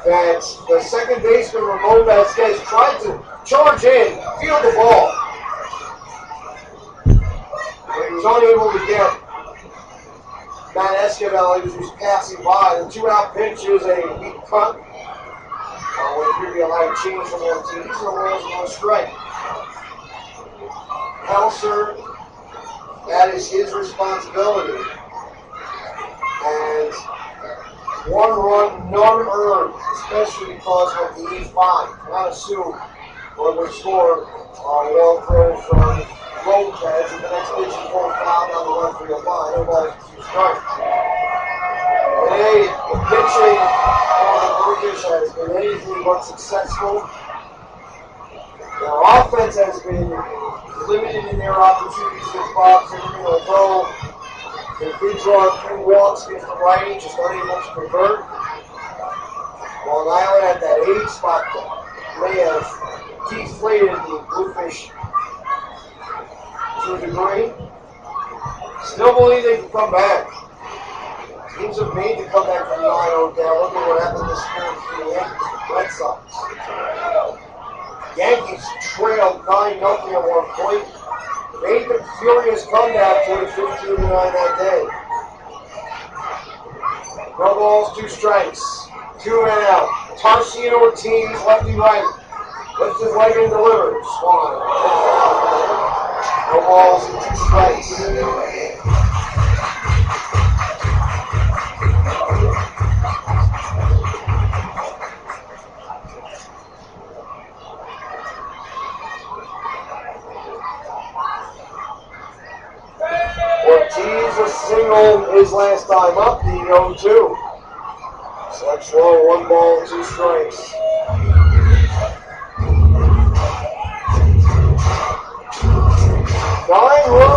that the second baseman Ramon Vasquez tried to charge in, field the ball, but he was unable to get Matt Esquivel. He was just passing by. The 2-out pitch is a weak cut. Would be allowed to change from one team. These are rolls and no strike. Helser, that is his responsibility. And 1 run, none earned, especially because of the 8-5. Not assume one would score on a well throw from Lopez, and the next pitch is full foul down the left field line. No balls, 2 strikes. Today, the pitching has been anything but successful. Their offense has been limited in their opportunities against Bob Zimmerman, although they did draw 3 walks against the righty, just unable to convert. Long Island at that 8 spot may have deflated the Bluefish to a degree. Still believe they can come back. Teams have made the comeback from 9-0 down. Look at what happened this year between the Yankees and Red Sox. Yankees trailed 9-0 at one point. Made the furious comeback to the 15-9 that day. No balls, 2 strikes. 2 men out. Tarsi and Ortiz, lefty right. Lifts his leg and delivers. Swan. No balls and 2 strikes. Ortiz a single his last time up, the 0-2. Select slow, 1 ball, 2 strikes.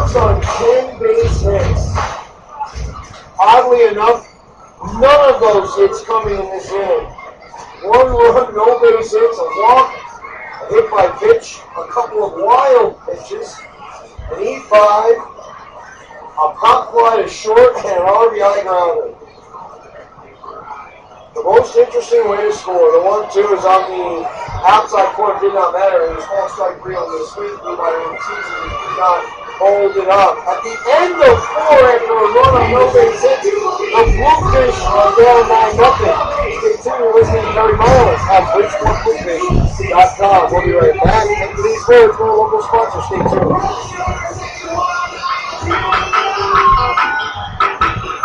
Ducks on 10 base hits. Oddly enough, none of those hits coming in this inning. 1 run, no base hits, a walk, a hit by pitch, a couple of wild pitches, an E5, a pop fly to short, and an RBI grounder. The most interesting way to score, the 1-2 is on the outside corner, did not matter. It was ball strike 3 on the sweep by Ortiz, and he did not hold it up. At the end of 4, after a run on no base hits, the Bluefish are down 9-0. Continue listening to Terry Miles at BridgeportBluefish.com. We'll be right back. And to these words from our local sponsor, stay tuned.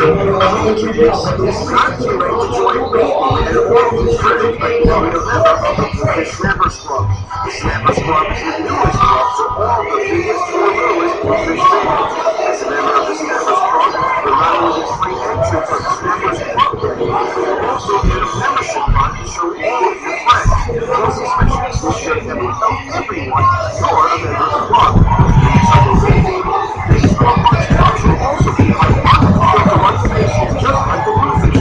It's not too late to join baseball and royalty trade by becoming a member of the Bluefish Snappers Club. The Snappers Club is the newest club for all the biggest or littlest Bluefish fans. As a member of the Snappers Club, you'll not only get free entry for the Snappers Club, but you'll also get a membership card to show you and your friends. Plus, especially to show that we tell everyone you're a member of the club. So the baseball cards will also be on just like the Bluefish.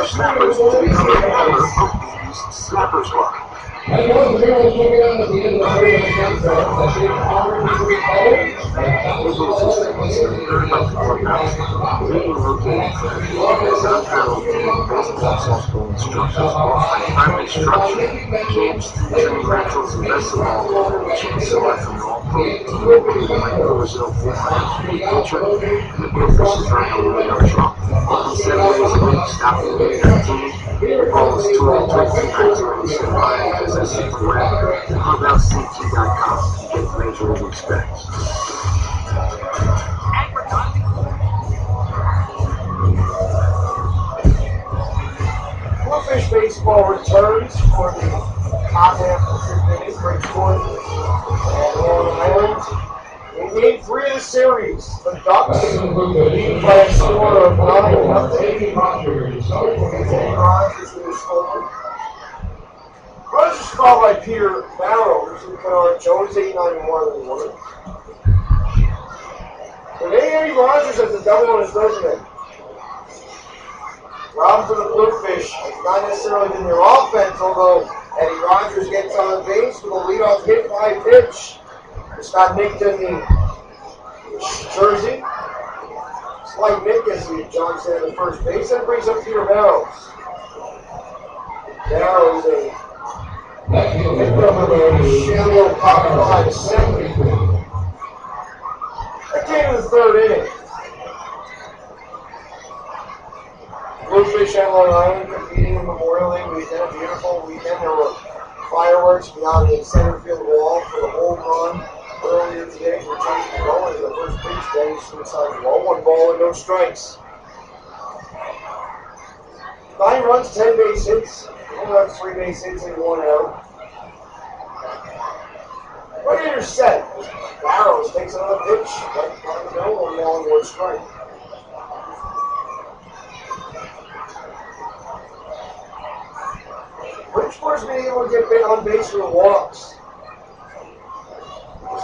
Snappers to become a member of these Snappers Club. And once the girls moving on at the end of the third inning, that's it. Power to the Bluefish baseball returns for the top half of the inning. Bridgeport and Long Island. In game 3 of the series, the Ducks lead by a score of 9-0. Rogers is called by Peter Barrows and Kennard Jones, 891 Today, Eddie Rogers has a double on his resume. Round for the Bluefish. It's not necessarily been their offense, although Eddie Rogers gets on the base with a leadoff hit by pitch. Scott nicked in the jersey. Slight nick as he jogs in at first base and brings up Peter Barrows. Barrows a victim of a shallow pop fly to second. That came in the 3rd inning. Bluefish and Long Island competing in Memorial Day weekend. A beautiful weekend. There were fireworks beyond the center field wall for the home run earlier today for James Bowen. The first pitch bench inside the wall. 1 ball and no strikes. 9 runs, 10 base hits. 1 run, 3 base hits, and 1 out. Right here set. Barrows takes another pitch. Right down the middle, 1 ball and 1 strike. Bridgeport's been able to get on base with walks.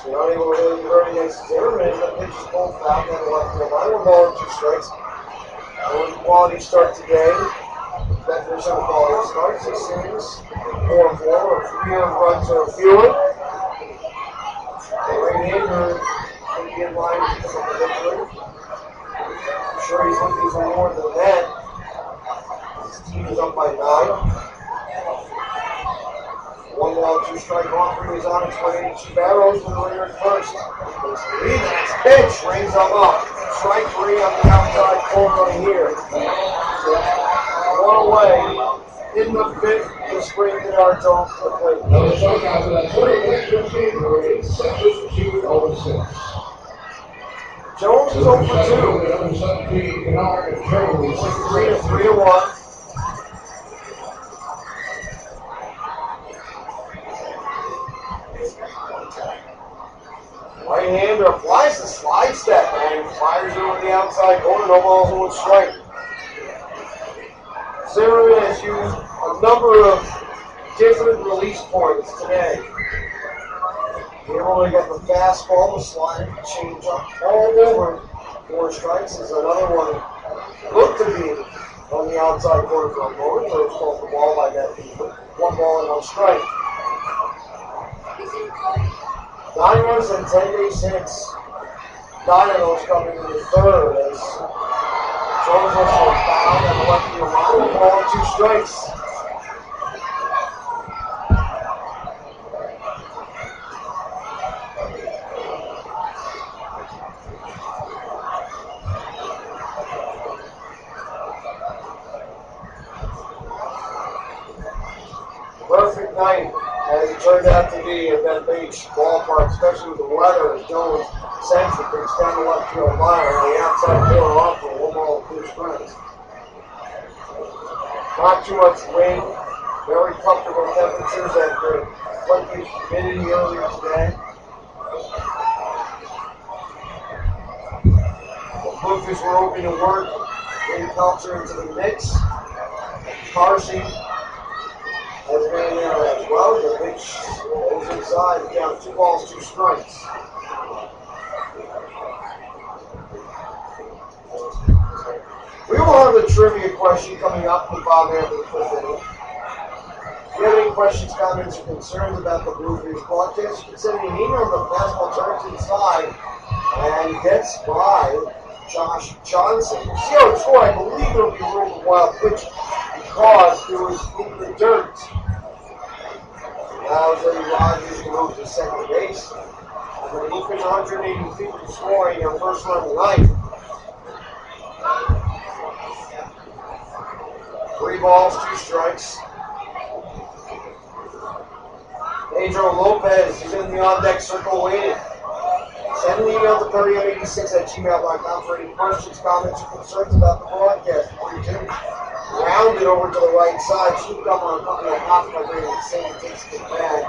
They're not able to really burn against Zimmerman. The pitch is pulled foul down the left field line. 1 ball and 2 strikes. One quality start today. Definition of quality start. 6 innings, 4 or 3 runs or fewer. Right-hander can be in line to pick up the victory. I'm sure he's looking for more than that. His team is up by 9. 1 ball, 2 strike offering is on its way to Barrows with the leader at first. Next pitch rings them up. Strike 3 on the outside corner here. 1 away. In the 5th, the spring to our Jones to the plate. Another strikeout for that 7-2-0-6. Jones is 0 for 2. 3 to 3 to 1. Right-hander applies the slide step and fires it over the outside corner. No balls and one strike. Zimmerman has used a number of different release points today. Able to get the fastball, the slider, change up all over. 4 strikes is another one. Looked to be on the outside corner for a moment. So it's called the ball by that people. 1 ball and 1 strike. 9 runs and 10 base hits. 9 of those coming in the third as Jones was fouled and left the line. 1 ball and 2 strikes. Perfect night, as it turned out to be at that beach ballpark, especially with the weather, as Jones sends the pitch down the left field line on the outside corner off for 1 ball and 2 strikes. Not too much wind, very comfortable temperatures after plenty of humidity earlier today. The Bluefish were open to work, getting Pelcher into the mix. Carsey has been there as well. The pitch is inside, down 2 balls, 2 strikes. We will have the trivia question coming up with Bob after the 5th inning. If you have any questions, comments, or concerns about the Bluefish broadcast, you can send me an email. The fastball turns inside and gets by Josh Johnson. See how it's scored. I believe it'll be ruled a wild pitch because it was in the dirt. Now Eddie Rogers to move to second base. The Bluefish 180 feet from scoring their first run tonight. 3 balls, 2 strikes. Pedro Lopez is in the on-deck circle waiting. Send an email to 3086@gmail.com for any questions, comments, or concerns about the broadcast. 42. Round it over to the right side. Scooped up on a couple of hops by bringing the same takes the bag.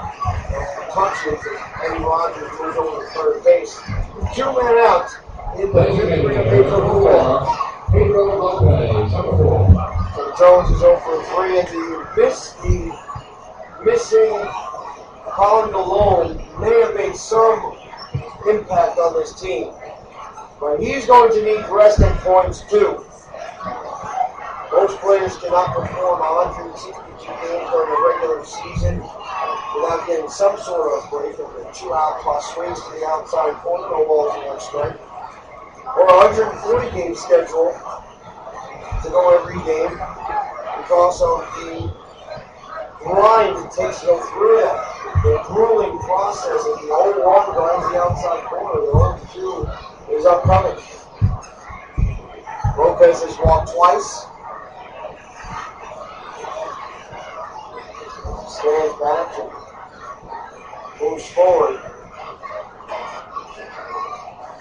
And touches as Eddie Rogers moves over to third base. 2 men out in the 5th inning of Pedro Lopez. Pedro Lopez, number 4. So Jones is 0 for 3, and the missing Colin Malone may have made some impact on this team. But he's going to need resting points too. Most players cannot perform 162 games during the regular season without getting some sort of break of the 2-out plus swings to the outside corner, no balls and 1 strike. Or a 140 game schedule to go every game because of the grind it takes to go through that. The grueling process of the 0-1 grinds the outside corner. The 0-2 is upcoming. Lopez has walked twice. Stands back and moves forward.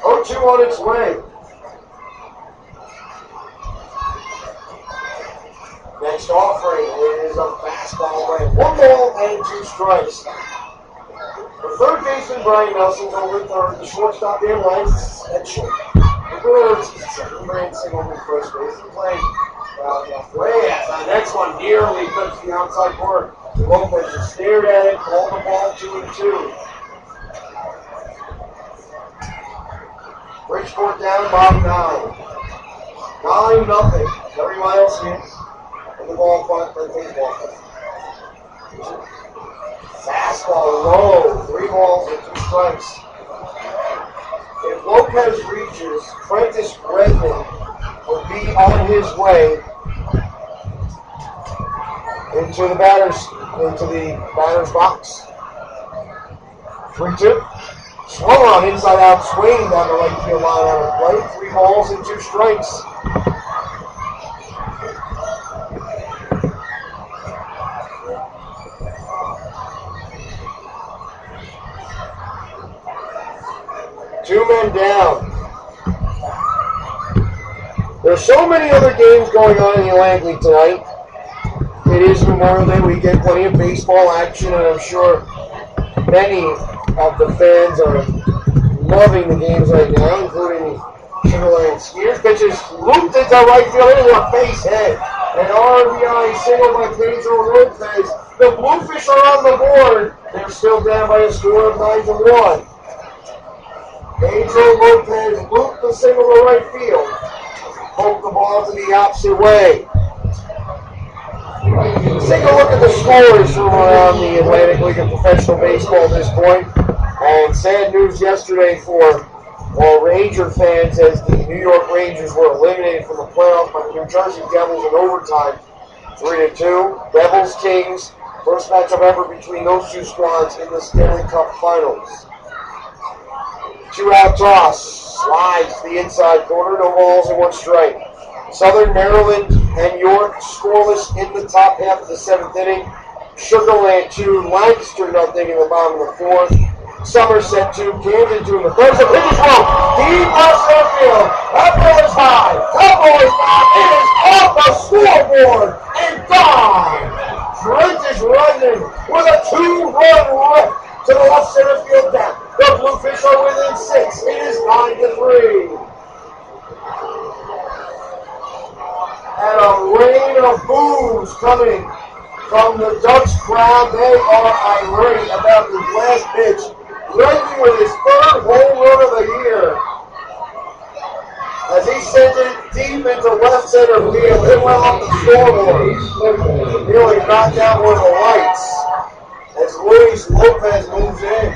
0-2 on its way. Next offering is a fastball away. 1 ball and 2 strikes. The third baseman, Brian Nelson's over at third. The shortstop, Dan Lyons, at short. The Brewers, second. Branson over at first base. He's playing halfway. The next one nearly clips the outside corner. Lopez just stared at it, called the ball 2-2. Bridgeport down by 9. 9-0. Terry Miles here. And the ball front for the baseball. Fastball low, 3 balls and 2 strikes. If Lopez reaches, Prentice Redmond will be on his way into the batter's box. 3-2. Slow on inside out swing down the right field line on the plate. 3 balls and 2 strikes. Two men down. There's so many other games going on in the Atlantic League tonight. It is Memorial Day weekend, plenty of baseball action, and I'm sure many of the fans are loving the games right now, including Sugarland Skiers. Pitches looped into right field into a base hit. An RBI single by Pedro Lopez. The Bluefish are on the board. They're still down by a score of 9-1. Pedro Lopez looped the single to right field. Poked the ball to the opposite way. Let's take a look at the scores from around the Atlantic League of Professional Baseball at this point. And sad news yesterday for all Ranger fans as the New York Rangers were eliminated from the playoff by the New Jersey Devils in overtime, 3-2. Devils Kings, first matchup ever between those two squads in the Stanley Cup Finals. 2-out toss, slides to the inside corner, no balls and 1 strike. Southern Maryland and York scoreless in the top half of the 7th inning. Sugarland 2, Lancaster nothing in the bottom of the 4th. Somerset 2, Camden 2 in the 3rd. The pitch is low, deep left center field. That ball is high. That ball is high. It is off the scoreboard and gone. Trent is running with a 2-run rip to the left center field gap. The Bluefish are within 6. It is 9-3. And a rain of boos coming from the Ducks crowd. They are irate about the last pitch. Reggie with his 3rd home run of the year. As he sends it deep into left center field, it went off the scoreboard. Nearly knocked out one of the lights as Luis Lopez moves in.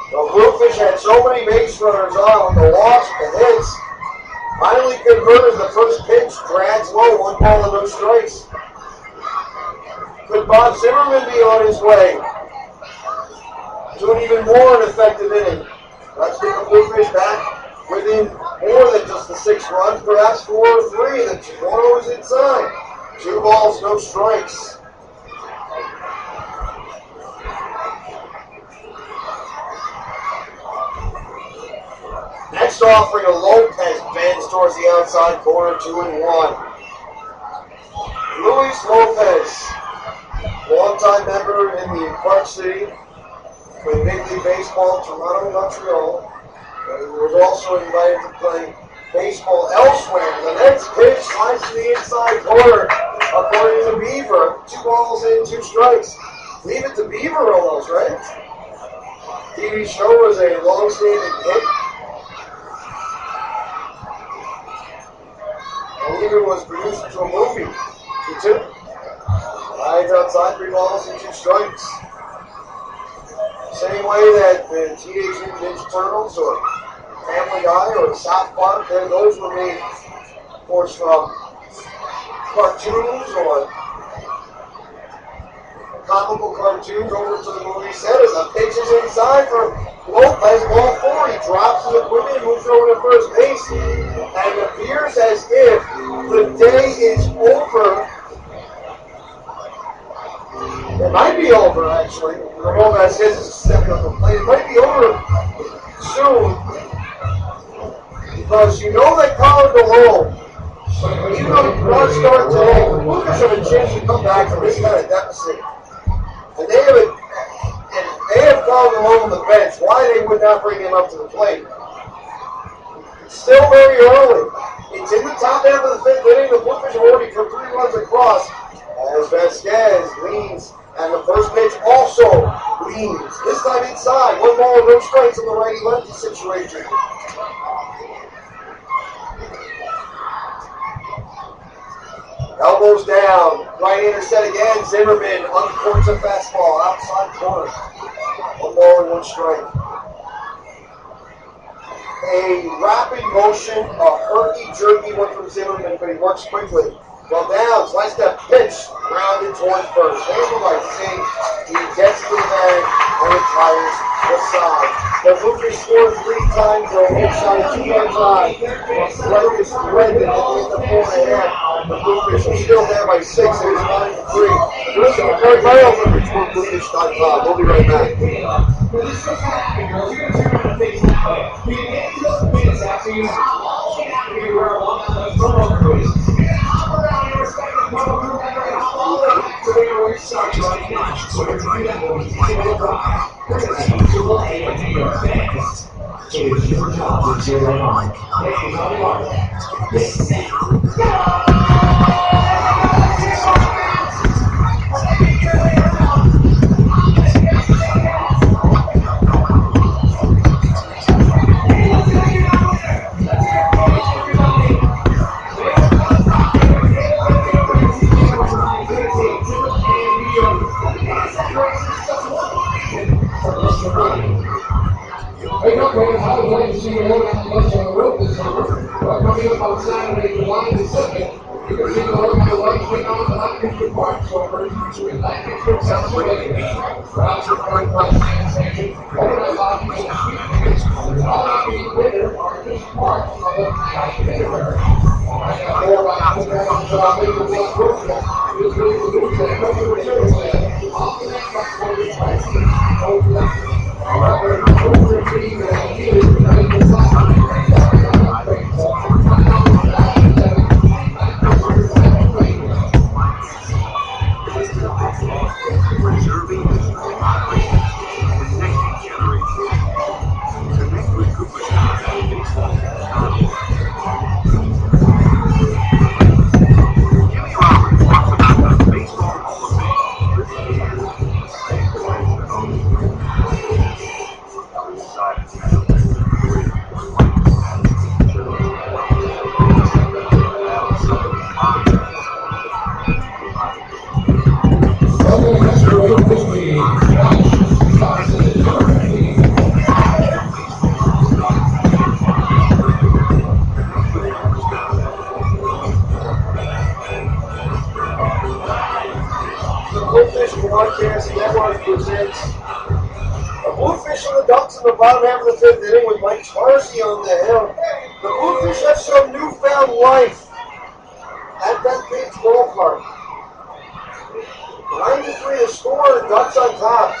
The Bluefish had so many base runners on with the loss and the hits. Finally converted the first pitch, drags low, 1 ball and no strikes. Could Bob Zimmerman be on his way to an even more ineffective inning? Let's get the Bluefish back within more than just the 6 runs, perhaps 4 or 3. The Toronto is inside. 2 balls, no strikes. Next offering, a Lopez bends towards the outside corner, 2-1. Luis Lopez, longtime member in the Park City, played Big League Baseball, Toronto, Montreal. He was also invited to play baseball elsewhere. The next pitch slides to the inside corner, according to Beaver. 2 balls and 2 strikes. Leave it to Beaver almost, right? TV show was a long-standing hit. I believe it was produced into a movie. 2-2. Rides outside, 3 balls and 2 strikes. Same way that the Teenage Mutant Ninja Turtles or Family Guy or South Park, those were made, of course, from cartoons or comical cartoons over to the movie set. As the pitch is inside for Lopez, ball 4. He drops his equipment and moves over to first base. And it appears as if the day is over. It might be over, actually. Ramon Vasquez is stepping up the plate. It might be over soon. Because you know they call it the roll. Even though you want to start today, the Bluefish have a chance to come back from this kind of deficit. And they have called him on the bench. Why they would not bring him up to the plate? It's still very early. It's in the top half of the 5th inning. The Bluefish have already put 3 runs across. As Vasquez leans, and the first pitch also leans. This time inside. 1 ball and no strikes in the righty-lefty situation. Elbows down. Right-hander set again. Zimmerman uncorks a fastball. Outside corner. 1 ball and 1 strike. A rapid motion, a herky-jerky one from Zimmerman, but he works quickly. Well down, slice that pitch, rounded towards first. Handled by Singh. He gets to the bag and retires the side. The Bluefish scored 3 times, though hit shot 2 runs on. Lucas Redden at the end of 4.5. The Bluefish are still there by 6. It is 9-3. Listen to Craig Bale from BridgeportBluefish.com. We'll be right back. Hey, okay, I would like to see you on the road this summer. Coming up on Saturday, July the 2nd, you can see the local lunch wing on the Lancaster Park over with Lancaster Celebrating Routes of Park Land Station, overnight lodging and suite. All the winner are just parts of the itinerary. I got more about 2,000 shopping and one program. Just go to the news and customer service. All the next Preserving history, connecting generations. Connect with Cooper Stars on Facebook. Jimmy Roberts talks about the Baseball Hall of Fame. This is the celebration of The Bluefish Broadcast Network presents the Bluefish and the Ducks in the bottom half of the fifth inning with Mike Tarsi on the hill. The Bluefish have some newfound life at that big ballpark. 9-3 to score, Ducks on top.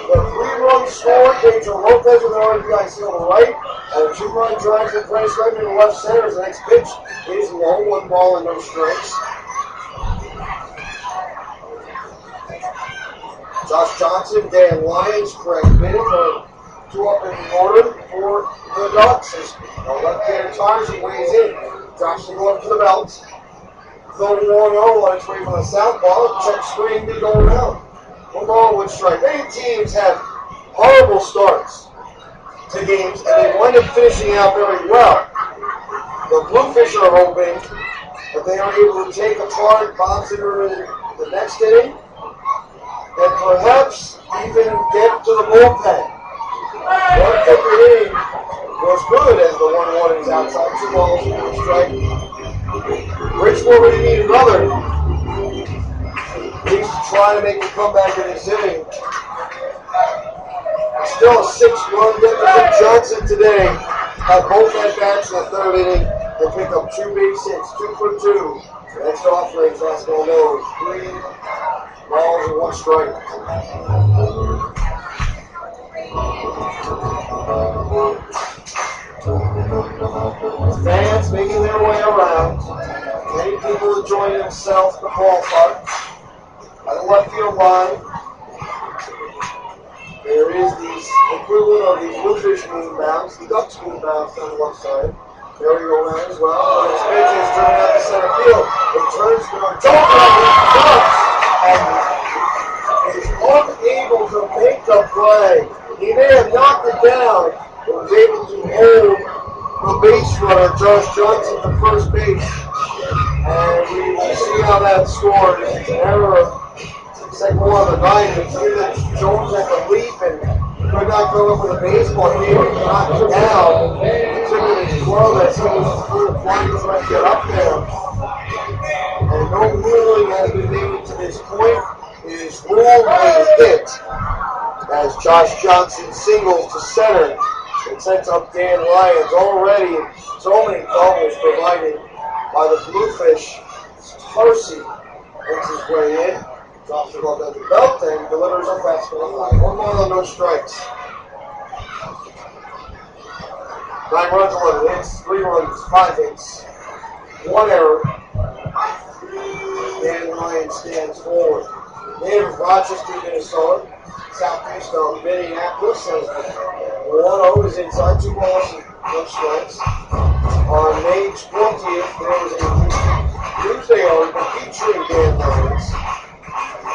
The 3-run score came to Lopez with an RBI single to right, and a 2-run drive to Bryce Redmond to left center. His next pitch is low, 1 ball and no strikes. Josh Johnson, Dan Lyons, Craig Bennett are 2 up in the order for the Ducks. As the left-hander Tarsi weighs in. Josh to go up to the belt. Throw 1-0 on its way from the southpaw. Check swing to go around. 1 ball, 1 strike. Many teams have horrible starts to games, and they wind up finishing out very well. The Bluefish are hoping that they are able to take apart Bonsinger in the next inning, and perhaps even get to the bullpen. 1 different inning was good as the 1-1 is outside. 2 balls, 1 strike. Bridgeport really need another. Needs to try to make a comeback in this inning. Still a 6-run deficit. Johnson today had both at-bats in the 3rd inning and picked up 2 base hits, 2 for 2. Next offering, fastball low, 3 balls and 1 strike. Fans making their way around. Many people enjoying themselves at the ballpark. By the left field line, there is the equivalent of the Bluefish moonbounds, the Ducks moonbounds on the left side. There we go around as well. And his pitch is turning out to center field. It turns to our Ducks and is unable to make the play. He may have knocked it down, but was able to hold the base runner, Josh Johnson, to first base. And we will see how that scores. It's an error. Second one of the night. It's here that Jones had to leap and could not go up with a baseball. He was knocked down. He took it his glove as he was through the flying trying to get up there. And no ruling has been made to this point. It is ruled a hit as Josh Johnson singles to center. It sets up Dan Lyons. Already so many doubles provided by the Bluefish. Tarsi makes his way in. Drops the ball at the belt and delivers a fastball high. 1 ball and no strikes. 9 runs, 11 hits, 3 runs, 5 hits, 1 error. Dan Ryan stands forward. Native of Rochester, Minnesota, southeast of Minneapolis, and 1-0 is inside, 2 balls and no strikes. On May 20th, there was a Tuesday article featuring Dan Lyons.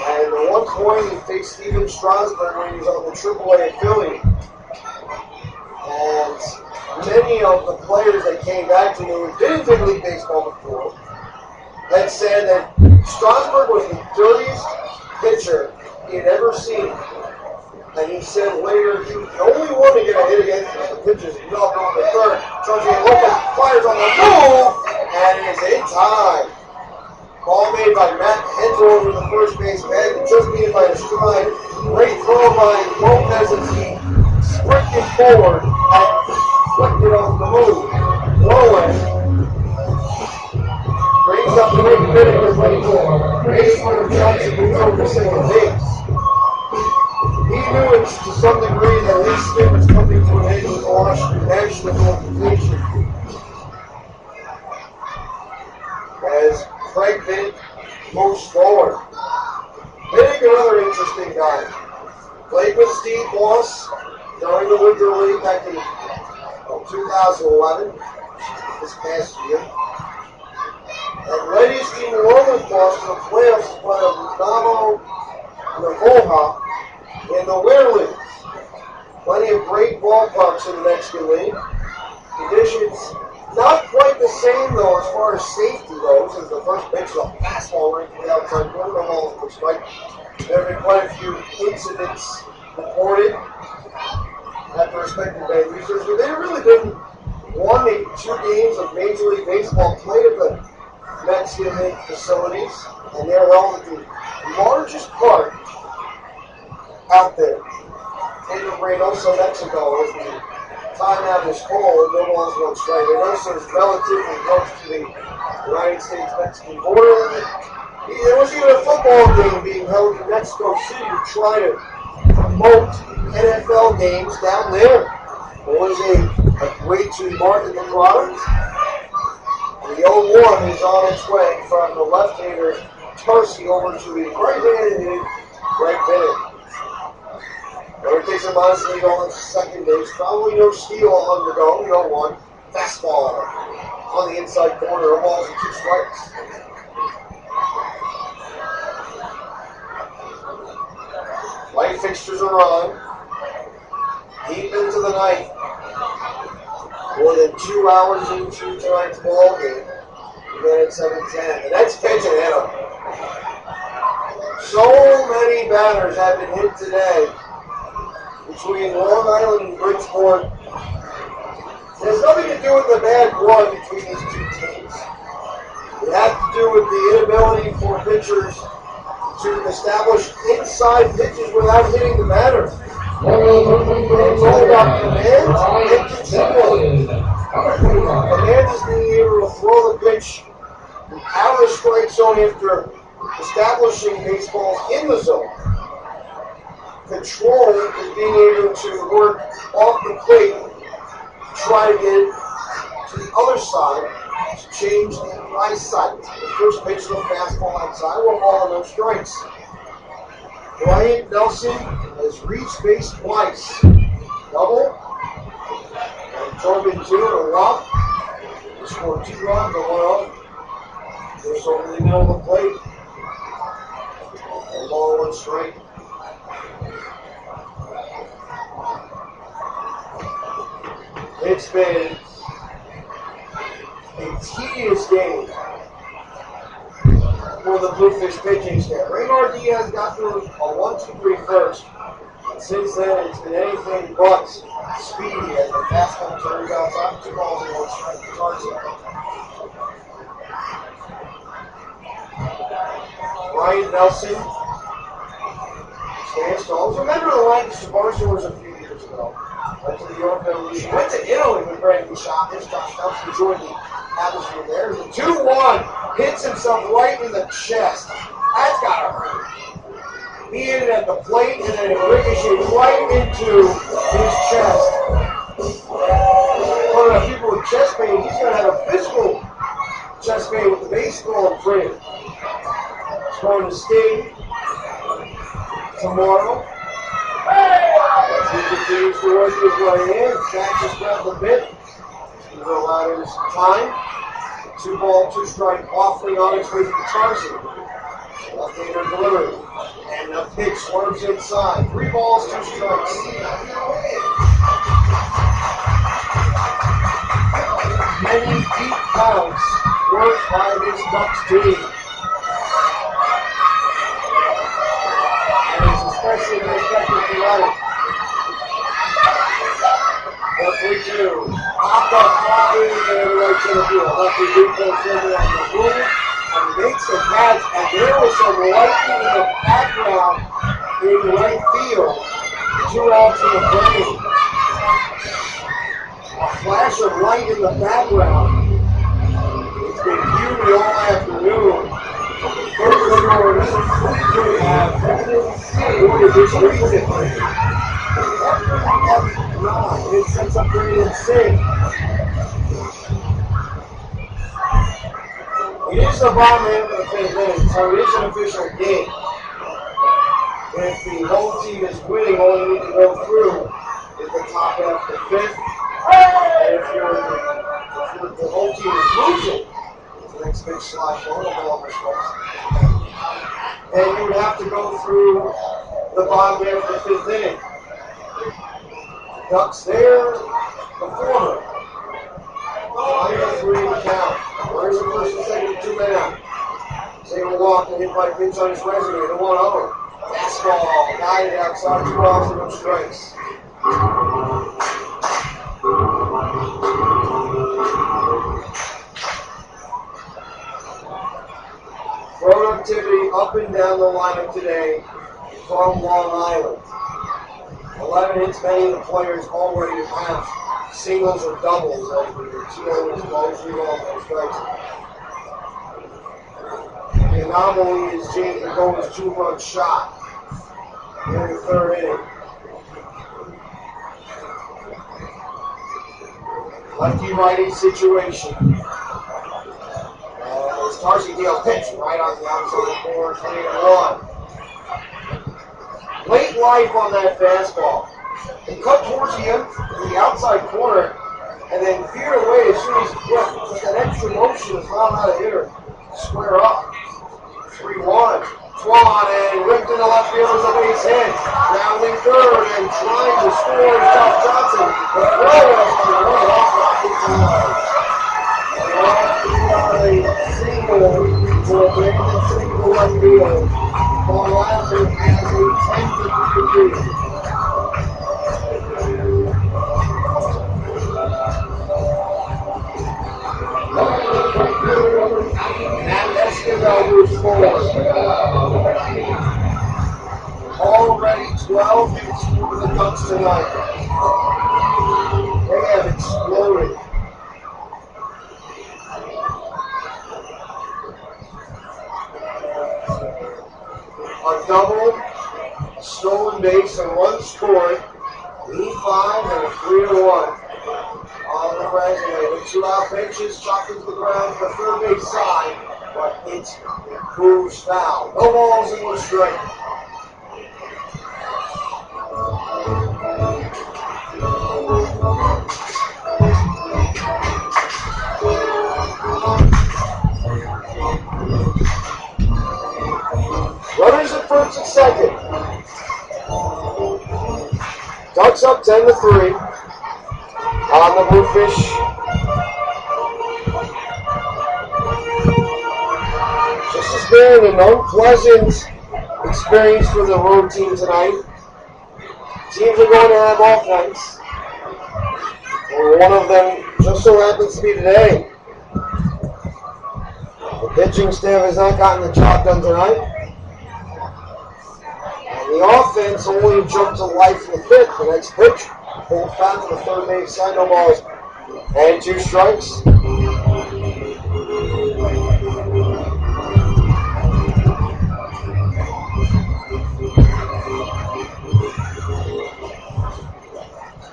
And at one point, he faced Steven Strasburg when he was on the AAA affiliate. And many of the players that came back to him who didn't play League Baseball before had said that Strasburg was the dirtiest pitcher he had ever seen. And he said later he was the only one to get a hit against him. The pitchers, you know, on the third, charging a local fires on the move, and it is in time. Ball made by Matt Hensel over the first base bag, just being by a stride. Great throw by Lopez as he sprinted forward and flicked it on the move. Lowen brings up the big minute with base runner Johnson moves over to second base. He knew it to some degree that his stint was coming to an end with Washington National qualification. As Craig Bennett moves forward. Bennett, another interesting guy. Played with Steve Moss during the Winter League back in 2011, this past year. And led his team along with Moss to the playoffs in front of Navo Navoha in the Winter League. Plenty of great ballparks in the Mexican League. Conditions not quite the same, though, as far as safety goes, as the first pitch is a fastball right to the outside corner, no balls per strike. There have been quite a few incidents reported at the respective venues. But they've really been one, maybe 2 games of Major League Baseball played at the Mexican League facilities, and they're held at the largest park out there in Reynosa, Mexico, as the timeout is called, no balls, 1 strike. Reynosa is relatively close to the United States-Mexican border. There was even a football game being held in Mexico City to try to promote NFL games down there. It was a way to market the product. The 0-1 is on its way from the left-hander Tarsi over to the right-handed Greg Bennett. Never takes a modest lead on the second base. Probably no steal on the go. 0-1. Fastball on the inside corner. No balls and 2 strikes. Light fixtures are on. Deep into the night. More than 2 hours into tonight's ball game. Again at 7:10. The next pitch and hit him. So many batters have been hit today between Long Island and Bridgeport. It has nothing to do with the bad run between these 2 teams. It has to do with the inability for pitchers to establish inside pitches without hitting the batter. It's all about command and control. Command is being able to throw the pitch out of the strike zone after establishing baseballs in the zone. Control is being able to work off the plate, try to get it to the other side to change the eyesight. The first pitch is a fastball outside, 1 ball and no strikes. Bryant Nelson has reached base twice. Double. And Torben 2 and a walk. He scored 2 runs and 1 off. Just over the middle of the plate. 1 ball, 1 strike. It's been a tedious game for the Bluefish pitching staff. Raymar Diaz got through a 1-2-3 first. And since then, it's been anything but speedy as the fastball turns outside. 2 balls and 1 strike for Tarsi. Ryan Nelson stands tall. Remember the line to Barcelona a few years ago. Went to the Yorkville League. Went to Italy with Brandon Shopkins. Josh Nelson enjoyed the atmosphere there. The 2-1 hits himself right in the chest. That's got to hurt. He hit it at the plate and then it ricocheted right into his chest. One of the people with chest pain, he's going to have a physical chest pain with the baseball in front of him. going to Sting tomorrow. As he continues to work his way in, Jack just grabbed the bit. He's going to allow him some time. 2 ball, 2 strike, offering on its way from Tarzan. Left-hander delivery. And the pitch swerves inside. 3 balls, 2 strikes. Many deep counts worked by this Ducks team. And it's especially effective tonight. 1-3-2. Popped up fly in the right center field. Lefty deep goes over on the move and makes a catch. And there was some lightning in the background in right field. 2 outs in the frame. A flash of light in the background. It's been humid all afternoon. First score could have awarded this recently. It sets up great and safe. It is the bottom end of the 5th inning, so it is an official game. If the home team is winning, all you need to go through is the top half of the 5th. And if the home team is losing, it's the next big slide for all of us. And you would have to go through the bottom half of the 5th inning. Ducks there, the former. 9-3 to count. Where's the first and second, 2 men out? Single walk and hit by a pitch on his resume, the 1-0. Fastball, guided outside, 2 balls and no strikes. Productivity up and down the lineup today from Long Island. 11 hits, many of the players already have singles or doubles. 2 balls, 3 balls, no strikes. The anomaly is James McGowan's 2-run shot in the 3rd inning. Lefty-righty situation. It's Tarsi Deal pitch right on the outside corner, 3-1. Late life on that fastball. It cut towards the outside corner and then veered away as soon as that extra motion is not how to hit her. Square up. 3-1. Swan and ripped into left fielder's a base hit. Rounding 3rd and trying to score is Josh Johnson. The throw is on the run off Rocky Tower. Single for a Brandon single left field. Paul Lambert has a 10-3 lead. And Esquivel moves forward. Already 12 hits for the Ducks tonight. They have exploded. A double, stolen base, and 1 scored. Lead 5 and a 3-1 on the resume. The 2 out pitches, chopped into the ground to the 3rd base side, but it moves foul. No balls and 1 strike. Runners at first and second. Ducks up 10-3 on the Bluefish. This has been an unpleasant experience for the road team tonight. Teams are going to have offense. And one of them just so happens to be today. The pitching staff has not gotten the job done tonight. And the offense only jumped to life in the 5th. The next pitch, pulled back to the 3rd base side, no balls and 2 strikes.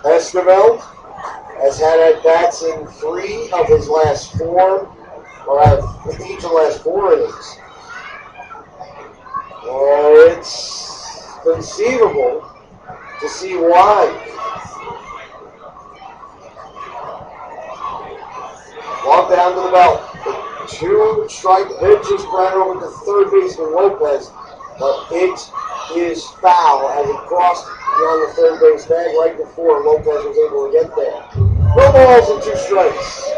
Esquivel has had at-bats in 3 of his last 4, or each of the last 4 innings. it's conceivable to see why. Walk down to the belt. The 2-strike pitch is spread over to third baseman Lopez, but it is foul as it crossed beyond the third base bag right before Lopez was able to get there. No balls and 2 strikes.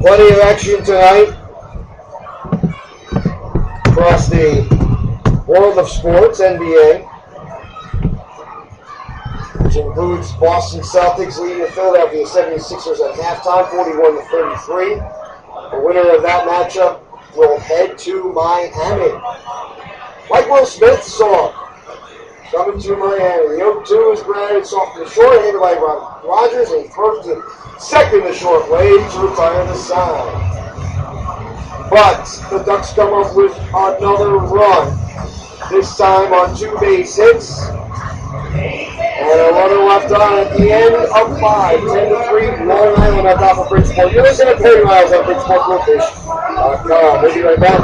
Plenty of action tonight across the world of sports, NBA, which includes Boston Celtics leading the Philadelphia 76ers at halftime, 41-33. The winner of that matchup will head to Miami. Like Will Smith's song, coming to Miami. The 0-2 is grounded, it's off to the short, handed by Rogers, and he throws to second the short way to retire the side. But the Ducks come up with another run, this time on 2 base hits. And a runner left on at the end of 5, 10-3, Long Island on top of Bridgeport. You're listening to Perry Miles on Bridgeport Bluefish. We'll be right back.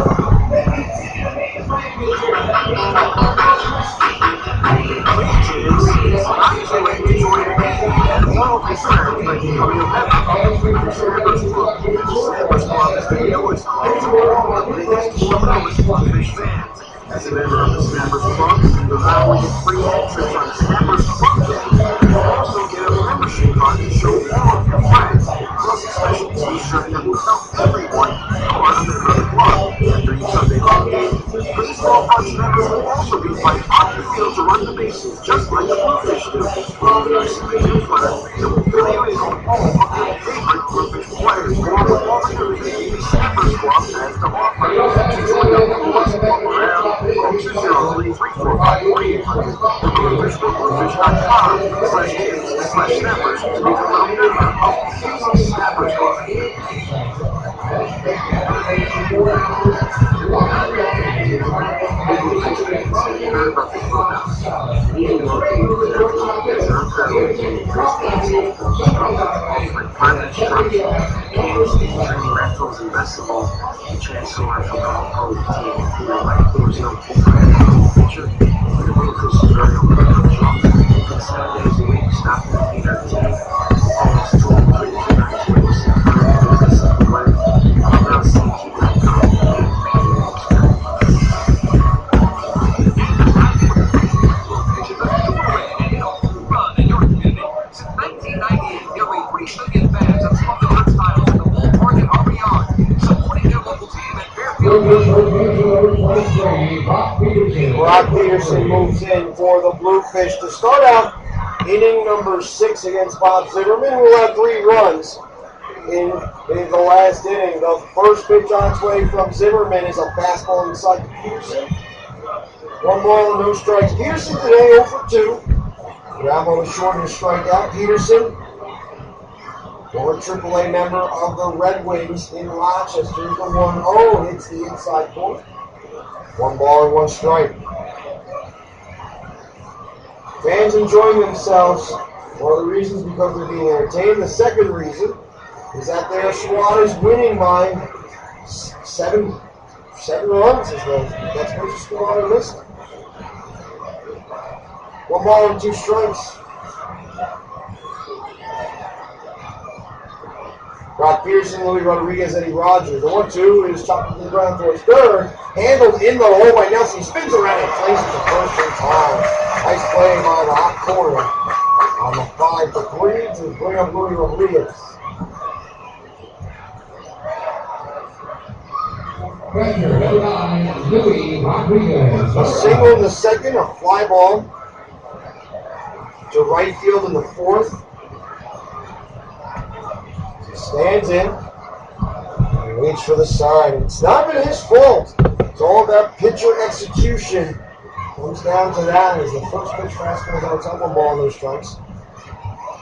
As a member of the Snappers Club, you'll not only get free entrance on the Snappers Club Day, you'll also get a membership card to show all of your friends, plus a special t-shirt that will tell everyone you are a member of the club after each Sunday night game. Baseball Funds members will also be invited off the field to run the bases just like the Bluefish do. We'll receive a newsletter that will fill you in on all of your favorite Bluefish players, along with all the news that the Snappers Club has to offer. To join up with us, walk around. Call 203-345-4800 or go to bridgeportbluefish.com/kids/snappers to become a member of the Snappers Club. Private instruction, training rentals, and best of all, the chance to learn from our own team, including like Thor's Young Pitcher. The Bluefish is very open to come shop. Open 7 days a week, stop and feed our team. Call us toll-free to 926-3 about CT.com. Run in your community. Since 1998, nearly 3 million fans have swung the turnstiles in the ballpark and our beyond, supporting their local team at Fairfield. Brock Peterson moves in for the Bluefish to start out inning number 6 against Bob Zimmerman, who had 3 runs in the last inning. The first pitch on its way from Zimmerman is a fastball inside to Peterson. 1 ball and no strikes. Peterson today 0 for 2. Ground ball is short and a strikeout. Peterson, former AAA member of the Red Wings in Rochester, the 1-0 hits the inside corner. 1 ball and 1 strike. Fans enjoying themselves. One of the reasons because they're being entertained. The second reason is that their squad is winning by 7 runs as the next person squad on this. 1 ball and 2 strikes. Brock Peterson, Louis Rodriguez, Eddie Rogers. The 1-2 is chopped to the ground towards third. Handled in the hole by Nelson. He spins around and plays it to first in time. Nice play by the hot corner on the 5-3 to bring up Louis Rodriguez. A single in the second, a fly ball to right field in the 4th. He stands in and waits for the sign. It's not been his fault. It's all about pitcher execution. Comes down to that as the first pitch fastball is outside, 1 ball, no strikes.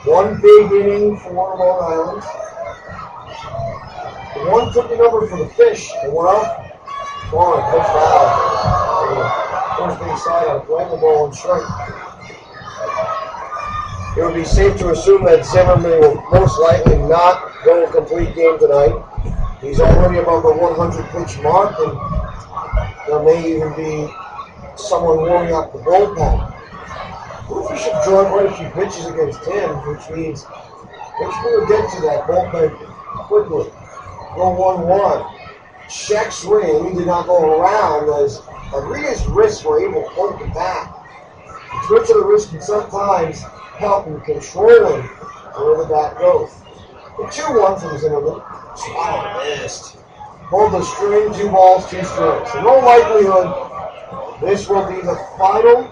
1 big inning for Long Island. 1 cookie number for the Fish. They went up. Ball and pitch foul. First base side on a play, 1 ball and strike. It would be safe to assume that Zimmerman will most likely not go a complete game tonight. He's already above the 100 pitch mark, and there may even be someone warming up the bullpen. Bluefish have drawn quite a few pitches against him, which means Bridgeport will get to that bullpen quickly. Go 1-1. Check swing. He did not go around as Rodriguez's wrists were able to hold the bat. The twitch of the wrist can sometimes help in controlling where the bat goes. The 2-1 from Zimmerman. Swallow missed. Pulled the string, 2 balls, 2 strikes. In all likelihood, this will be the final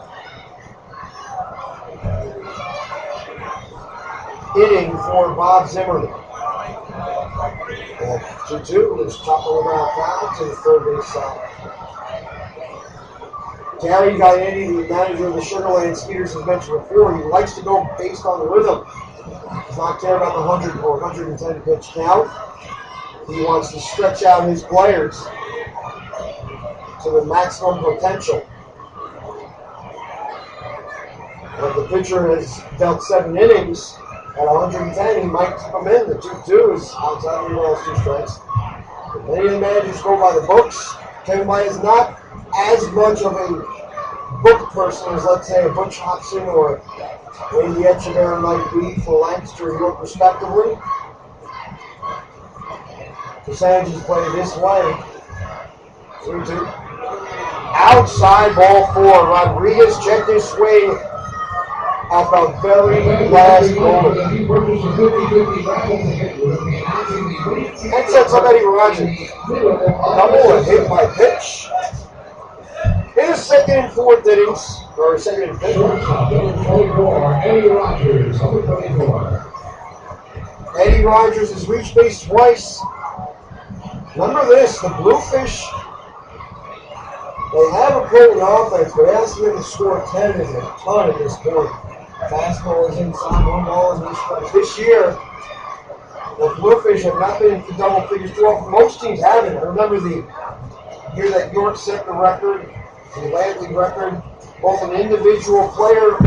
inning for Bob Zimmerman. 2-2 is top of the ground foul to the third base side. Gary Gaiani, the manager of the Sugarland Speeders, has mentioned before, he likes to go based on the rhythm. Does not care about the 100 or 110 pitch count. He wants to stretch out his players to the maximum potential. But the pitcher has dealt 7 innings. At 110, he might keep him in. The 2-2 is outside the balls, 2 strikes. If any of the managers go by the books, Kevin White is not as much of a book person as, let's say, a Butch Hobson or Randy Etcheverry might be for Lancaster and York, respectively. Percentages play this way. 3-2. Outside ball 4. Rodriguez checked his swing at the very last moment. And sets up Eddie Rogers. Double and hit by pitch. In his second and fourth innings, or second and fifth. Eddie Rogers, number 24. Eddie Rogers has reached base twice. Remember this, the Bluefish, they have a potent offense, but asking them to score 10 is a ton at this point. Fastball is inside, 1 ball is in strikes. This year, the Bluefish have not been into double figures too often. Most teams haven't. I remember the year that York set the record, the Landley record, both an individual player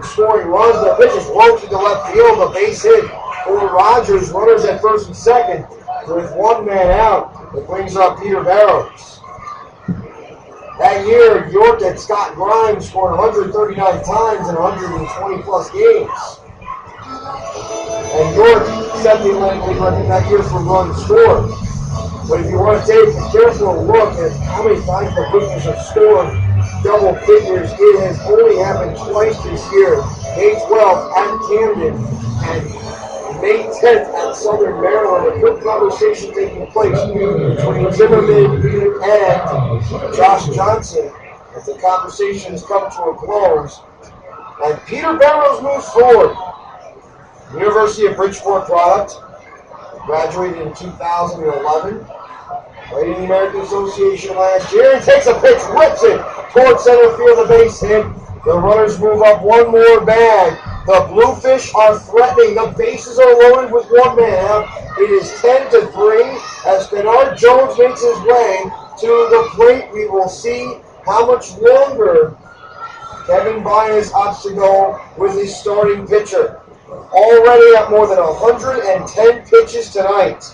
scoring runs, the pitches rolled to the left field, a base hit for Rogers, runners at first and second, with 1 man out. It brings up Peter Barrows. That year, York had Scott Grimes scored 139 times in 120 plus games. And York set the Atlantic record that year for runs scored. But if you want to take a careful look at how many times the Bluefish have scored double figures, it has only happened twice this year. May 12th at Camden and May 10th at Southern Maryland. A good conversation taking place between Zimmerman and Josh Johnson as the conversation has come to a close. And Peter Barrows moves forward. University of Bridgeport product. Graduated in 2011. Played in the American Association last year and takes a pitch, whips it towards center field, the base hit. The runners move up 1 more bag. The Bluefish are threatening. The bases are loaded with 1 man out. It is 10-3 as Bernard Jones makes his way to the plate. We will see how much longer Kevin Baez opts to go with his starting pitcher. Already at more than 110 pitches tonight.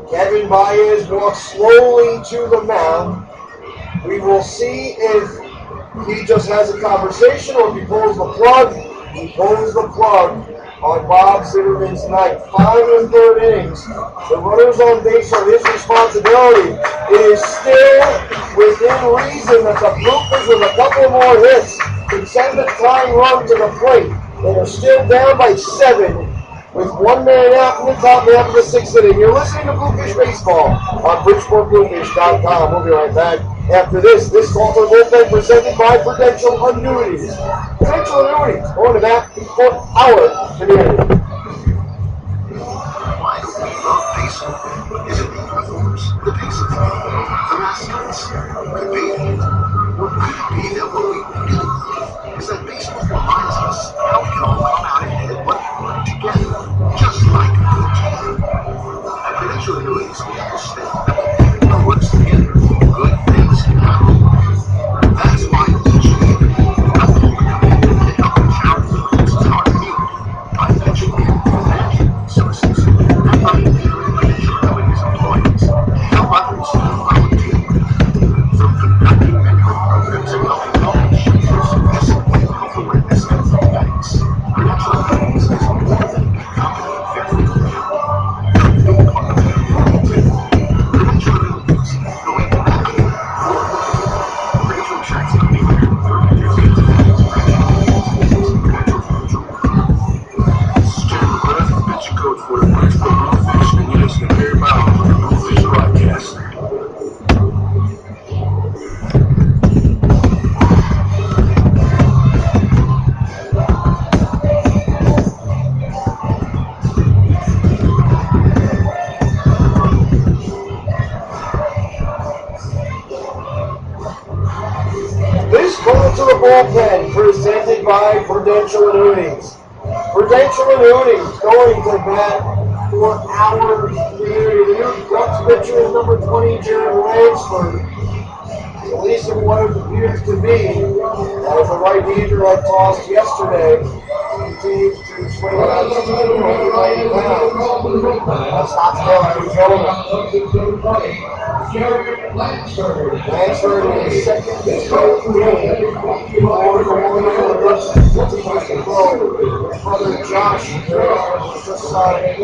Kevin Baez walks slowly to the mound. We will see if he just has a conversation or if he pulls the plug. He pulls the plug on Bob Zimmerman's night. 5 1/3 innings. The runners on base are his responsibility. It is still within reason that the Bluefish with a couple more hits can send the tying run to the plate. They are still down by 7 with 1 man out in the top half of the 6th inning. You're listening to Bluefish Baseball on BridgeportBluefish.com. We'll be right back after this. This call for bullpen presented by Prudential Annuities. Prudential Annuities, going to bat for our community. Why do we love baseball? Is it the uniforms, the pace of the game, the mascots, the baby? Or could it be that what we really love is that baseball reminds us how we can all come out ahead when we work together, just like a good team. At Prudential Annuities, we understand that when everyone works together, good things can happen. That's why each year, we have to commitment to helping charity groups in our community by mentioning financial resources. Bridgeport Bluefish, and you're listening to Barry Miles on the Bluefish broadcast. This call to the bullpen presented by Prudential Annuities. Prudential Annuities going to bat for our community. The new Ducks pitcher is number 20, Jared Lansford. At least of what it appears to be, as the right-hander had tossed yesterday, continues to swing around 90 pounds. Scottsdale, Arizona. Lansford is second straight game for the Warriors. His brother Josh just saw it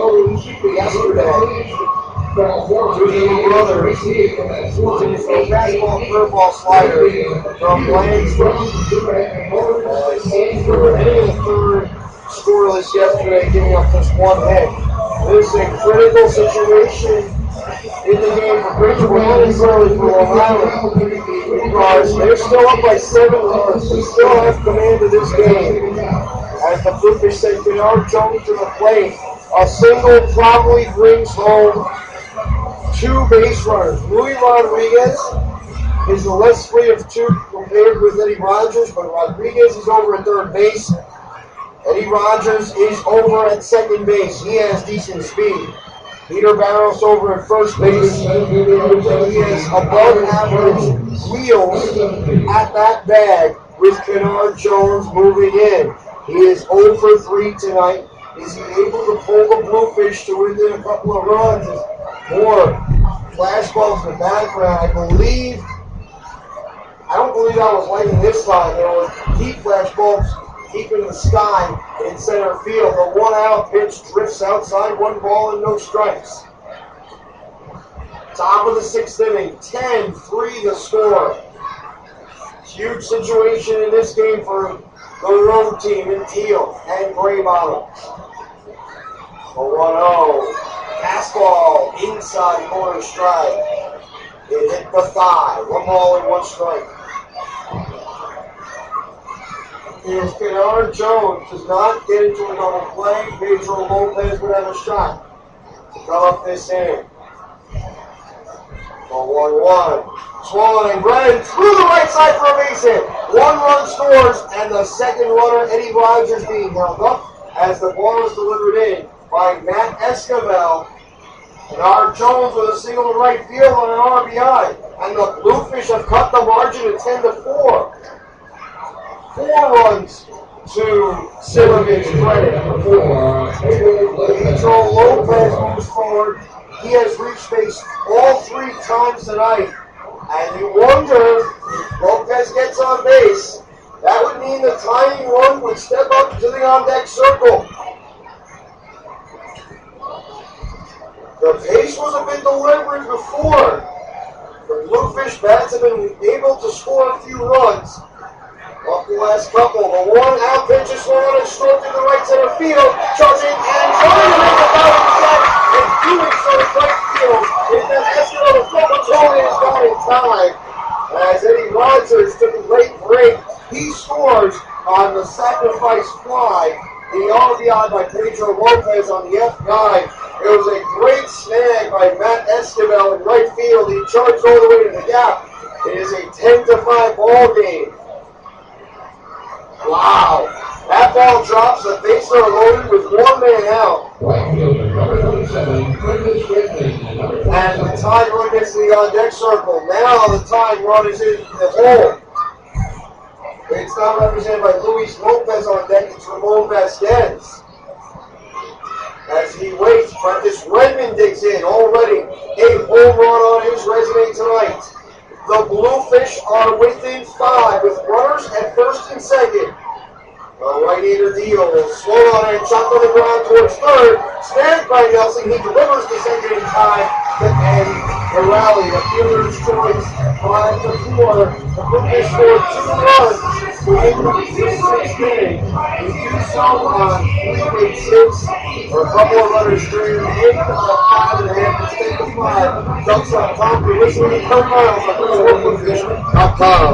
yesterday. Two little brothers continues to fastball, curveball, slider from Lansford. Hitting the third scoreless yesterday, giving up just one hit. This is a critical situation in the game for Bridgeport, not necessarily for Long Island, because they're still up by 7 runs. They still have command of this game. As the Bluefish send Kennard Jones to the plate, a single probably brings home 2 base runners. Louis Rodriguez is the less fleet of 2 compared with Eddie Rogers, but Rodriguez is over at third base. Eddie Rogers is over at second base. He has decent speed. Peter Barros over at first base. He has above average wheels at that bag with Kennard Jones moving in. He is 0 for 3 tonight. Is he able to pull the Bluefish to within a couple of runs? More flashballs in the background. I don't believe I was lighting this time. There was deep flashballs deep in the sky in center field. The 1-out pitch drifts outside, 1 ball and no strikes. Top of the 6th inning, 10-3 the score. Huge situation in this game for the road team in teal and gray bottoms. A 1-0. Fastball inside corner strike. It hit the thigh. 1 ball and 1 strike. If Kennard Jones does not get into a double play, Pedro Lopez would have a shot to come up this inning. 1-1. Swollen and Brennan through the right side for a base hit. 1 run scores, and the second runner, Eddie Rogers, being held up as the ball is delivered in by Matt Esquivel. Kennard Jones with a single to right field on an RBI, and the Bluefish have cut the margin to 10-4. 4 runs to Silverman's credit. Pedro Lopez moves forward. He has reached base all 3 times tonight. And you wonder if Lopez gets on base, that would mean the tying run would step up to the on-deck circle. The pace was a bit deliberate before. The Bluefish bats have been able to score a few runs. Off the last couple, the 1-out pitch is swung and stroked in the right center field, charging and trying to make a bouncing catch, and doing so in right field. If that Esquivel the front control is not in time, as Eddie Rogers took a late break, he scores on the sacrifice fly. The RBI by Pedro Lopez on the F9. It was a great snag by Matt Esquivel in right field. He charged all the way to the gap. It is a 10-5 ball game. Wow. That ball drops. The bases are loaded with 1 man out. And the tying run gets to the on-deck circle. Now the tying run is in the hole. It's not represented by Luis Lopez on deck. It's Ramon Vasquez. As he waits, Prentice Redmond digs in. Already a home run on his resume tonight. The Bluefish are within 5 with runners at first and second. The right-hander deals. Slow on and chopped on the ground towards third. Snagged by Nelson. He delivers the second in time to end the rally. The fielder's choice. 5-4. The Bluefish scored 2 runs in the sixth inning. We do so on 3-6 or a couple of runners straight in the eighth, about 5.5 instead of 5. Ducks on top. You're listening to Kurt Miles on BridgeportBluefish.com.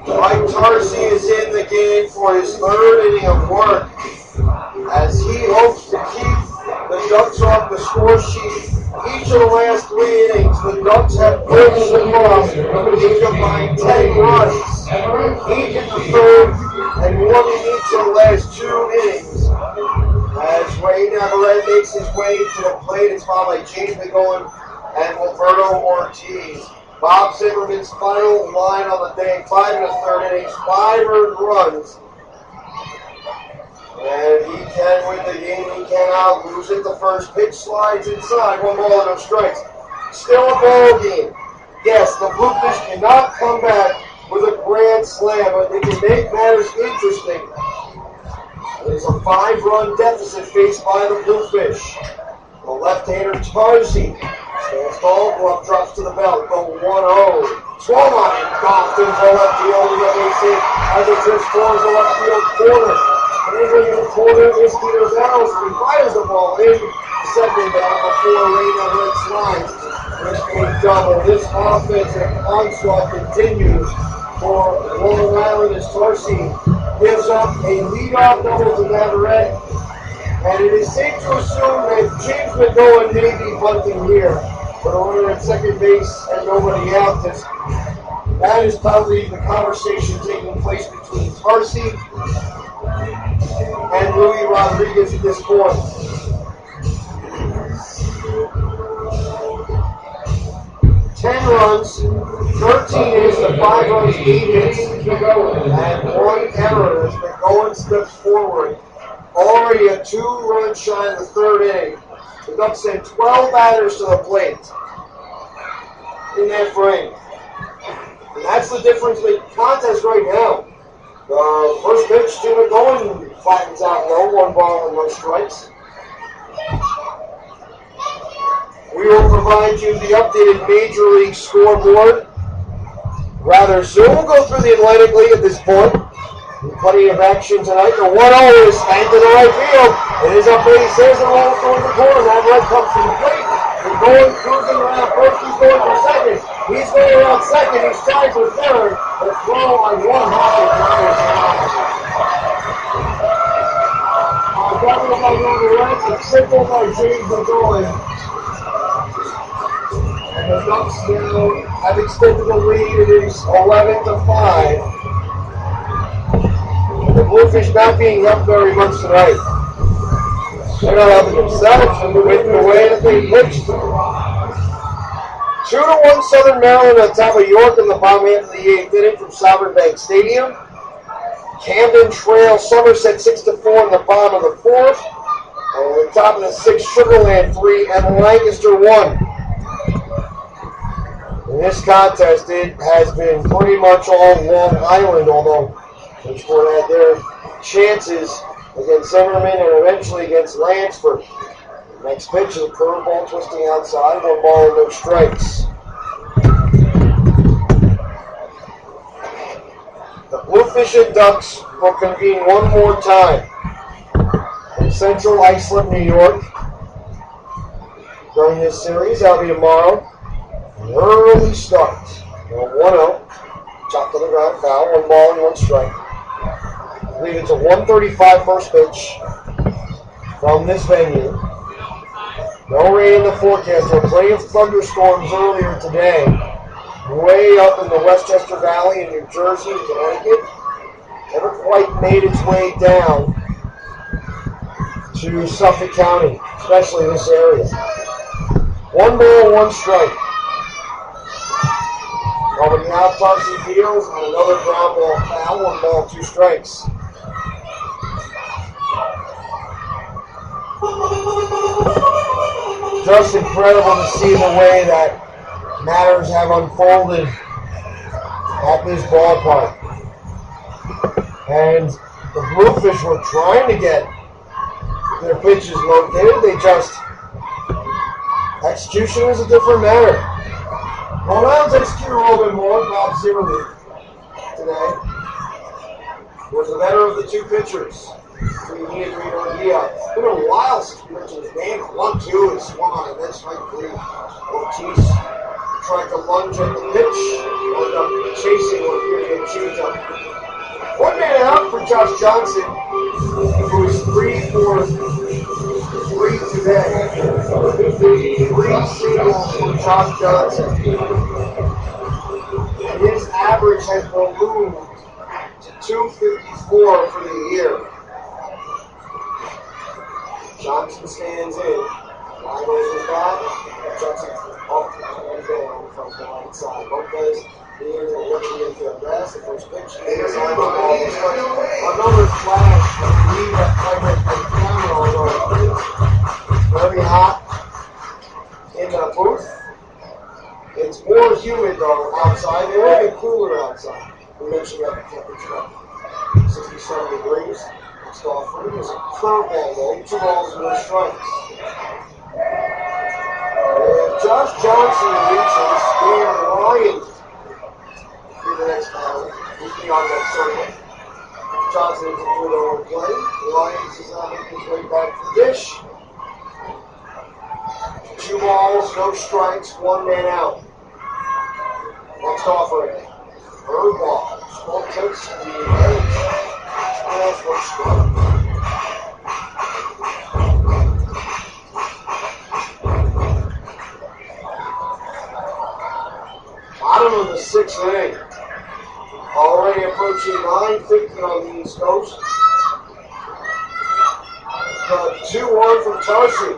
Mike Tarsi is in the game for his third inning of work as he hopes to keep the Ducks off the score sheet. Each of the last 3 innings, the Ducks have pushed across a combined 10 runs, 8 in the third, and 1 in each of the last 2 innings. As Wayne Navarrete makes his way to the plate, it's followed by James McGowan and Roberto Ortiz. Bob Zimmerman's final line on the day, 5 in the third innings, 5 earned runs. And he can win the game, he cannot lose it. The first pitch slides inside, 1 ball and no strikes. Still a ball game. Yes, the Bluefish cannot come back with a grand slam, but they can make matters interesting. There's a 5-run deficit faced by the Bluefish. The left-hander Tarsi stands tall, glove drops to the belt, go 1-0. Swallowing Dolphins the left field, the base hit as it transforms the left field corner. Entering the corner is Peter Barrows. He fires the ball in second back before Raina Red slides. It's a double. This offensive onslaught continues for Long Island as Tarsi gives up a leadoff double to Navarrete. And it is safe to assume that James McGowan may be bunting here. But a runner at second base and nobody out. That is probably the conversation taking place between Tarsi and Louis Rodriguez at this point. Ten runs, 13 hits to 5 runs, 8 hits, and 1 error as McGowan steps forward. Already a 2-run shot in the third inning. The Ducks sent 12 batters to the plate in that frame. And that's the difference in the contest right now. The first pitch to McGowan flattens out low, 1 ball and no strikes. We will provide you the updated Major League scoreboard rather soon. We'll go through the Atlantic League at this point. Plenty of action tonight. The 1-0 is spanked to the right field. It is up base. There's a long towards the corner. That red comes to the plate. He's going cruising around first. He's going for second. He's going around second. He's trying for third. The throw on 1 hopping flyers down. Double by Navarrete. A triple by James McGowan. And the Ducks now have extended the lead. It is 11-5. The Bluefish not being up very much tonight. They're not helping themselves with the way that they pitched. 2-1 Southern Maryland on top of York in the bottom half of the 8th inning from Sovereign Bank Stadium. Camden Trail Somerset 6-4 in the bottom of the 4th. And on top of the 6th, Sugarland 3 and Lancaster 1. In this contest, it has been pretty much all Long Island, although Bridgeport had their chances against Zimmerman and eventually against Lansford. Next pitch is a curveball twisting outside, 1 ball and no strikes. The Bluefish and Ducks will convene one more time in Central Islip, New York. During this series, that'll be tomorrow. An early start. 1-0. Chopped to the ground, foul, 1 ball and 1 strike. I believe it's a 1:35 first pitch from this venue. No rain in the forecast. There were plenty of thunderstorms earlier today, way up in the Westchester Valley in New Jersey and Connecticut. Never quite made its way down to Suffolk County, especially this area. 1 ball, 1 strike. Over now, Tarsi deals on another ground ball foul, 1 ball, 2 strikes. Just incredible to see the way that matters have unfolded at this ballpark. And the Bluefish were trying to get their pitches located. They just, execution is a different matter. Well, Rounds executed a little bit more. Bob Zimmerman today was the better of the 2 pitchers. It's been a while since we mentioned his name. 1-2 and swung on it. That's right, 3. Ortiz tried to lunge at the pitch, wound up chasing what appeared to be a change-up. 1 man out for Josh Johnson, who is 3 for 3 today. 3 singles for Josh Johnson. And his average has ballooned to 254 for the year. Johnson stands in. Rivals is back. Johnson up and down from the right side. Lopez is working into the grass. The first pitch is on the ball. Another flash. Lead that primary camera, although it's very hot in the booth. It's more humid though outside. It will be cooler outside. We mentioned that the temperature up 67 degrees. Next offering is a curveball though. 2 balls and no strikes. If Josh Johnson reaches Dan Ryan in the next battle, he's beyond that circle. Johnson is a good over play. Lyons is not making his way back to the dish. 2 balls, no strikes, 1 man out. Next offering. Third ball. Small touch to the edge. Balls, 1 strike. Bottom of the 6th inning. Already approaching 9:50 on the East Coast. The 2-1 from Tarsi.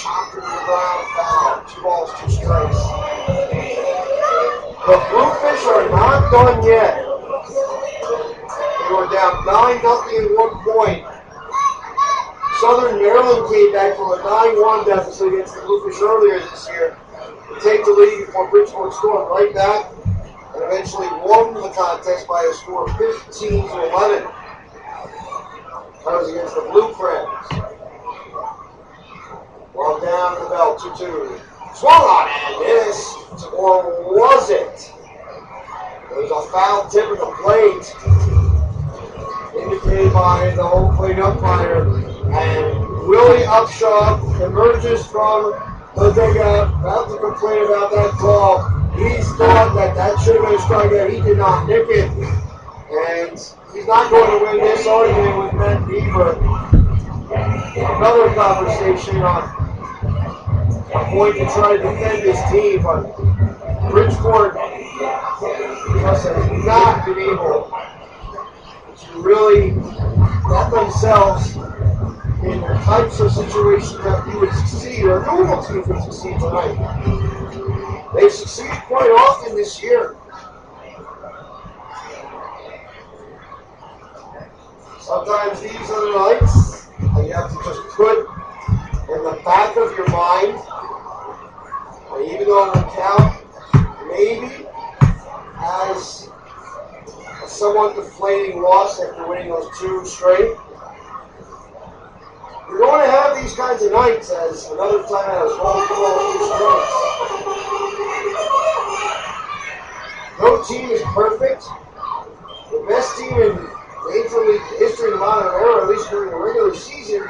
Chopped into the ground, foul. 2 balls, 2 strikes. The Bluefish are not done yet. They were down 9-0 at 1 point. Southern Maryland came back from a 9-1 deficit against the Bluefish earlier this year to take the lead before Bridgeport scored right back and eventually won the contest by a score of 15-11. That was against the Blue Crabs. Well, down the bell, 2-2. Swung on and missed, or was it? There was a foul tip of the plate, indicated by the home plate umpire, and Willie Upshaw emerges from the dugout, about to complain about that call. He thought that should have been a strikeout. He did not nick it, and he's not going to win this argument with Matt Beaver. Another conversation on a point to try to defend his team, but Bridgeport just has not been able to really get themselves in the types of situations that you would succeed, or normal teams would succeed tonight. They've succeeded quite often this year. Sometimes these are the nights that you have to just put in the back of your mind, and even though the count maybe has a somewhat deflating loss after winning those 2 straight, you're going to have these kinds of nights as another time has multiple strokes. No team is perfect. The best team in Major League history in the modern era, at least during the regular season,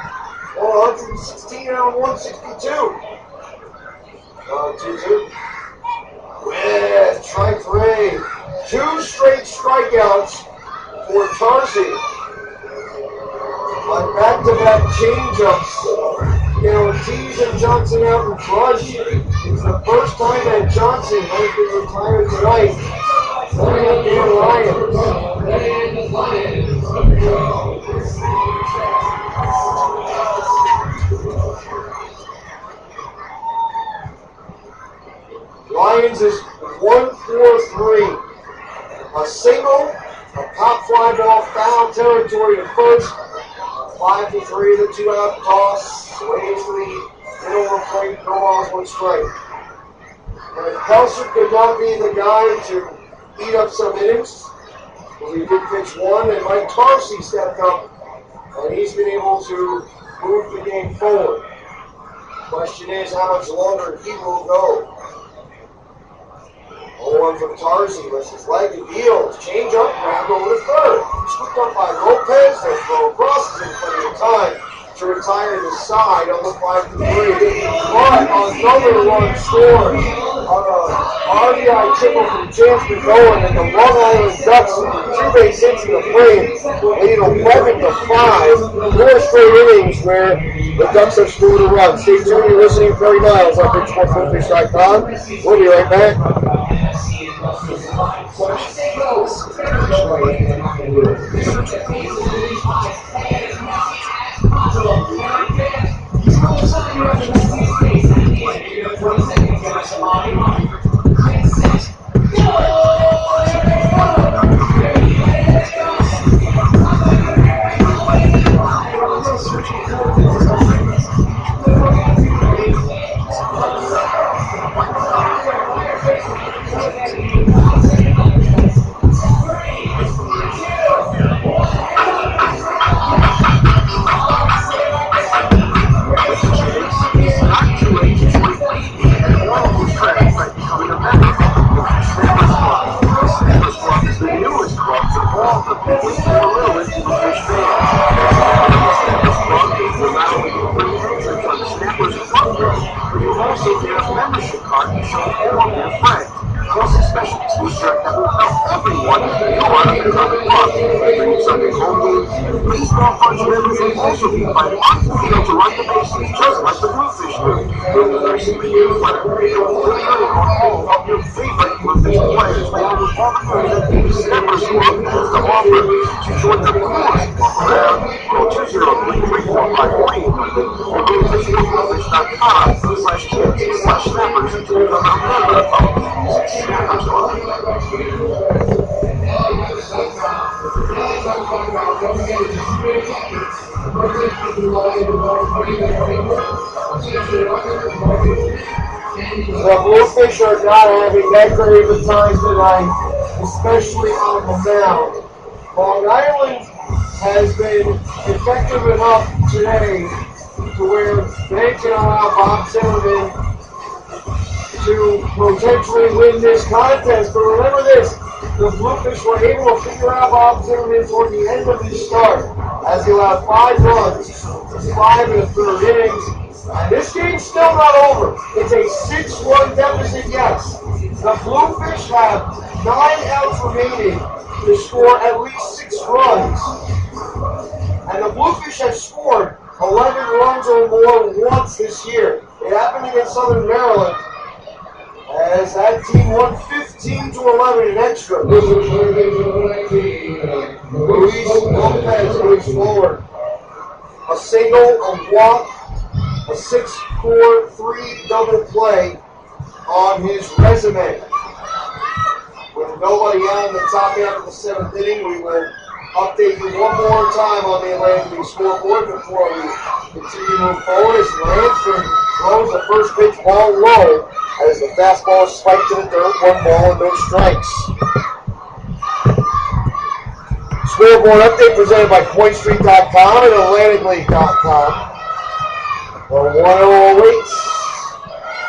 won 116 out of 162. 2-2. With strike 3. 2 straight strikeouts for Tarsi. On back-to-back changeups. Ortiz and Johnson out in front. It's the first time that Johnson has been retired tonight. Setting up the Lions. Lions is 1-4-3. A single, a pop fly ball, foul territory to first. 5-3, the 2-out toss. Waves lead. Hit over plate, no balls, 1 strike. And if Pelser could not be the guy to eat up some innings, because he did pitch 1, and Mike Tarsi stepped up, and he's been able to move the game forward. Question is, how much longer he will go? 0-1 from Tarsi, lets his leg and deals. Change up, grab over to third. Scooped up by Lopez, the throw across, in plenty of time to retire the side on the 5-3. But another run scored on a RBI triple from Chance McGowan, and the Long Island Ducks 2-base hits in the frame lead 11-5. 4 straight innings where the Ducks have scored a run. Stay tuned, you're listening to Curry Miles on BridgeportBluefish.com. We'll be right back. Baseball funds members will also be invited on the field to run the bases just like the Bluefish do. There's some new players. Help your favorite Bluefish players make an opportunity that the Snappers Club has to offer. To join the coolest club around, call 203-3453 or go to BridgeportBluefish.com/kids/snappers to become a member of the Snappers Club. The Bluefish are not having that great of a time tonight, especially on the mound. Long Island has been effective enough today to where they can allow Bob Zimmerman to potentially win this contest. But remember this, the Bluefish were able to figure out Bob Zimmerman toward the end of his start, as he allowed 5 runs, 5 in the 3rd innings. And this game's still not over. It's a 6-run deficit, yes. The Bluefish have 9 outs remaining to score at least 6 runs. And the Bluefish have scored 11 runs or more once this year. It happened against Southern Maryland As that team won 15-11 in extra. Luis Lopez moves forward. A single, a walk, a 6-4-3 double play on his resume. With nobody out in the top half of the 7th inning, we will update you one more time on the Atlantic League scoreboard before we continue to move forward. As Lansford throws the first pitch ball low as the fastball is spiked to the dirt. 1 ball and no strikes. Scoreboard update presented by PointStreet.com and AtlanticLeague.com. The 1-0 awaits.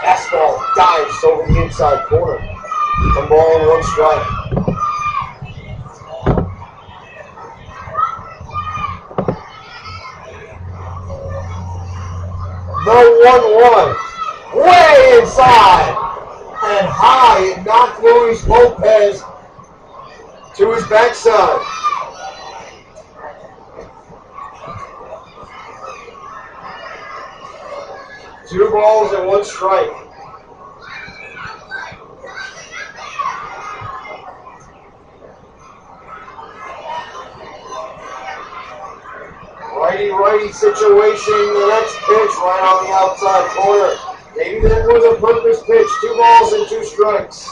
Fastball dives over the inside corner. 1 ball and 1 strike. The 1-1. Way inside. And high. It knocked Luis Lopez to his backside. Two balls and 1 strike. Righty situation. The next pitch right on the outside corner. Maybe that was a purpose pitch. 2 balls and 2 strikes.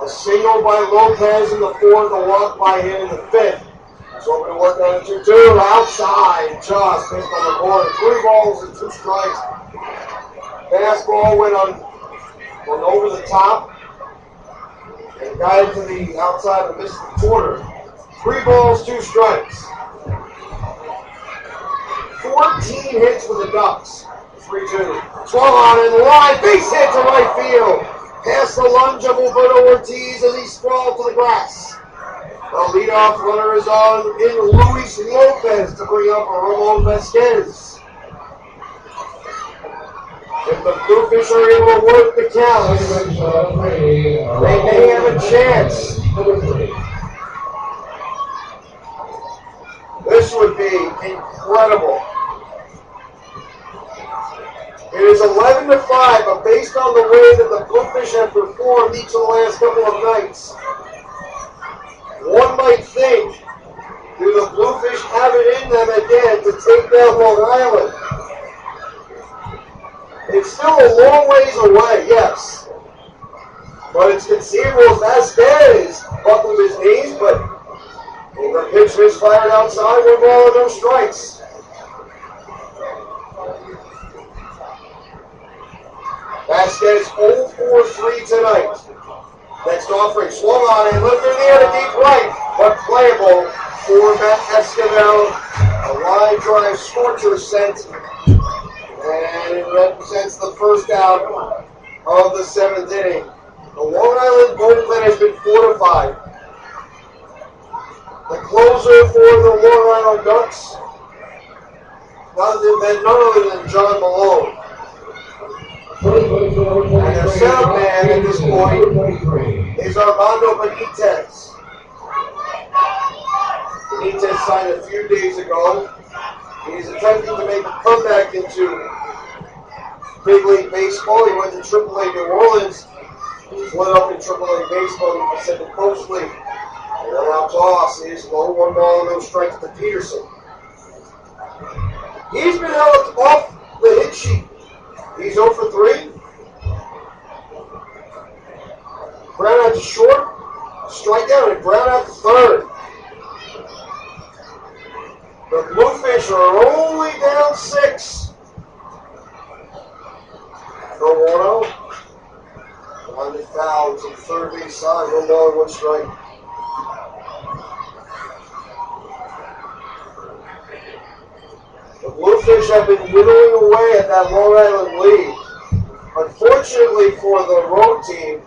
A single by Lopez in the 4th, a walk by him in the 5th. He's hoping to work on a 2-2. Outside, just missed on the corner. 3 balls and 2 strikes. Fastball went over the top and got into the outside and missed the corner. 3 balls, 2 strikes. 14 hits for the Ducks. 3-2. Swung on in the line. Base hit to right field. Past the lunge of Alberto Ortiz as he sprawled to the grass. The leadoff runner is on in Luis Lopez to bring up Ramon Vasquez. If the Bluefish are able to work the count, they may have a chance. This would be incredible. It is 11-5, but based on the way that the Bluefish have performed each of the last couple of nights, one might think, do the Bluefish have it in them again to take down Long Island? It's still a long ways away, yes. But it's conceivable Vasquez buckled his knees, but the pitch misfired outside, 1 ball and no strikes. Vasquez 0-for-3 tonight. Next offering, swung on and lifted in the air to deep right, but playable for Matt Esquivel. A line drive scorcher sent, and it represents the first out of the 7th inning. The Long Island bullpen has been fortified. The closer for the Long Island Ducks, none other than John Malone. And their setup man at this point is Armando Benitez. Benitez signed a few days ago. He's attempting to make a comeback into Big League Baseball. He went to AAA New Orleans. He split up in AAA Baseball in the Pacific Coast League. And then our toss is low, 1 ball and no strikes to Peterson. He's been held off the hit sheet. He's 0-for-3. Ground out to short. Strikeout and ground out to third. The Bluefish are only down 6. Go 1-0. On the foul to the third base side. 1 ball and 1 strike. The Bluefish have been whittling away at that Long Island lead. Unfortunately for the road team,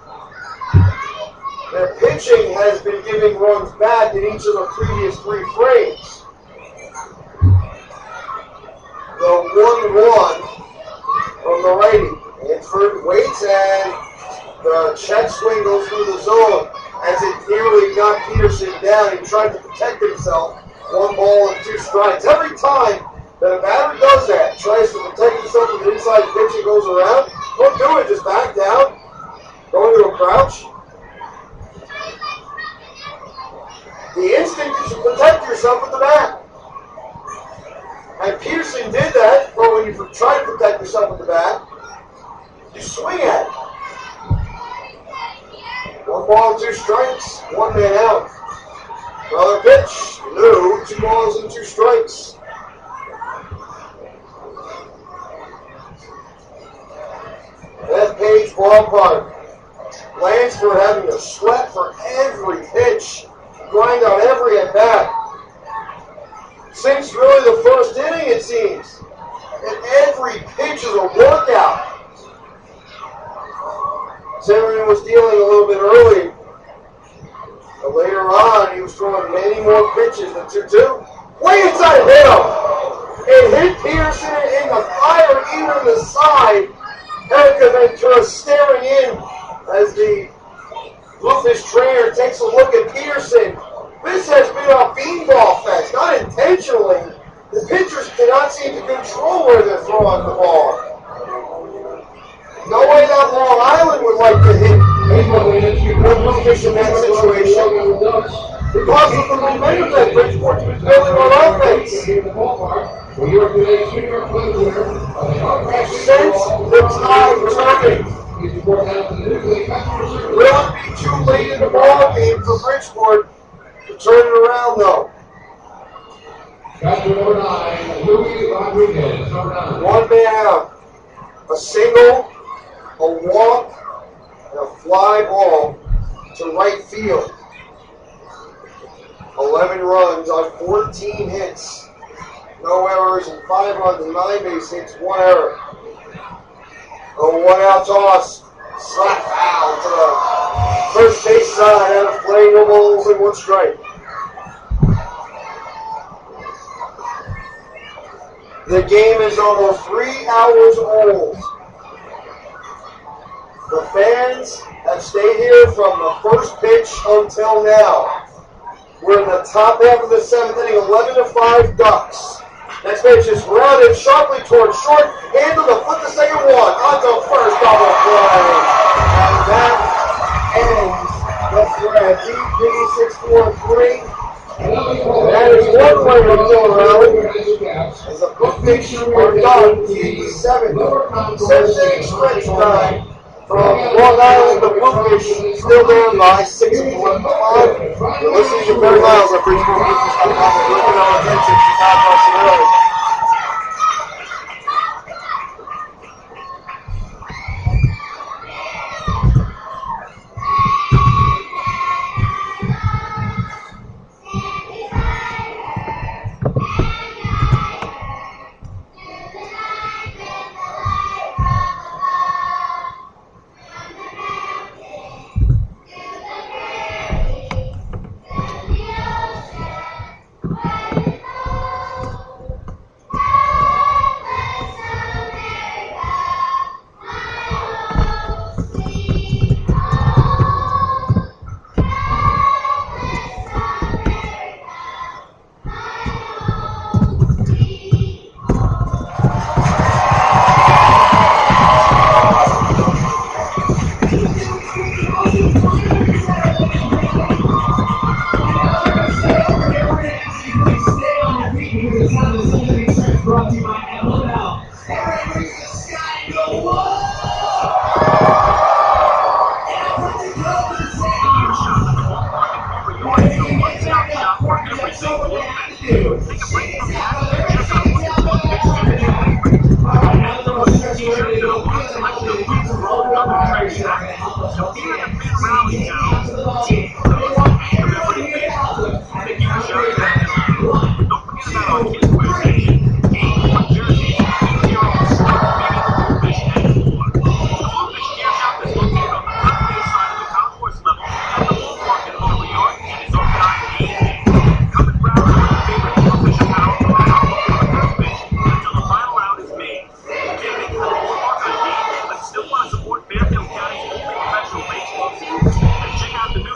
their pitching has been giving runs back in each of the previous 3 frames. The 1-1 from the righty. Hanford waits and the check swing goes through the zone as it nearly got Peterson down. He tried to protect himself. 1 ball and 2 strikes. Every time the that a batter does that, tries to protect himself with the inside pitch and goes around, don't do it, just back down, go into a crouch. The instinct is to protect yourself with the bat. And Peterson did that, but when you try to protect yourself with the bat, you swing at it. 1 ball, 2 strikes, 1 man out. Another pitch, no, 2 balls and 2 strikes. Bethpage Ballpark. Lansford having to sweat for every pitch, grind out every at bat. Since really the first inning, it seems. And every pitch is a workout. Zimmerman was dealing a little bit early. But later on, he was throwing many more pitches than 2-2. Way inside hit him. It hit Peterson in the fire, even the side. Erica Ventura staring in as the Bluefish trainer takes a look at Peterson. This has been a beanball fest, not intentionally. The pitchers cannot seem to control where they're throwing the ball. No way that Long Island would like to hit Bluefish in that situation. Because of the momentum that Bridgeport's been building on offense. Since the tide turning. Will it be too late in the ball game for Bridgeport to turn it around, though? Batter number 9, Louis Rodriguez, number 9. 1 man out. A single, a walk, and a fly ball to right field. 11 runs on 14 hits. No errors and 5 runs and 9 base hits, 1 error. A 1-out toss. Slap foul to the first base side out of play. No balls and 1 strike. The game is almost 3 hours old. The fans have stayed here from the first pitch until now. We're in the top half of the 7th inning, 11-5 Ducks. Next pitch is rounded sharply towards short, into the foot to second one, onto first double play. And that ends the thread. DP643. That is 1 play to kill rally. As the Bluefish are done, T7. 7-inning stretch time. From Long Island, the Bluefish still down by 6-5. You're listening to Barry Miles at Bridgeport Bluefish. Looking on attention, Chicago Sonora. Still want to support Fairfield County's professional baseball team? And check out the new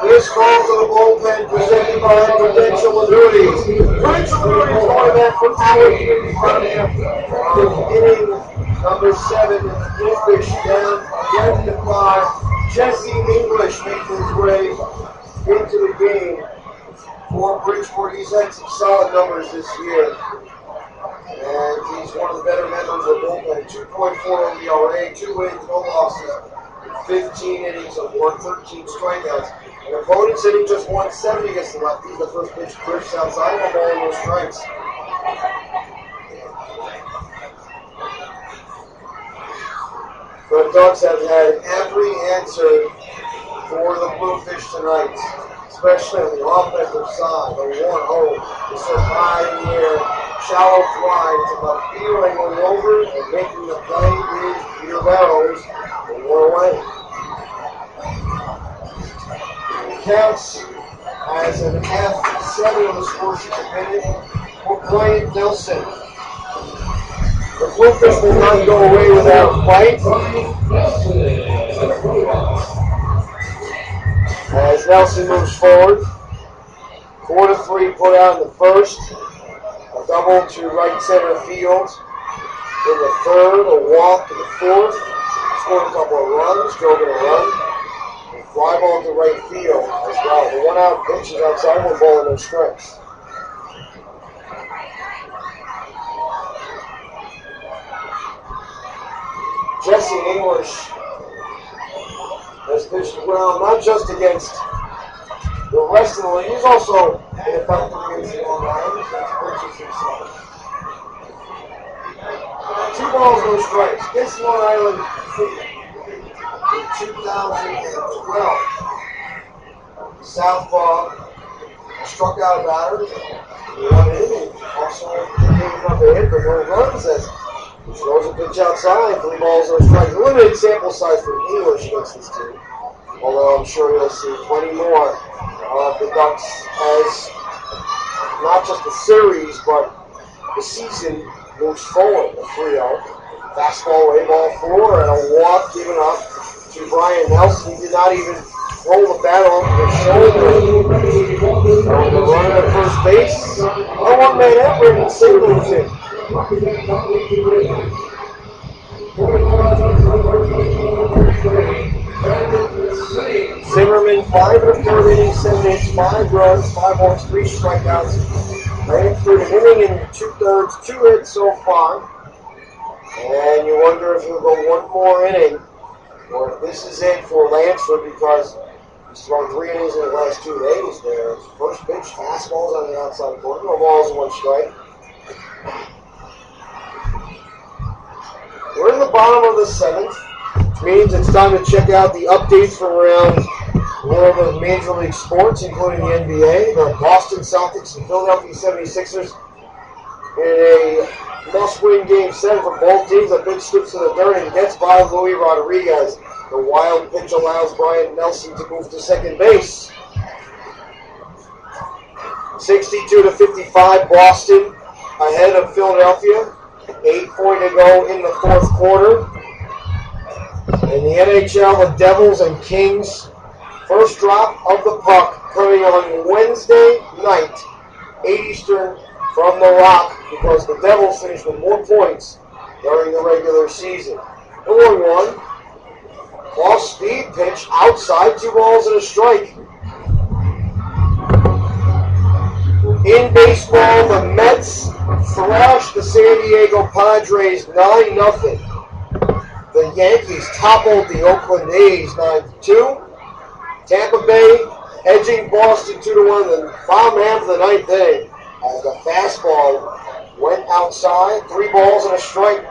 This call to the bullpen presented by Prudential Annuities. Prudential Annuities going back for Howard in front of him. Inning number 7, and the Bluefish down 11-5. Jesse English making his way into the game for Bridgeport. He's had some solid numbers this year. And he's one of the better members of the bullpen. 2.4 ERA, 2 wins, no losses, 15 innings of work, 13 strikeouts. And opponents hitting just 170 against the lefties. The first pitch drifts outside, no ball, no strikes. The Ducks have had every answer for the Bluefish tonight, especially on the offensive side. The 1-0 is so high in the air, shallow fly. It's about feeling going over and making the play is Peter Barrows, and 1 away. It counts as an F7 on the score sheet opinion for Bryant Nelson. The Bluefish will not go away without a fight. As Nelson moves forward, 4-3 put out in the first, a double to right center field in the third, a walk in the fourth, scored a couple of runs, drove in a run, and fly ball to right field as well. The 1-out pitch is outside, 1 ball and no strikes. Jesse English has pitched well, not just against the rest of the league, he's also ineffective against the Long Islanders. That's pitches himself. 2 balls, no strikes. Against Long Island in 2012. Southpaw struck out a batter. He won an inning. Also gave up a hit for no runs as he throws a pitch outside, 3 balls, no strikes. Limited sample size for English against this team. Although I'm sure you'll see plenty more of the Ducks as not just the series, but the season moves forward. A 3-0. Fastball away, ball 4, and a walk given up to Brian Nelson. He did not even roll the bat off his shoulder. The runner at first base. A 1-man effort, and singles it. Zimmerman, 5 1/3 innings, 7 hits, 5 runs, 5 walks, 3 strikeouts. Ran through an inning and 2/3, 2 hits so far. And you wonder if he'll go 1 more inning, or if this is it for Lansford, because he's thrown 3 innings in the last 2 days there. First pitch, fastballs on the outside corner, no balls and 1 strike. We're in the bottom of the 7th, which means it's time to check out the updates from around the world of Major League Sports, including the NBA. The Boston Celtics and Philadelphia 76ers in a must-win Game 7 for both teams. A pitch skips to the dirt and gets by Luis Rodriguez. The wild pitch allows Brian Nelson to move to second base. 62-55, Boston ahead of Philadelphia. 8:40 to go in the 4th quarter. In the NHL, the Devils and Kings. First drop of the puck coming on Wednesday night, 8 Eastern from the Rock, because the Devils finished with more points during the regular season. The 1-1. Off-speed pitch outside, 2 balls and a strike. In baseball, the Mets thrashed the San Diego Padres 9-0. The Yankees toppled the Oakland A's 9-2. Tampa Bay edging Boston 2-1 in the bottom half of the 9th inning as the fastball went outside, 3 balls and a strike.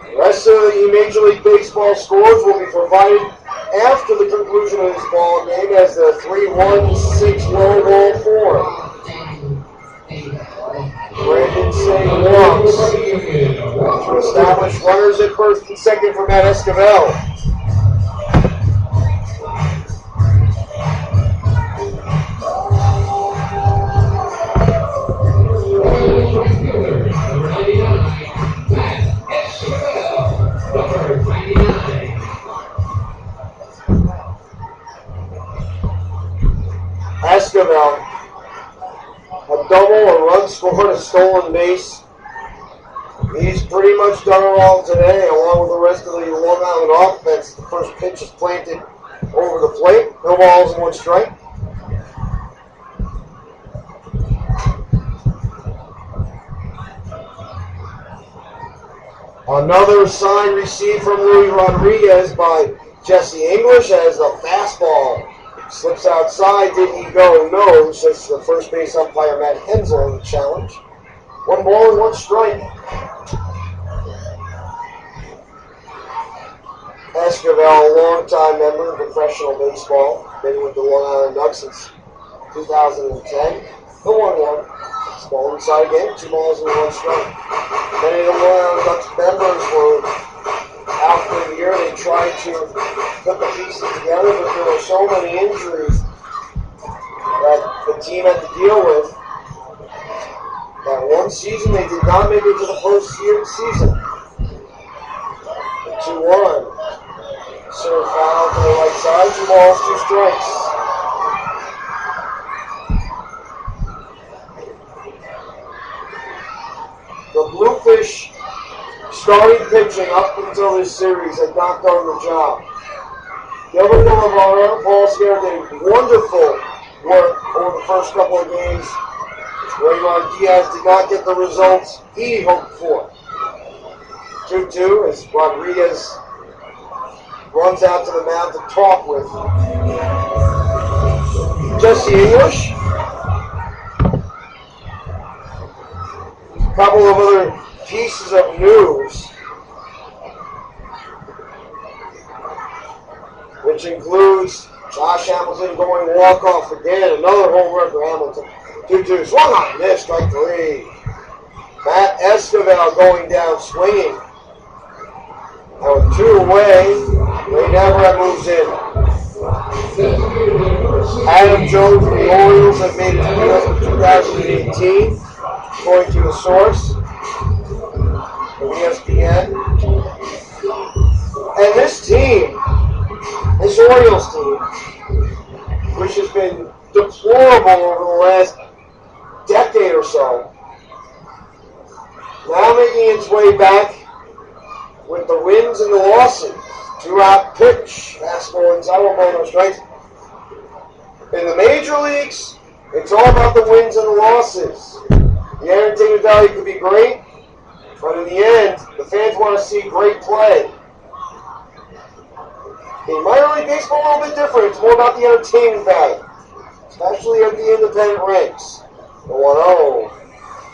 The rest of the Major League Baseball scores will be provided after the conclusion of this ball game as the 3-1-6 low ball 4. Brandon St. walks to establish runners at first and second for Matt Esquivel. Brown scored a stolen base. He's pretty much done it all today, along with the rest of the Long Island offense. The first pitch is planted over the plate. No balls and 1 strike. Another sign received from Louis Rodriguez by Jesse English as the fastball slips outside. Did he go? No, says the first base umpire Matt Hensel in the challenge. 1 ball and 1 strike. Escobar, a long-time member of professional baseball, been with the Long Island Ducks since 2010. The 1-1. Ball inside again, 2 balls and 1 strike. Many of the Long Island Ducks members were out for the year. They tried to put the pieces together, but there were so many injuries that the team had to deal with. That one season, they did not make it to the postseason. 2-1. Serve foul to the right side, 2 balls, 2 strikes. The Bluefish starting pitching up until this series had not done the job. Gilbert Navarro, Paul Scarra did wonderful work over the first couple of games. Raymond Diaz did not get the results he hoped for. 2-2 as Rodriguez runs out to the mound to talk with Jesse English. A couple of other pieces of news, which includes Josh Hamilton going walk-off again, another home run for Hamilton. 2-2, swung on and missed, strike 3. Matt Escobar going down swinging. Now with 2 away, Ray Navarrete moves in. Adam Jones from the Orioles have made it to the 2018, according to a source from ESPN. And this team, this Orioles team, which has been deplorable over the last decade or so, now making its way back with the wins and the losses. 2-out pitch, fastball inside, 1 ball, no strikes. In the major leagues, it's all about the wins and the losses. The entertainment value could be great, but in the end, the fans want to see great play. In minor league baseball, a little bit different. It's more about the entertainment value, especially at the independent ranks. The 1-0,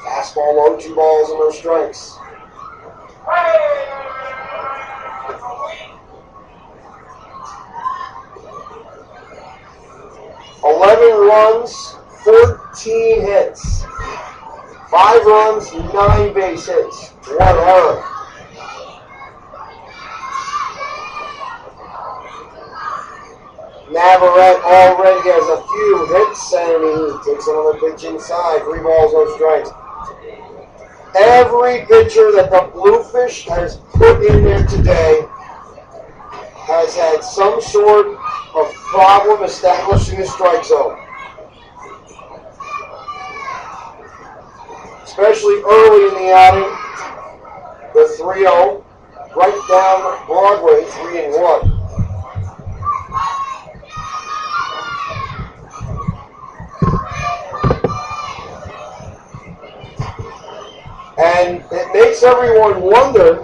fastball low, 2 balls and no strikes. 11 runs, 14 hits. 5 runs, 9 base hits. 1 error. Navarrete already has a few hits, and he takes another pitch inside. 3 balls, no strikes. Every pitcher that the Bluefish has put in there today has had some sort of problem establishing the strike zone. Especially early in the outing, the 3-0, right down Broadway, 3-1. And it makes everyone wonder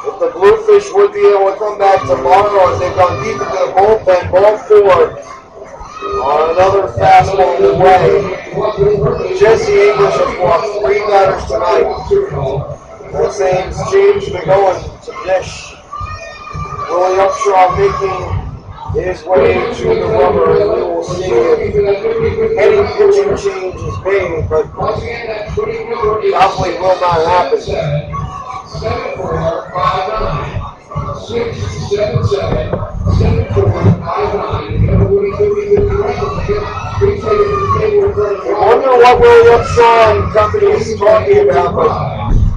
if the Bluefish would be able to come back tomorrow as they've gone deep into the bullpen. Ball 4 on another fastball away. Jesse English has walked 3 batters tonight. That means James McGowan to dish. Willie Upshaw making his way to the rubber, and we will see if any pitching change is made, but probably will not happen. 7-4-5-9. 6-7-7. 7-4-5-9. I wonder what Willie Upshaw and company is talking about, but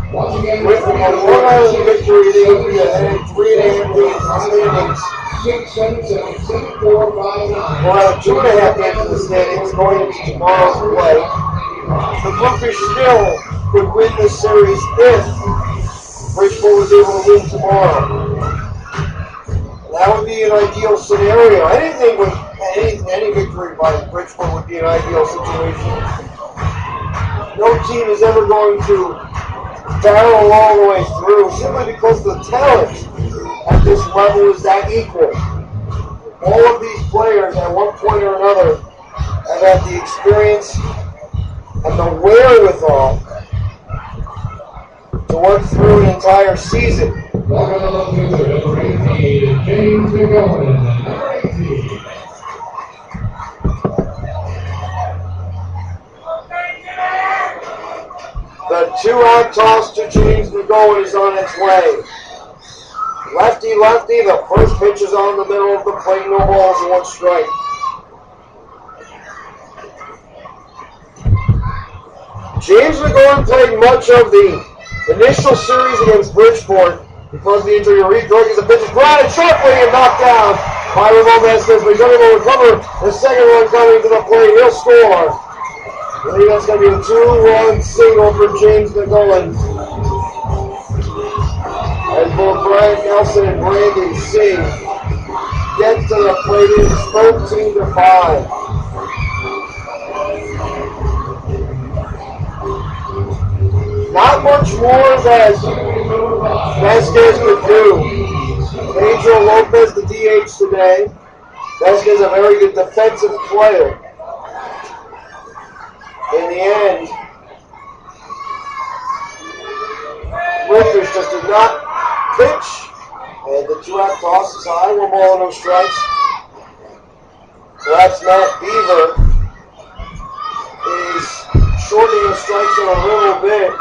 With a Long Island victory, they would be ahead 3.5 games in the standings. 6, 7, 7, 7, 4, 5, 9. We'll have 2.5 games in the standings going into tomorrow's play. The Bluefish still could win this series if Bridgeport was able to win tomorrow. That would be an ideal scenario. Anything with any victory by Bridgeport would be an ideal situation. No team is ever going to barrel all the way through simply because the talent at this level is that equal. All of these players at one point or another have had the experience and the wherewithal to work through an entire season. Welcome to the future, number 18, James McGowan, number 18. The 2-out toss to James McGowan is on its way. Lefty, lefty, the first pitch is on the middle of the plate, no balls and 1 strike. James McGowan played much of the initial series against Bridgeport because the injury. Redrag as a pitch is grounded sharply and knocked down by Ramon Vasquez, but he's unable to recover. The second run coming to the plate, he'll score. I think that's going to be a 2-run single for James McGowan. As both Brian Nelson and Brandon Singh get to the plate, it is 13-5. Not much more that Vasquez could do. Pedro Lopez, the DH today. Vasquez is a very good defensive player. In the end, Bluefish just did not pitch, and the 2-out toss is high, 1 ball and no strikes. Perhaps Matt Beaver is shortening the strike zone a little bit.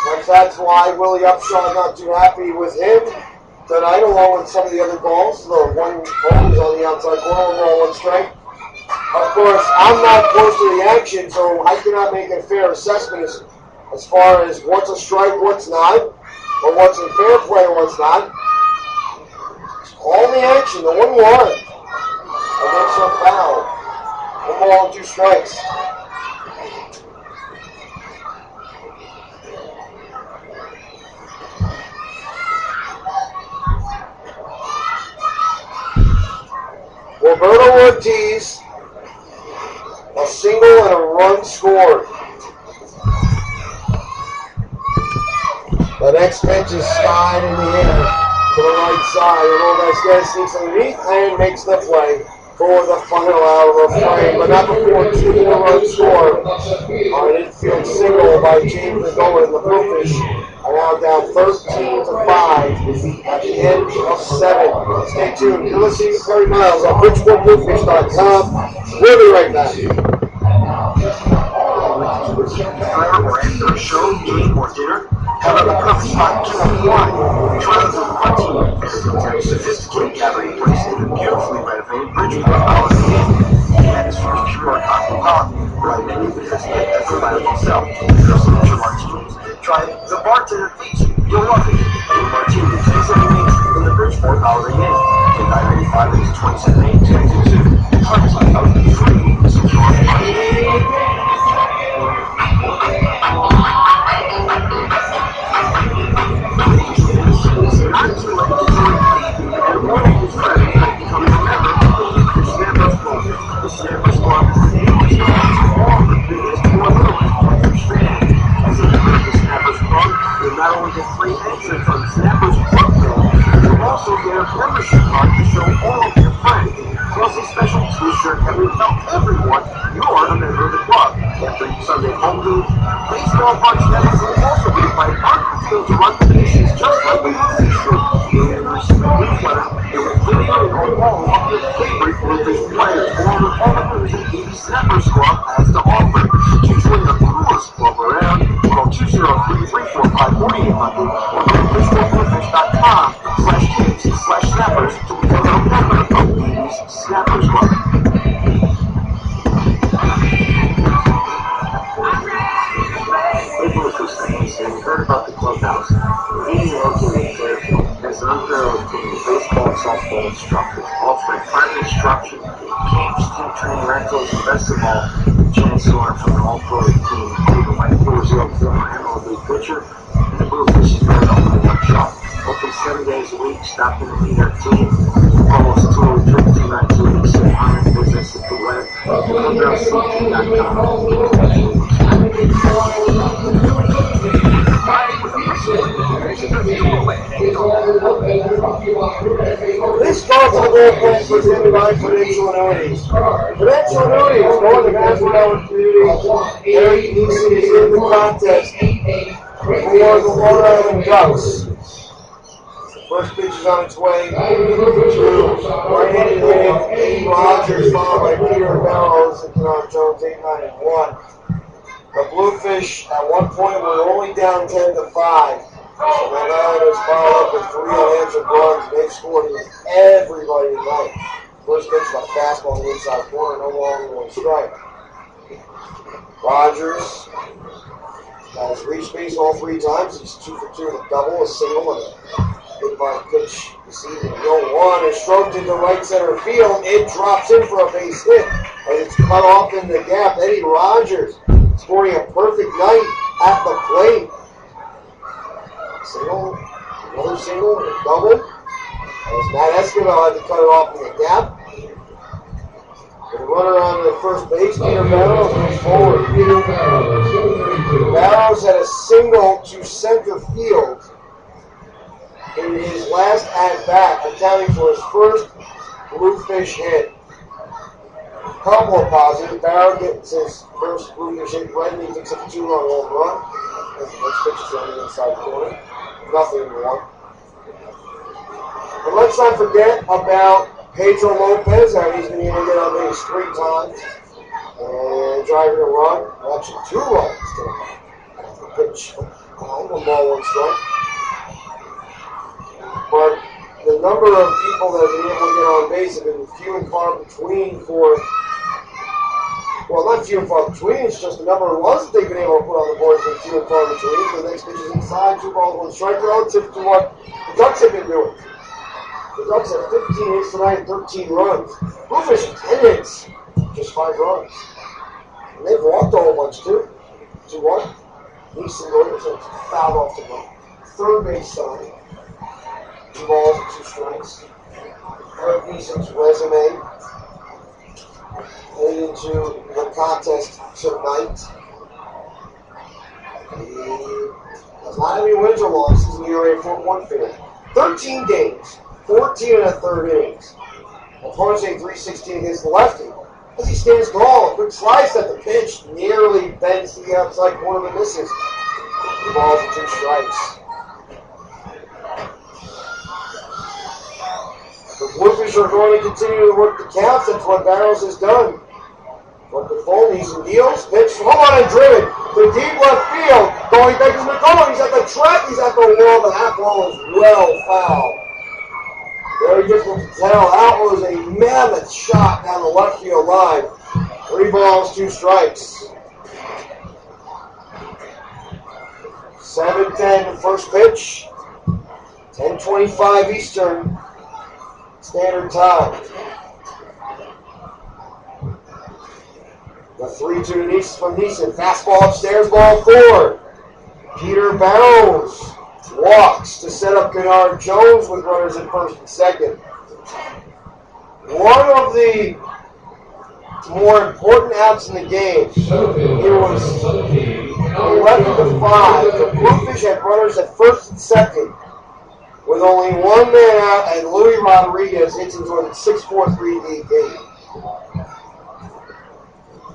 Perhaps that's why Willie Upshaw is not too happy with him tonight, along with some of the other balls. The 1 ball is on the outside corner, 1 ball, 1 strike. Of course, I'm not close to the action, so I cannot make a fair assessment as far as what's a strike, what's not, or what's in fair play, or what's not. All the action, the 1-1 against a foul. 1 ball and 2 strikes. Roberto Ortiz, a single and a run scored. The next pitch is skied in the air to the right side. Ramon Vasquez sneaks underneath and makes the play for the final out of the frame, but not before 2 more runs scored on an infield single by James McGowan. The Bluefish are now down 13-5 at the end of 7. Stay tuned. You're listening to Terry Miles on BridgeportBluefish.com. We'll be right back. Before or after a show, game, or dinner, have a perfect spot to unwind. Try the Martini, a sophisticated gathering place in the beautifully renovated Bridgeport Holiday Inn. The atmosphere is pure cosmopolitan, right menu because that's the land itself. Your signature martinis. Try it. The bartender feeds you. You'll love it. The martinis, 278 in the Bridgeport Holiday Inn. In 995 is 2782. Plenty of free, secure money. Not too late to join Phoebe and one of his friends by becoming a member of the Snappers Club. The Snappers Club is the newest to all the biggest or littlest Bluefish fans. As a member of the Snappers Club, you'll not only get free entrance on Snappers Club Day, you'll also get a membership card to show all of your friends, plus a special t-shirt that will tell everyone you're a member of the club. After each Sunday home game, baseball party members will also be invited on the field to run competitions just like the Bluefish do. You'll receive a newsletter with video and all of your favorite Bluefish players, along with all the moves that the Snappers Club has to offer. To join the coolest club around, call 203-345-4800 or go to BridgeportBluefish.com/kids/snappers to become a member of the Snappers Club. Hey Bluefish fans, Meeting located in Fairfield has an unparalleled team of baseball and softball instructors offering private instruction, camps, team training rentals, and best of all, the chance to learn from an all-pro team, including Mike Flores, former MLB pitcher, and the Bluefish's very own workshop. Open 7 days a week. Stop in and meet our team. Follow us to 232-928 visit us at the web at This starts on the ball presented by Prudential Annuities. Prudential Annuities, going to basketball community. Eric Neeson is in the contest for the Long Island Ducks. First pitch is on its way to right-handed hitting Eddie Rogers, followed by Peter Bellows and Kennard Jones, 8-9-1. The Bluefish at one point were only down 10-5. So Long Island has followed up with 3 unanswered runs. They've scored against everybody tonight. First pitch is a fastball on the inside corner, no longer one strike. Rogers has reached base all 3 times. He's 2 for 2 with a double, a single, and a big fine pitch this evening. 0-1 is stroked into right center field. It drops in for a base hit, and it's cut off in the gap. Eddie Rogers scoring a perfect night at the plate. Single, another single, and a double. As Matt Esquivel had to cut it off in the gap. The runner on the first base, Peter Barrows, moves forward. Barrows had a single to center field in his last at-bat, accounting for his first Bluefish hit. Couple of positives. Barrow gets his first Bluefish hit right, and he takes a 2-run home run. As the next pitch is on the inside corner. Nothing more. And let's not forget about Pedro Lopez. He's going to get on base 3 times. And driving a run. Actually, 2 runs tonight. Pitch on 1 ball, 1 strike. But the number of people that have been able to get on base have been few and far between for, well, not few and far between, it's just the number of runs that they've been able to put on the board has been few and far between. The next pitch is inside, 2 balls, 1 strike, relative to what the Ducks have been doing. The Ducks have 15 hits tonight and 13 runs. Bluefish 10 hits, just 5 runs. And they've walked a whole bunch too. 2-1. Neeson Williams fouled off the run. Third base side. 2 balls and 2 strikes. Eric Neeson's resume heading into the contest tonight. He does not have any wins or losses in the ERA 4.1 13 games, 14 1/3 innings. Opponents hitting .316 against the lefty. As he stands tall, a quick slice at the pitch nearly bends to the outside corner and misses. 2 balls and 2 strikes. The Bluefish are going to continue to work the counts. That's what Barrows has done. But the phone, Neeson deals, pitch, hold on and driven to deep left field. Going back to McCullough. He's at the track. He's at the wall. The half wall is well fouled. Very difficult to tell. That was a mammoth shot down the left field line. 3 balls, 2 strikes. 7-10 the first pitch. 10:25 Eastern Standard Time. The 3-2 to Neeson from Neeson. Fastball upstairs, ball 4. Peter Barrows walks to set up Kennard Jones with runners at first and second. One of the more important outs in the game. It was 11-5. The Bluefish had runners at first and second with only 1 man out, and Louis Rodriguez hits into a 6-4-3 lead game.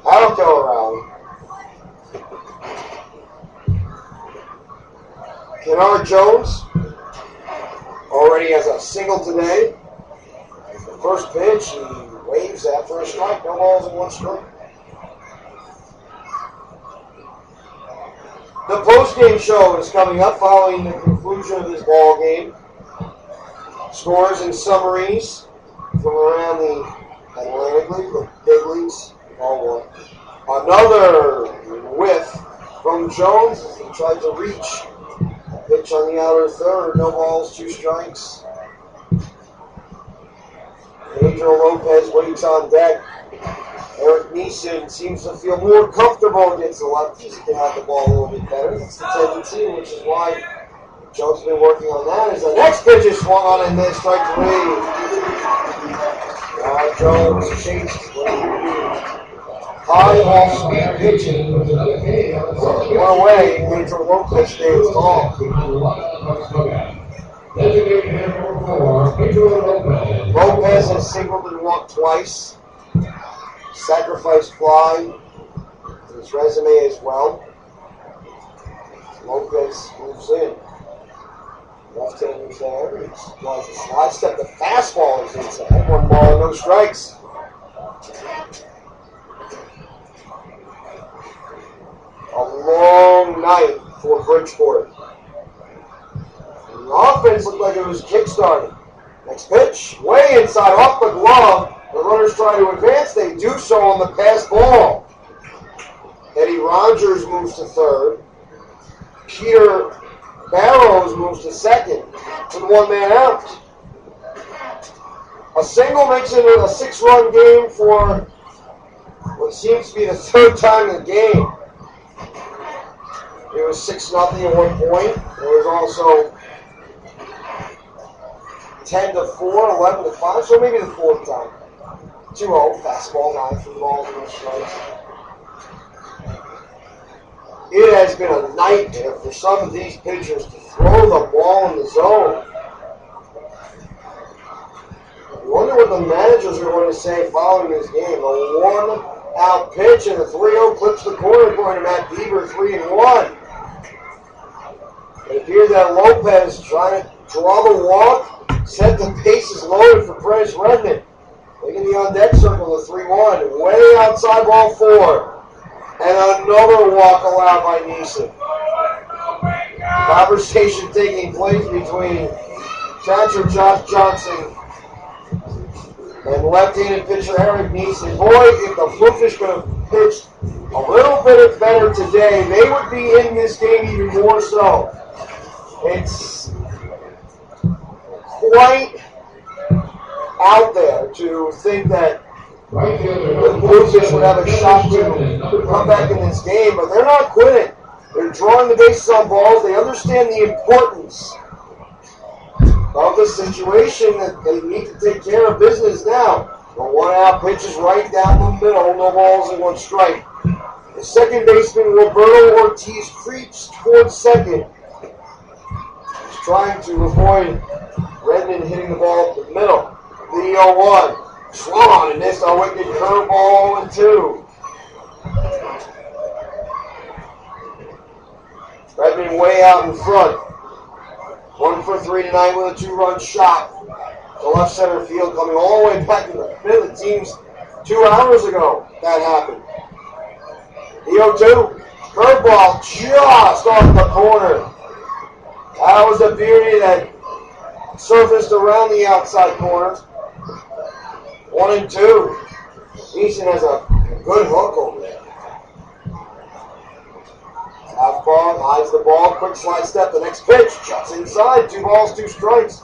That'll go around. Kennard Jones already has a single today. The first pitch, he waves that for a strike. No balls and 1 strike. The postgame show is coming up following the conclusion of this ball game. Scores and summaries from around the Atlantic League, the big leagues, all won. Another whiff from Jones as he tried to reach. Pitch pitch on the outer third. No balls, 2 strikes. Pedro Lopez waits on deck. Eric Neeson seems to feel more comfortable against the lefties. He can have the ball a little bit better. That's the tendency, which is why Joe's been working on that. As the next pitch is swung on and missed, strike 3. Jones chased high off-speed pitching. One away, Pedro Lopez stands tall. Lopez has singled and walked twice. Sacrifice fly. His resume as well. Lopez moves in. Left-hander's there. He applies a slide step. The fastball is inside. 1 ball, no strikes. A long night for Bridgeport. The offense looked like it was kick-started. Next pitch, way inside, off the glove. The runners try to advance. They do so on the pass ball. Eddie Rogers moves to third. Peter Barrows moves to second with 1 man out. A single makes it a 6-run game for what seems to be the 3rd time in the game. It was 6-0 at one point. There was also 10-4, 11-5, so maybe the 4th time. 2-0, fastball, 9 for the ball, no strikes. It has been a nightmare for some of these pitchers to throw the ball in the zone. I wonder what the managers are going to say following this game. A 1-out pitch and a 3-0 clips the corner according to Matt Bieber, 3-1. It appeared that Lopez trying to draw the walk, set the bases loaded for Prentice Redmond. Making the on-deck circle, the 3-1. Way outside, ball 4. And another walk allowed by Neeson. Conversation taking place between catcher Josh Johnson and left-handed pitcher Eric Neeson. Boy, if the Bluefish could have pitched a little bit better today, they would be in this game even more so. It's quite out there to think that the Bluefish would have a shot to come back in this game, but they're not quitting. They're drawing the bases on balls. They understand the importance of the situation that they need to take care of business now. The 1-out pitch is right down the middle, no balls and 1 strike. The second baseman, Roberto Ortiz, creeps towards second. He's trying to avoid Redmond hitting the ball up the middle. The 0-1. Swung on and missed a wicked curveball and 2. Redmond way out in front. 1 for 3 tonight with a 2-run shot to left center field, coming all the way back to the fifth. It seems 2 hours ago that happened. The 0-2. Curveball just off the corner. That was a beauty that surfaced around the outside corner. 1-2. Neeson has a good hook over there. Half ball, eyes the ball, quick slide step. The next pitch, just inside. 2 balls, 2 strikes.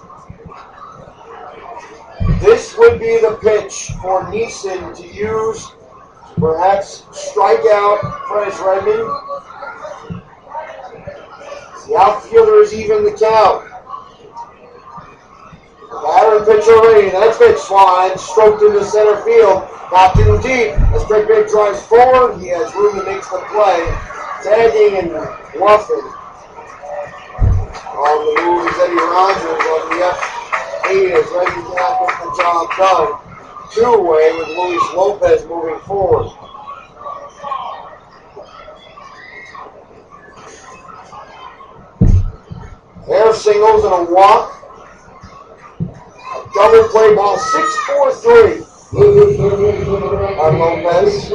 This would be the pitch for Neeson to use to perhaps strike out Prentice Redmond. The outfielder is even the count. Batter and pitch already. The next pitch, Swan stroked into center field. Not too deep. As Big drives forward, he has room to make the play. Tagging and bluffing. On the move is Eddie Rogers on the F8 is ready to get the job done. 2 away with Luis Lopez moving forward. Pair of singles and a walk. Double play ball, 6-4-3 on Lopez.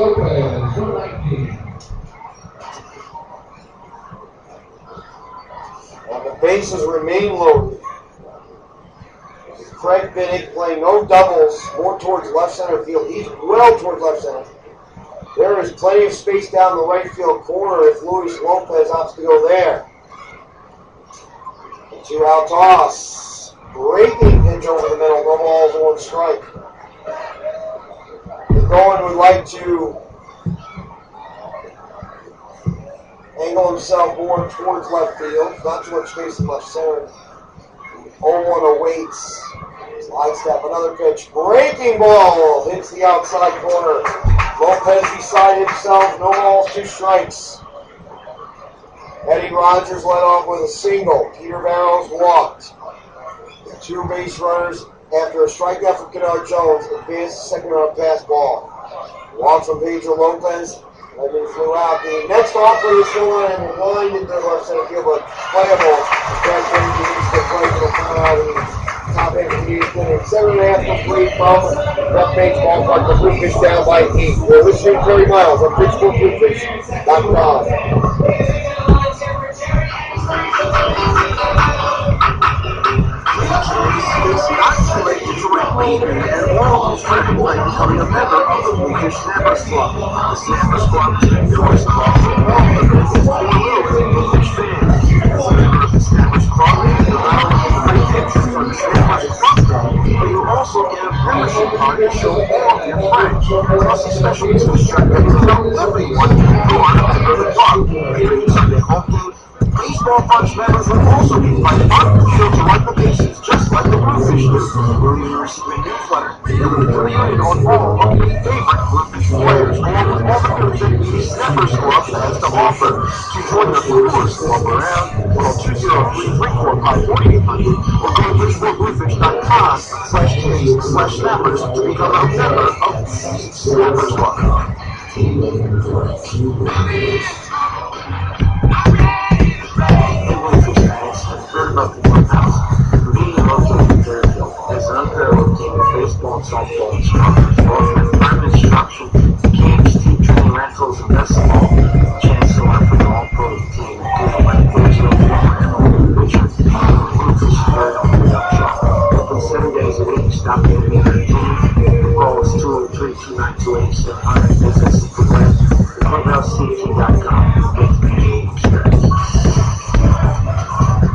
And the bases remain loaded. Craig Binnick playing no doubles, more towards left center field. He's well towards left center. There is plenty of space down the right field corner if Luis Lopez opts to go there. 2-out toss. Breaking pitch over the middle. No balls, 1 strike. Goin would like to angle himself more towards left field. Not too much space in left center. 0-1 awaits. Slide step, another pitch. Breaking ball hits the outside corner. Lopez beside himself. No balls, 2 strikes. Eddie Rogers led off with a single. Peter Barrows walked. 2 base runners after a strikeout from Kennard Jones. Advanced second round pass ball. Walk from Pedro Lopez. Lemon flew out. The next offer is still in and lined into the left center field, but playable. Jack Kennedy needs to play for the final out of the top half of the eighth inning. 7.5 complete from Left Base Ballpark. The Bluefish down by 8. We're listening to Terry Miles on Bridgeport Bluefish.com. It's not too late to join Peter and all his friends by becoming a member of the Bluefish Snappers Club. The Snappers Club is the newest club for all the business for little Bluefish fans. As a member of the Snappers Club, you'll not only get free pictures from the Snappers Club, but you'll also get a membership card to show all of your friends. Plus a special t-shirt that will tell everyone you are a member of the club. Featuring Sunday home game, Baseball Bunch members will also be invited on the field to run the bases just like the Bluefish do. You'll even receive a newsletter that will fill you in on all of your favorite Bluefish players, along with all the news that the Snappers Club has to offer. To join the coolest club around, call 203-345-4800 or go to BridgeportBluefish.com/case/snappers to become a member of the Snappers Club. Heard about the clubhouse. Being located in Fairfield, there's an unparalleled team of baseball and softball instructors, both with private instruction, camps, team training rentals, and best of all, a chance to learn from the all-pro team, including like Bridgeport Bluefish, Bluefish is very on the upshot. Open 7 days a week, stop in and meet their team. The call is 203-292-8700. Visit us at the web, theclubhousect.com. Get the game experience.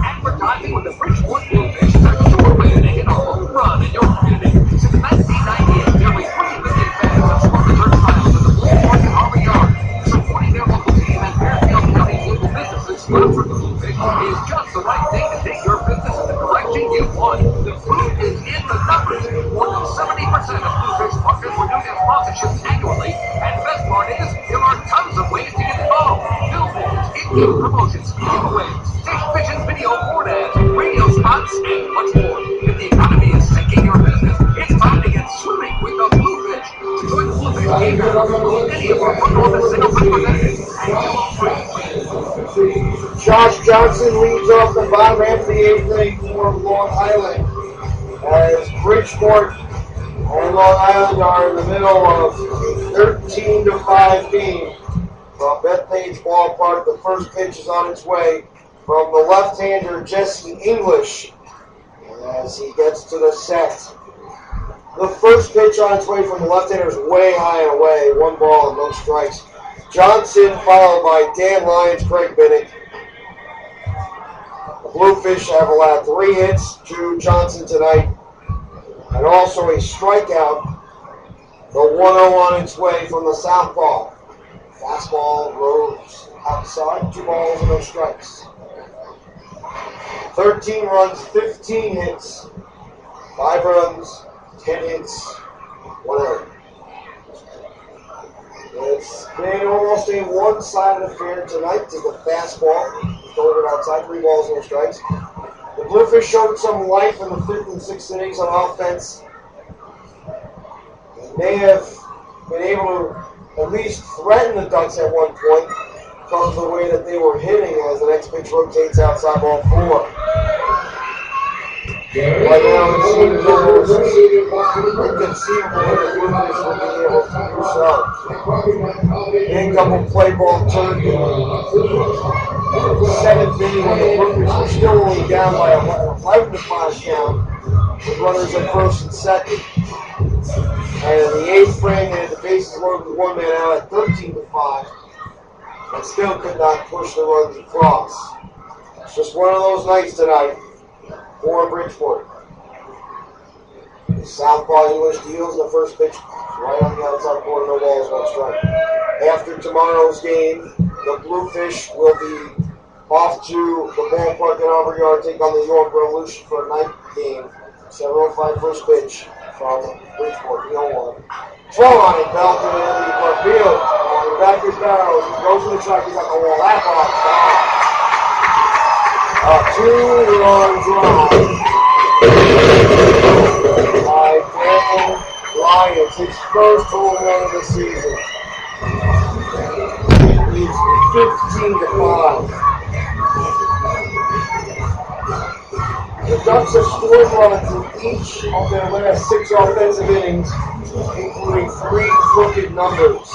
Advertising with the Bridgeport Bluefish is a sure way to hit a home run in your community. Since 1998, nearly 3 million fans have swung the turnstiles in the ballpark and Harvey Yard. Supporting their local team and Fairfield County's local businesses sponsored the Bluefish is just the right thing to take your business in the direction you want. The proof is in the numbers. More than 70% of Bluefish partners renew their sponsorships annually. And the best part is, there are tons of ways to get involved. Billboards, in-game promotions, giveaways, station vision, video, board ads, radio spots, and much more. If the economy is sinking your business, it's time to get swimming with the Bluefish. To join the Bluefish game, call any of our front office sales representatives and you will free. Josh Johnson leads off the bottom half of the 8th inning for Long Island, as Bridgeport and Long Island are in the middle of a 13-5 game from Bethpage Ballpark. The first pitch is on its way from the left-hander Jesse English as he gets to the set. The first pitch on its way from the left-hander is way high and away, 1 ball and no strikes. Johnson followed by Dan Lyons, Craig Bennett. The Bluefish have allowed 3 hits to Johnson tonight and also a strikeout. The 1-0 on its way from the southpaw. Fastball rose outside, 2 balls and no strikes. 13 runs, 15 hits, 5 runs, 10 hits, 1 error. It's been almost a one-sided affair tonight to the fastball. Delivered outside, 3 balls, no strikes. The Bluefish showed some life in the 5th and 6th innings on offense. They may have been able to at least threaten the Ducks at one point because of the way that they were hitting as the next pitch rotates outside ball 4. Right now it seems almost inconceivable that the Bluefish will be able to do so. Big double play ball turned in the 7th inning when the Bluefish were still only down by 11-5 count with runners at first and second. And in the 8th frame, they had the bases loaded with 1 man out at 13-5, and still could not push the runs across. It's just one of those nights tonight. for Bridgeport. Southpaw English deals the first pitch right on the outside corner, no balls, one strike. After tomorrow's game, the Bluefish will be off to the ballpark at Auburn Yard, take on the York Revolution for a night game. 7:05 first pitch from Bridgeport, the 0-1. Throw on it, belted in the left field. On the back is Barrows. He goes to the track, he's got the wall. That ball. A 2-run drive by Dan Lyons, his first home run of the season. He's 15-5. The Ducks have scored runs in each of their last 6 offensive innings, including 3 crooked numbers.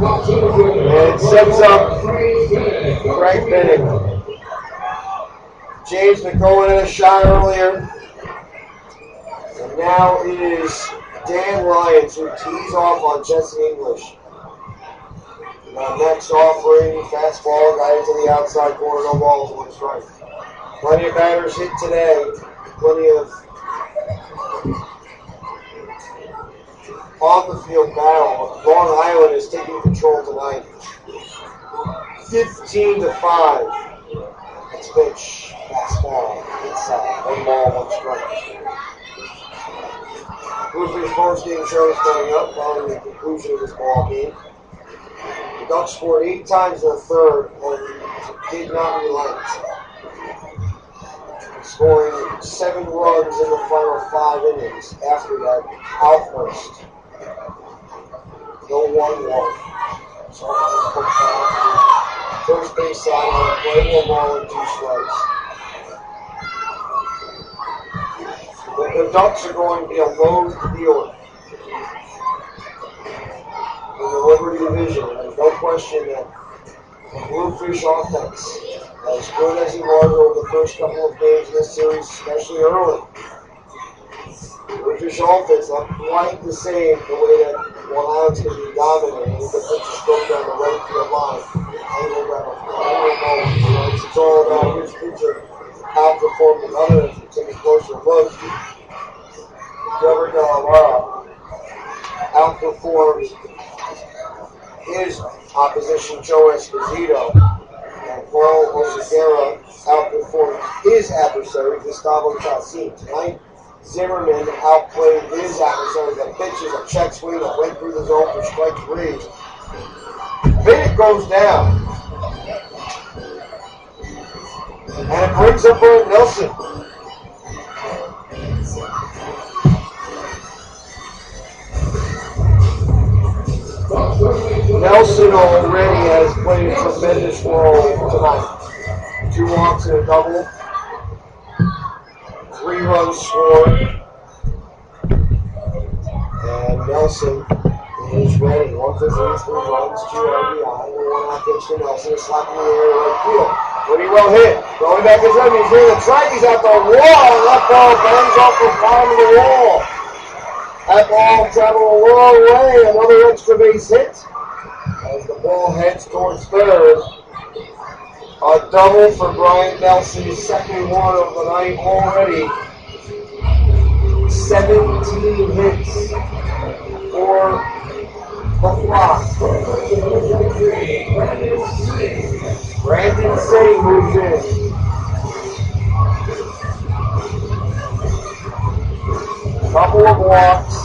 And it sets up Frank Bennett. James McCohen had a shot earlier. And now it is Dan Lyons who tees off on Jesse English. Next offering, fastball, guy to the outside corner, no balls, one strike. Plenty of batters hit today. Plenty of on-the-field battle. Long Island is taking control tonight. 15-5. Next pitch, fastball, inside, one ball, one strike. Bluefish post-game show is coming up following the conclusion of this ball game. The Ducks scored 8 times in the third and did not relent, scoring 7 runs in the final 5 innings after that outburst. No 1-1. First base side on play, 1 ball and 2 strikes. The Ducks are going to be a load dealer in the Liberty Division. There's no question that the Bluefish offense, as good as he was over the first couple of games in this series, especially early, the Bluefish offense not quite the same the way that Long Island's going to be dominating. The pitch is thrown down the right field line, angle down the moment. It's all about which pitcher outperformed the other if you take a closer look. Trevor Gallimara outperformed his opposition, Joe Esposito, and Paul Oseguera outperformed his adversary, Gustavo Chassin. Tonight, Zimmerman outplayed his adversary. The pitch is a check swing that went through the zone for strike 3. Bennett goes down. And it brings up Brent Nelson. Nelson already has played a tremendous role tonight. 2 walks and a double. 3 runs scored. And Nelson is ready. 1 for 3 runs, 2 RBI. 1 out pitch to Nelson. A slap in the air right field. Pretty well hit. Going back his run. He's near the track. He's at the wall. That ball bangs off the bottom of the wall. That ball traveled a long way. Another extra base hit. As the ball heads towards third. A double for Brian Nelson, his second one of the night already. 17 hits for the Flock. Brandon City moves in. Couple of walks,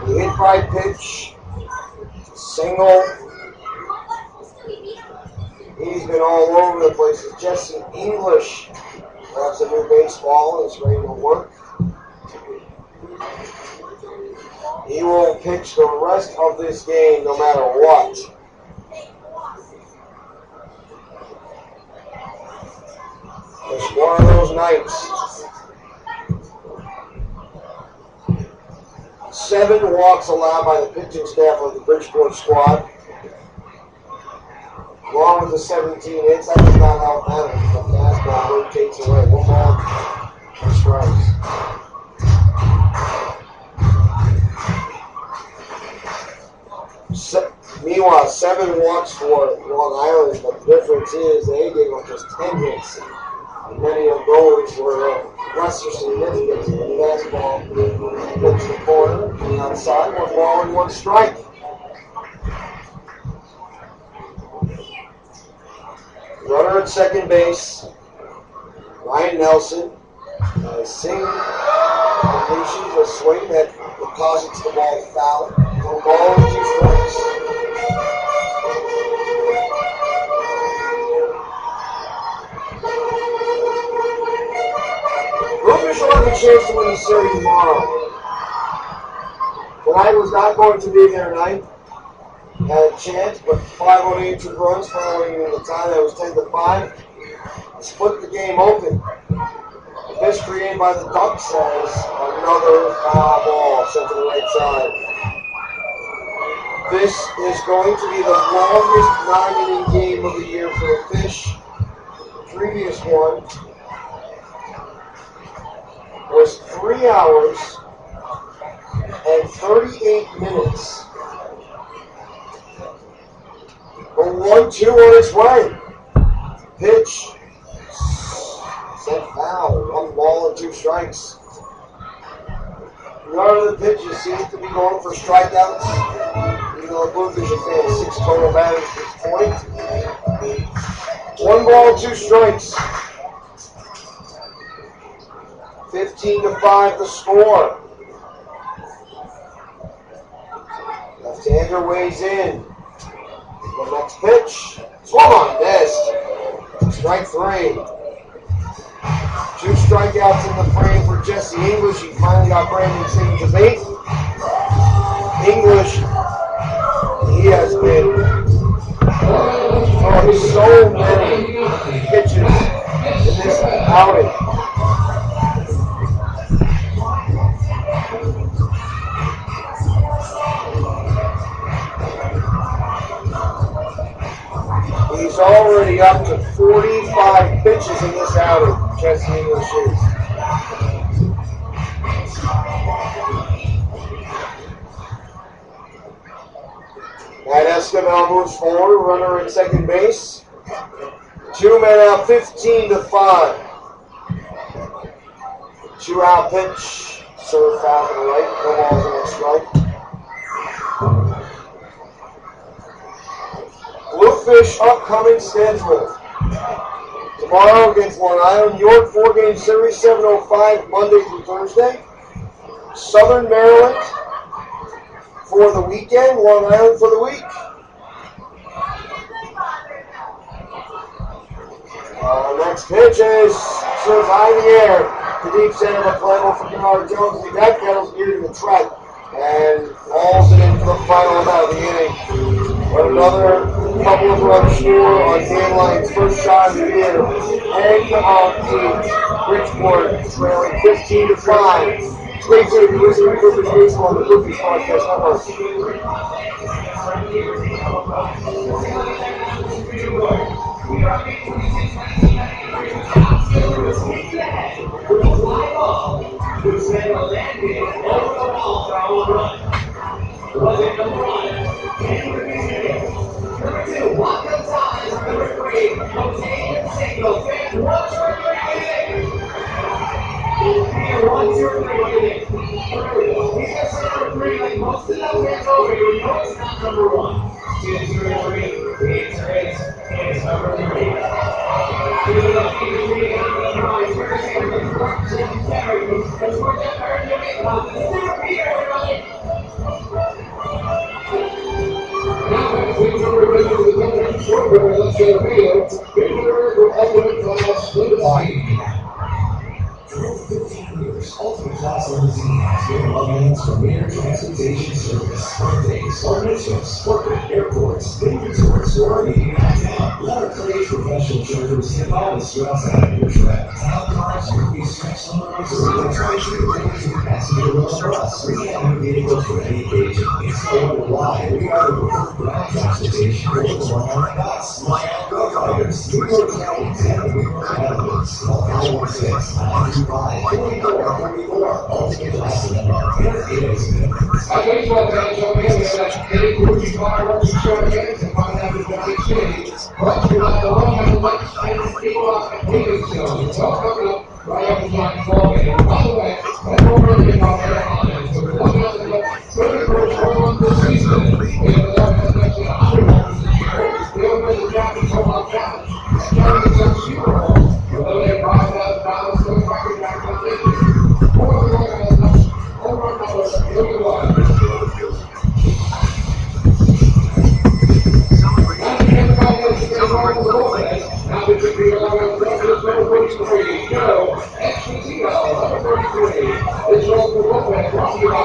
hit by pitch, single. He's been all over the place. Jesse English grabs a new baseball and is ready to work. He will pitch the rest of this game no matter what. It's one of those nights. 7 walks allowed by the pitching staff of the Bridgeport squad. Along with the 17 hits, that does not help matters. The fastball rotates away. 1 ball, 2 strikes. Meanwhile, 7 walks for Long Island, but the difference is they gave up just 10 hits. And many of those were of lesser significance. The fastball hits the corner, on the outside, 1 ball and 1 strike. Runner at second base, Ryan Nelson. Singh completions a swing that deposits the ball foul. 1 ball and 2 strikes. Bluefish will have a chance to win the series tomorrow. Tonight was not going to be their night. Had a chance, but 5 unanswered runs following the tie that was 10-5. Split the game open. The pitch created by the Ducks as another foul ball sent to the right side. This is going to be the longest 9-inning game of the year for the Fish. The previous one was 3 hours and 38 minutes. The 1-2 on its way. Pitch. Set foul. 1 ball and 2 strikes. None of the pitches seem to be going for strikeouts. Even though the Bluefish have had 6 total batters at this point. 1 ball, 2 strikes. 15-5 the score. Left-hander weighs in. The next pitch. Swung on, missed. Strike 3. 2 strikeouts in the frame for Jesse English. He finally got Brandon Singh to bait. English, he has been throwing so many pitches in this outing. He's already up to 45 pitches in this outing, Jesse English is. Matt Escobar moves forward, runner at second base. 2 men out, 15-5. 2-out pitch, serve foul to the right, no balls and 1 strike. Bluefish upcoming schedule. Tomorrow against Long Island, York 4-game series, 7:05 Monday through Thursday. Southern Maryland for the weekend, Long Island for the week. Next pitch is served high in the air. The deep center of the play for Kennard Jones. The back kettle's near to the track and hauls it into the final amount of the inning. But another couple of runs score on Dan Lyon's first shot of the year. End of the Bridgeport trailing 15-5. Stay tuned to listen to Bluefish Baseball on the Bluefish Podcast Network. Ultimate Class Limousine has been Loveland's premier transportation service. Birthdays, ordinations, corporate, airports, big resorts, or meeting downtown. Let our create professional chauffeurs hit all the stress out of your trip. Town cars, movie stretch limos, or even try to bring your passenger rail bus. We have new vehicles for any occasion. Explore why we are the preferred ground transportation for the one-on bus. Go Tigers, New York County, 10 Netherlands, call 916-925-4434. Ultimate Class Limo. It is baseball fans over here, we have Eddie Ruby, Bar, Ruby, Short Hands, and Bar, Avenue, Johnny City. But we like the long and the white side of the people and TV shows. It's all coming up right after Johnny's ball game. By the way, that's what we're looking on there on it. So we're looking at the 31st home run this season. We have 11 actually 100 homes this year. We haven't been the Japanese home run challenge. And Johnny gets some Super Bowl. We'll donate $5,000 to the Parker Jack Foundation. Or we're looking at the home run numbers. Look at what. Now we should be allowing the number 33, Joe Esposito, number 33. This roll for Lopez, brought to you by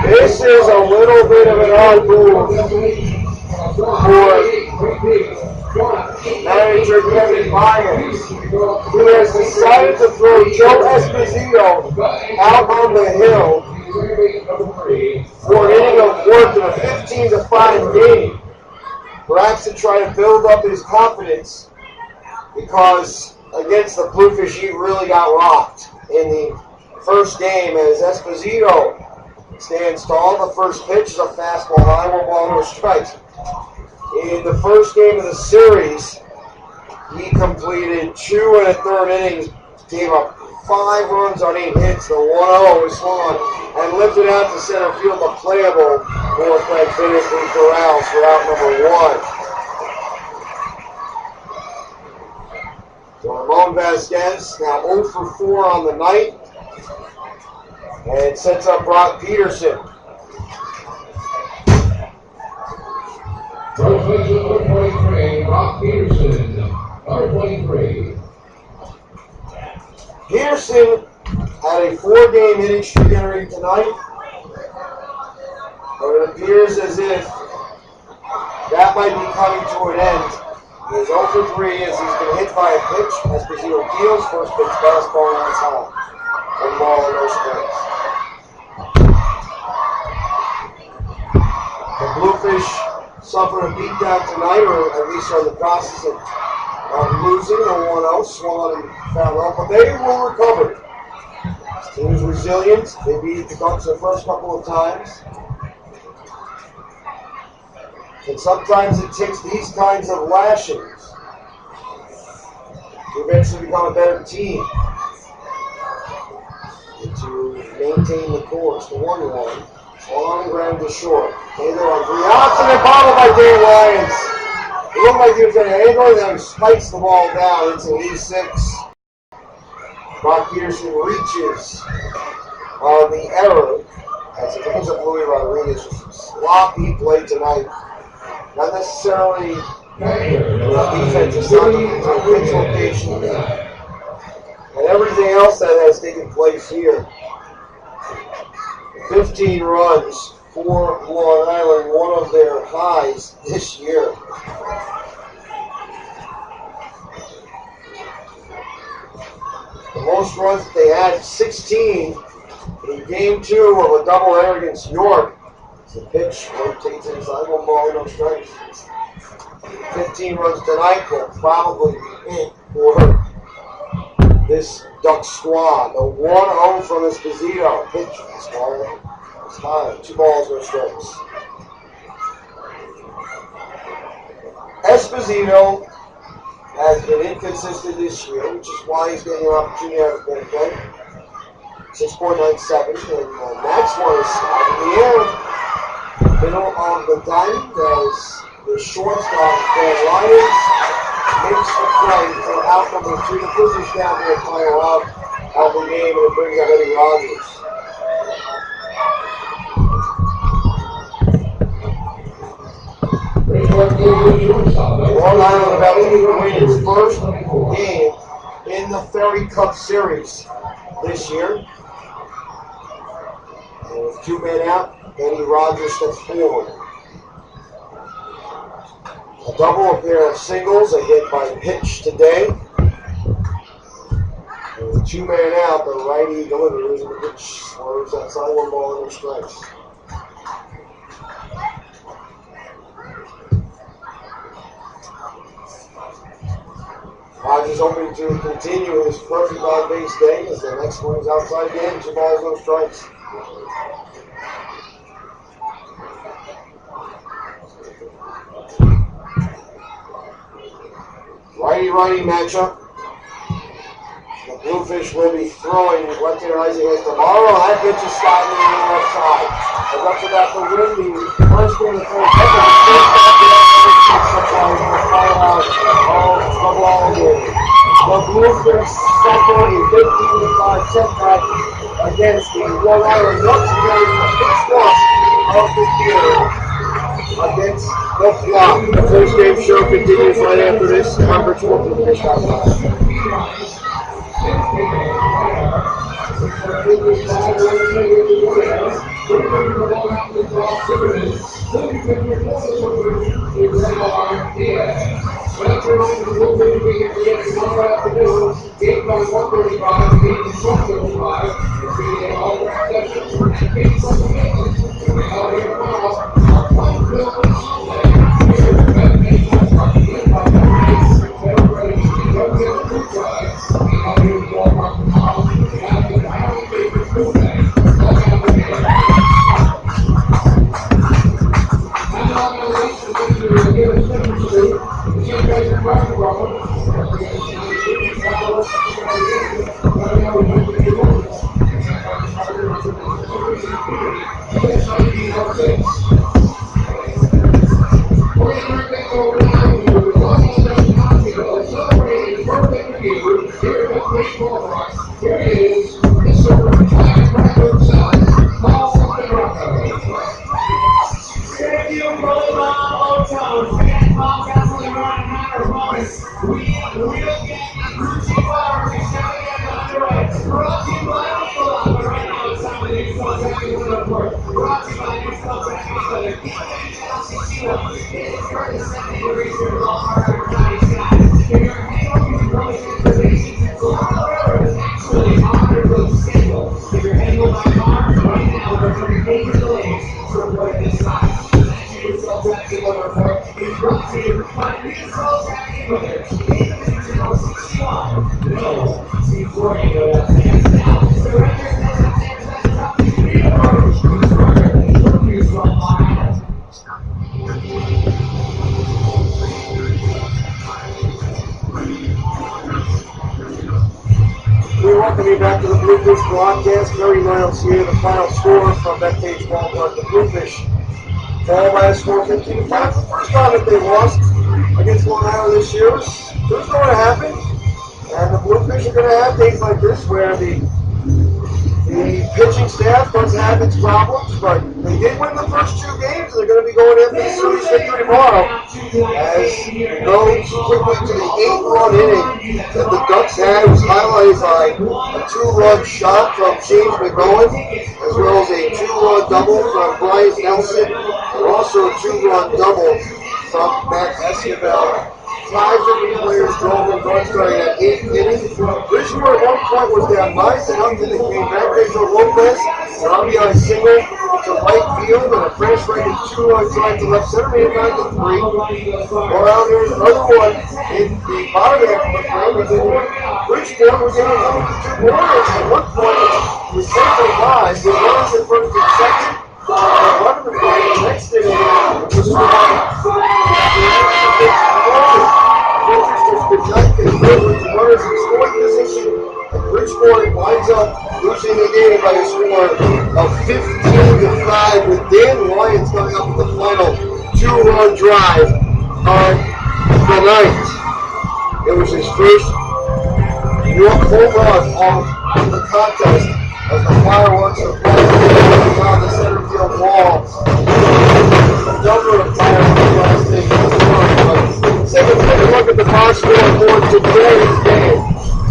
This is a little bit of an odd move for manager Kevin Myers, who has decided to throw Joe Esposito out on the hill for an inning of work in a 15-5 game. Perhaps to try to build up his confidence, because against the Bluefish he really got rocked in the first game as Esposito stands tall. The first pitch is a fastball high, 1 ball, no strikes. In the first game of the series, he completed 2 1/3 innings, gave up 5 runs on 8 hits. The 1-0 was swung and lifted out to center field, a playable fourth man finish from Corrals for out number 1. So Ramon Vasquez now 0 for 4 on the night and sets up Brock Peterson. First baseman, number 23, Brock Peterson, number 23. Peterson had a 4-game hitting streak entering tonight, but it appears as if that might be coming to an end. He is 0 for 3 as he's been hit by a pitch. Esposito deals first pitch fastball on his high. 1 ball, no strikes. The Bluefish suffered a beatdown tonight, or at least are in the process of losing a 1-0, swung and found out, but they will recover. This team is resilient. They beat the Ducks the first couple of times. And sometimes it takes these kinds of lashings to eventually become a better team and to maintain the course. The 1-1, on the ground to short. Taylor on 3 outs and a bottle by Dave Lyons. It looked like he was going to angle and then he spikes the ball down into E6. Brock Peterson reaches on the error as it brings up Louis Rodriguez. Sloppy play tonight. Not necessarily the defense, it's not the pitch location and everything else that has taken place here. 15 runs for Long Island, one of their highs this year. The most runs that they had, 16 in game 2 of a doubleheader against York. The pitch rotates inside, 1 ball, no strikes. 15 runs tonight will probably be it for this Duck squad. The 1-0 from Esposito. Pitch as far as high. 2 balls, no strikes. Esposito has been inconsistent this year, which is why he's getting an opportunity to play. 6.97, and next one is out of the air. Middle of the diamond as the shortstop, Dan Lyons, makes the play for out number 2. The Bluefish down there final out of the game, and it brings up Eddie Rogers. Long Island about to win its first game in the Ferry Cup Series this year. And with 2 men out, Eddie Rogers steps forward. A double, a pair of singles, a hit by pitch today. And with 2 men out, the righty delivers and the pitch swerves outside, 1 ball and no strikes. Diaz is hoping to continue his perfect on-base day as the next swing's outside game. 2 balls, no strikes. Righty-righty matchup. The Bluefish will be throwing left-hander Isaac has tomorrow. That pitch is sliding to the left side. As up to that, the win, the first game of the third. The Bluefish suffered a 15-5 setback against the Long Island Ducks, carrying the first loss of the year against the Flock. The post-game show continues right after this on Bridgeport Bluefish. Back to the Bluefish broadcast. Very Miles here. The final score from Bethpage Ballpark. The Bluefish fall by a score 15-5. The first time that they lost against Long Island this year was going to happen. And the Bluefish are going to have days like this where the pitching staff does have its problems, but they did win the first 2 games. They're going to be going after the series victory tomorrow as it goes quickly to the 8th-run inning that the Ducks had. It was highlighted by a 2-run shot from James McGowan, as well as a 2-run double from Brian Nelson, and also a 2-run double from Matt Esquivel. 5 different players drove in runs starting at 8th inning. Bridgeport at one point was down 9-0. They came back. Pedro Lopez, an RBI single to right field, and a fresh-rated 2-run drive to left center, made it 9-3. Well, there's another one in the bottom half of the field. Bridgeport was in another 2 more. At one point, it was 10-5. The runners in first and second. One of the next inning was runners in scoring position, and Bridgeport winds up losing the game by a score of 15-5, with Dan Lyons coming up with the final 2-run drive of the night. It was his first home run of the contest as the fireworks are playing on the center field wall. A number of fireworks last thing. Take a look at the box score for today's game.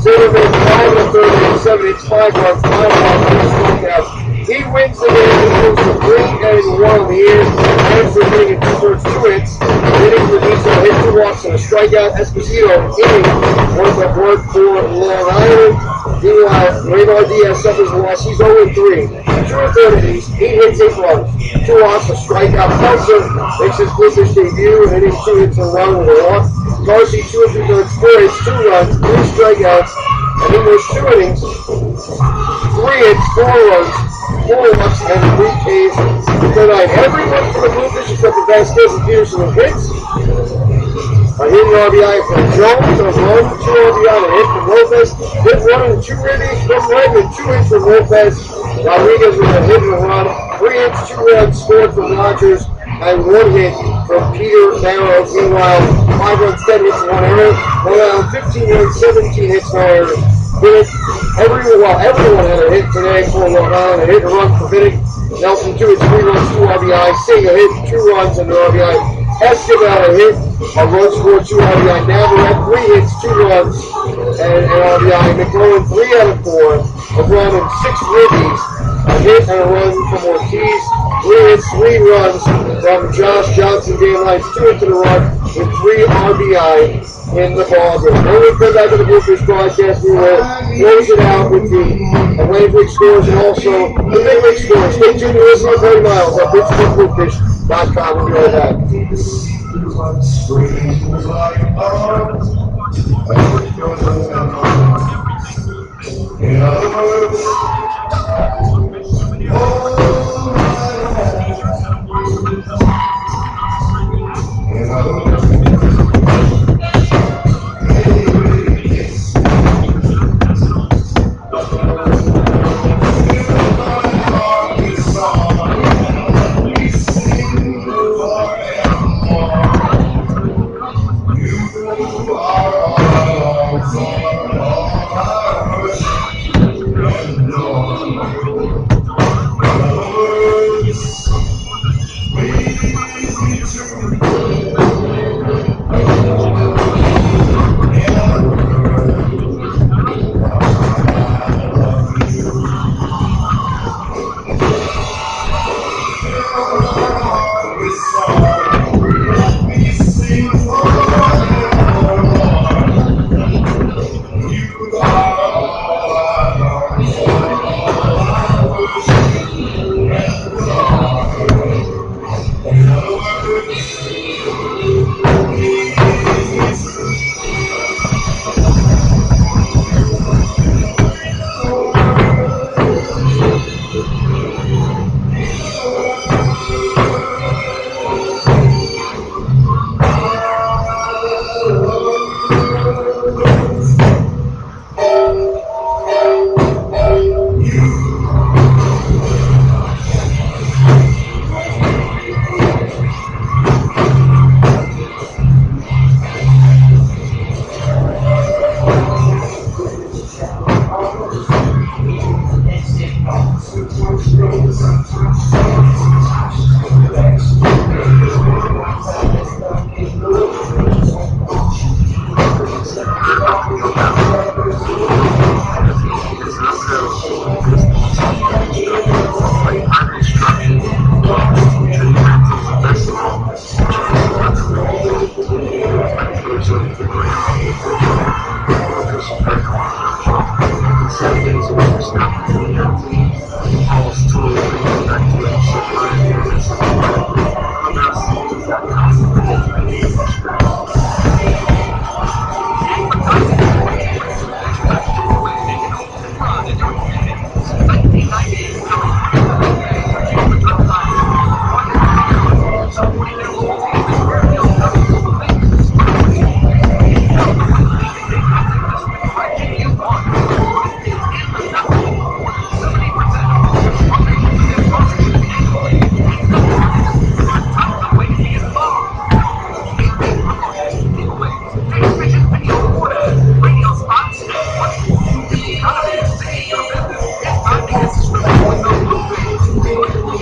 Silverman 5 of 37. It's 5-run final. He wins the game. He moves to 3-1 here. Anderson hitting it 2 hits. Hitting Louisa hit 2 walks and a strikeout. Esposito hitting was the work for Long Island. Meanwhile, Raymond Diaz suffers a loss. He's 0-3. 2 innings. He hits 8 runs. 2 walks, a strikeout. Pelser makes his Bluefish debut, hitting 2 hits and 1 with a walk. Darcy, 2 3/3, 4 hits, 2 runs, 3 strikeouts, and in those 2 innings, 3 hits, 4 runs, 4 walks, and 3 Ks tonight. Everyone for the Bluefish except for Vasquez and Peterson with hits. A hit and RBI from Jones, a run, 2 RBI, and a hit from Lopez. Hit 1 and 2 ribbies from Wright and 2 hits from Lopez. Rodriguez with a hit and a run, 3 hits, 2 runs scored from Rogers, and 1 hit from Peter Barrow. Meanwhile, 5 runs, 10 hits, and 1 error. 1 out, 15 runs, 17 hits, no error. Everyone had a hit today for Long Island. A hit and run for Vinnick. Nelson, 2 hits, 3 runs, 2 RBI. Singh, a hit, 2 runs, and an RBI. Escobar, a hit, a run scored, 2 RBI. Navarrete, 3 hits, 2 runs, and an RBI. McClellan, 3 out of 4. A run and 6 ribbies. A hit and a run from Ortiz. 3 hits, 3 runs from Josh Johnson. Dan Lyons, 2 hits and a run with 3 RBI in the ballgame. When we come back to the Bluefish broadcast, we will close it out with the Atlantic League scores and also the Big League scores. Stay tuned to listen to 30 miles at BridgeportBluefish.com. We'll be right back.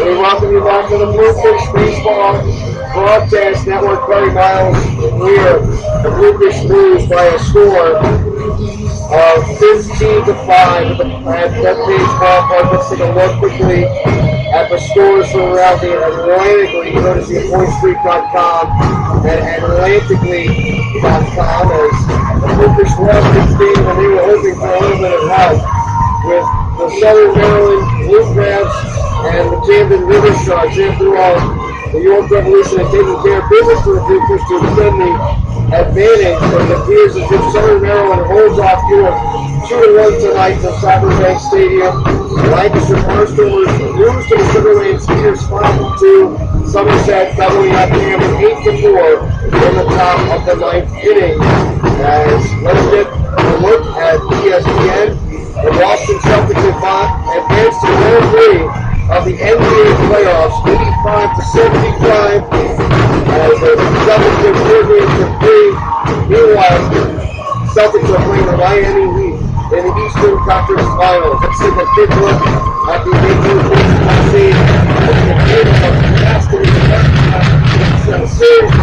Welcome you back to the Bluefish Baseball Broadcast Network. Barry Miles here. The Bluefish lose by a score of 15-5 at Bethpage Ballpark. Let's take a look quickly at the scores from around the Atlantic League. Courtesy of PointStreet.com and AtlanticLeague.com as the Bluefish left this game and they were hoping for a little bit of help with the Southern Maryland Blue Crabs and the Camden River Sharks. After all, the York Revolution had taken care of business for the Bluefish to extend the advantage, but it appears as if Southern Maryland holds off here 2-1 tonight from Cyberbank Stadium. Lancaster Barnstormers lose to the Sugar Land Speeders 5-2. Somerset doubling up here with 8-4 in the top of the ninth inning. As let's get a look at ESPN. The Boston Celtics advanced to round 3 of the NBA playoffs, 85-75. As the Celtics are 4-3. Meanwhile, Celtics are playing the Miami Heat in the Eastern Conference Finals. Let's take a quick look at the Major League scene as the game of basketball series.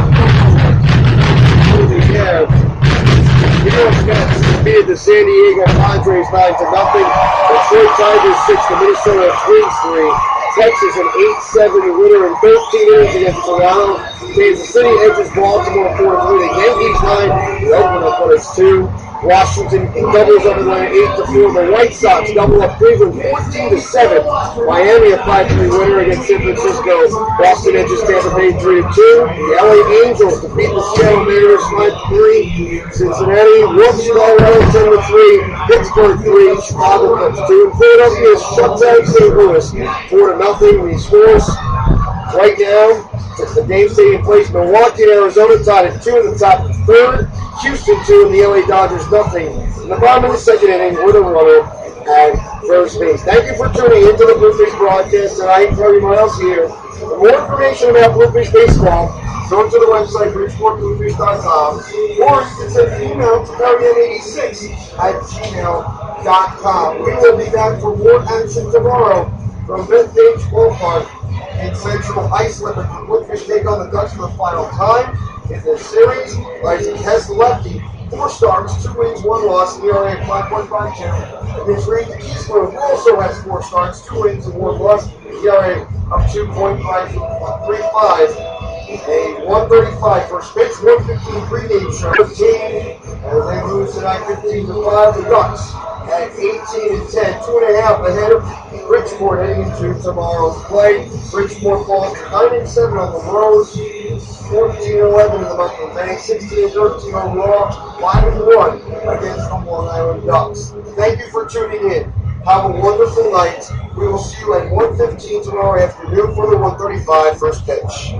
New York Mets defeated the San Diego Padres 9-0. Detroit Tigers 6, the Minnesota Twins 3. Texas an 8-7 winner in 13 innings against Toronto. Kansas City edges Baltimore 4-3. The Yankees 9, the Oakland Athletics 2. Washington doubles over the 8-4. The White Sox double up Cleveland 14-7. Miami a 5-3 winner against San Francisco. Boston edges Tampa Bay 3-2. The LA Angels defeat the Seattle Mariners 5-3. Cincinnati whoops Colorado 10-3. Pittsburgh 3. Chicago Cubs 2. And Philadelphia shuts out St. Louis 4-0. These scores right now. It's the Dave Stadium place. Milwaukee and Arizona tied at 2 in the top of the third. Houston 2 and the LA Dodgers nothing. In the bottom of the second inning with a runner at first base. Thank you for tuning into the Bluefish broadcast tonight. For everyone else here. For more information about Bluefish baseball, go to the website BridgeportBluefish.com, or you can send an email to marian86@gmail.com. We will be back for more action tomorrow from Bethpage Ballpark in Central Islip. The Bluefish take on the Ducks for the final time in this series. Isaac has the lefty, 4 starts, 2 wins, 1 loss, ERA of 5.52. Against Reed Keysler, who also has 4 starts, 2 wins, and 1 loss, ERA of 2.35. A 135 first pitch, 115 pregame show. As they lose tonight 15-5, the Ducks at 18-10, 2.5 ahead of Bridgeport heading into tomorrow's play. Bridgeport falls 9-7 on the road, 14-11 in the month of May, 16-13 overall, 5-1 against the Long Island Ducks. Thank you for tuning in. Have a wonderful night. We will see you at 1:15 tomorrow afternoon for the 135 first pitch.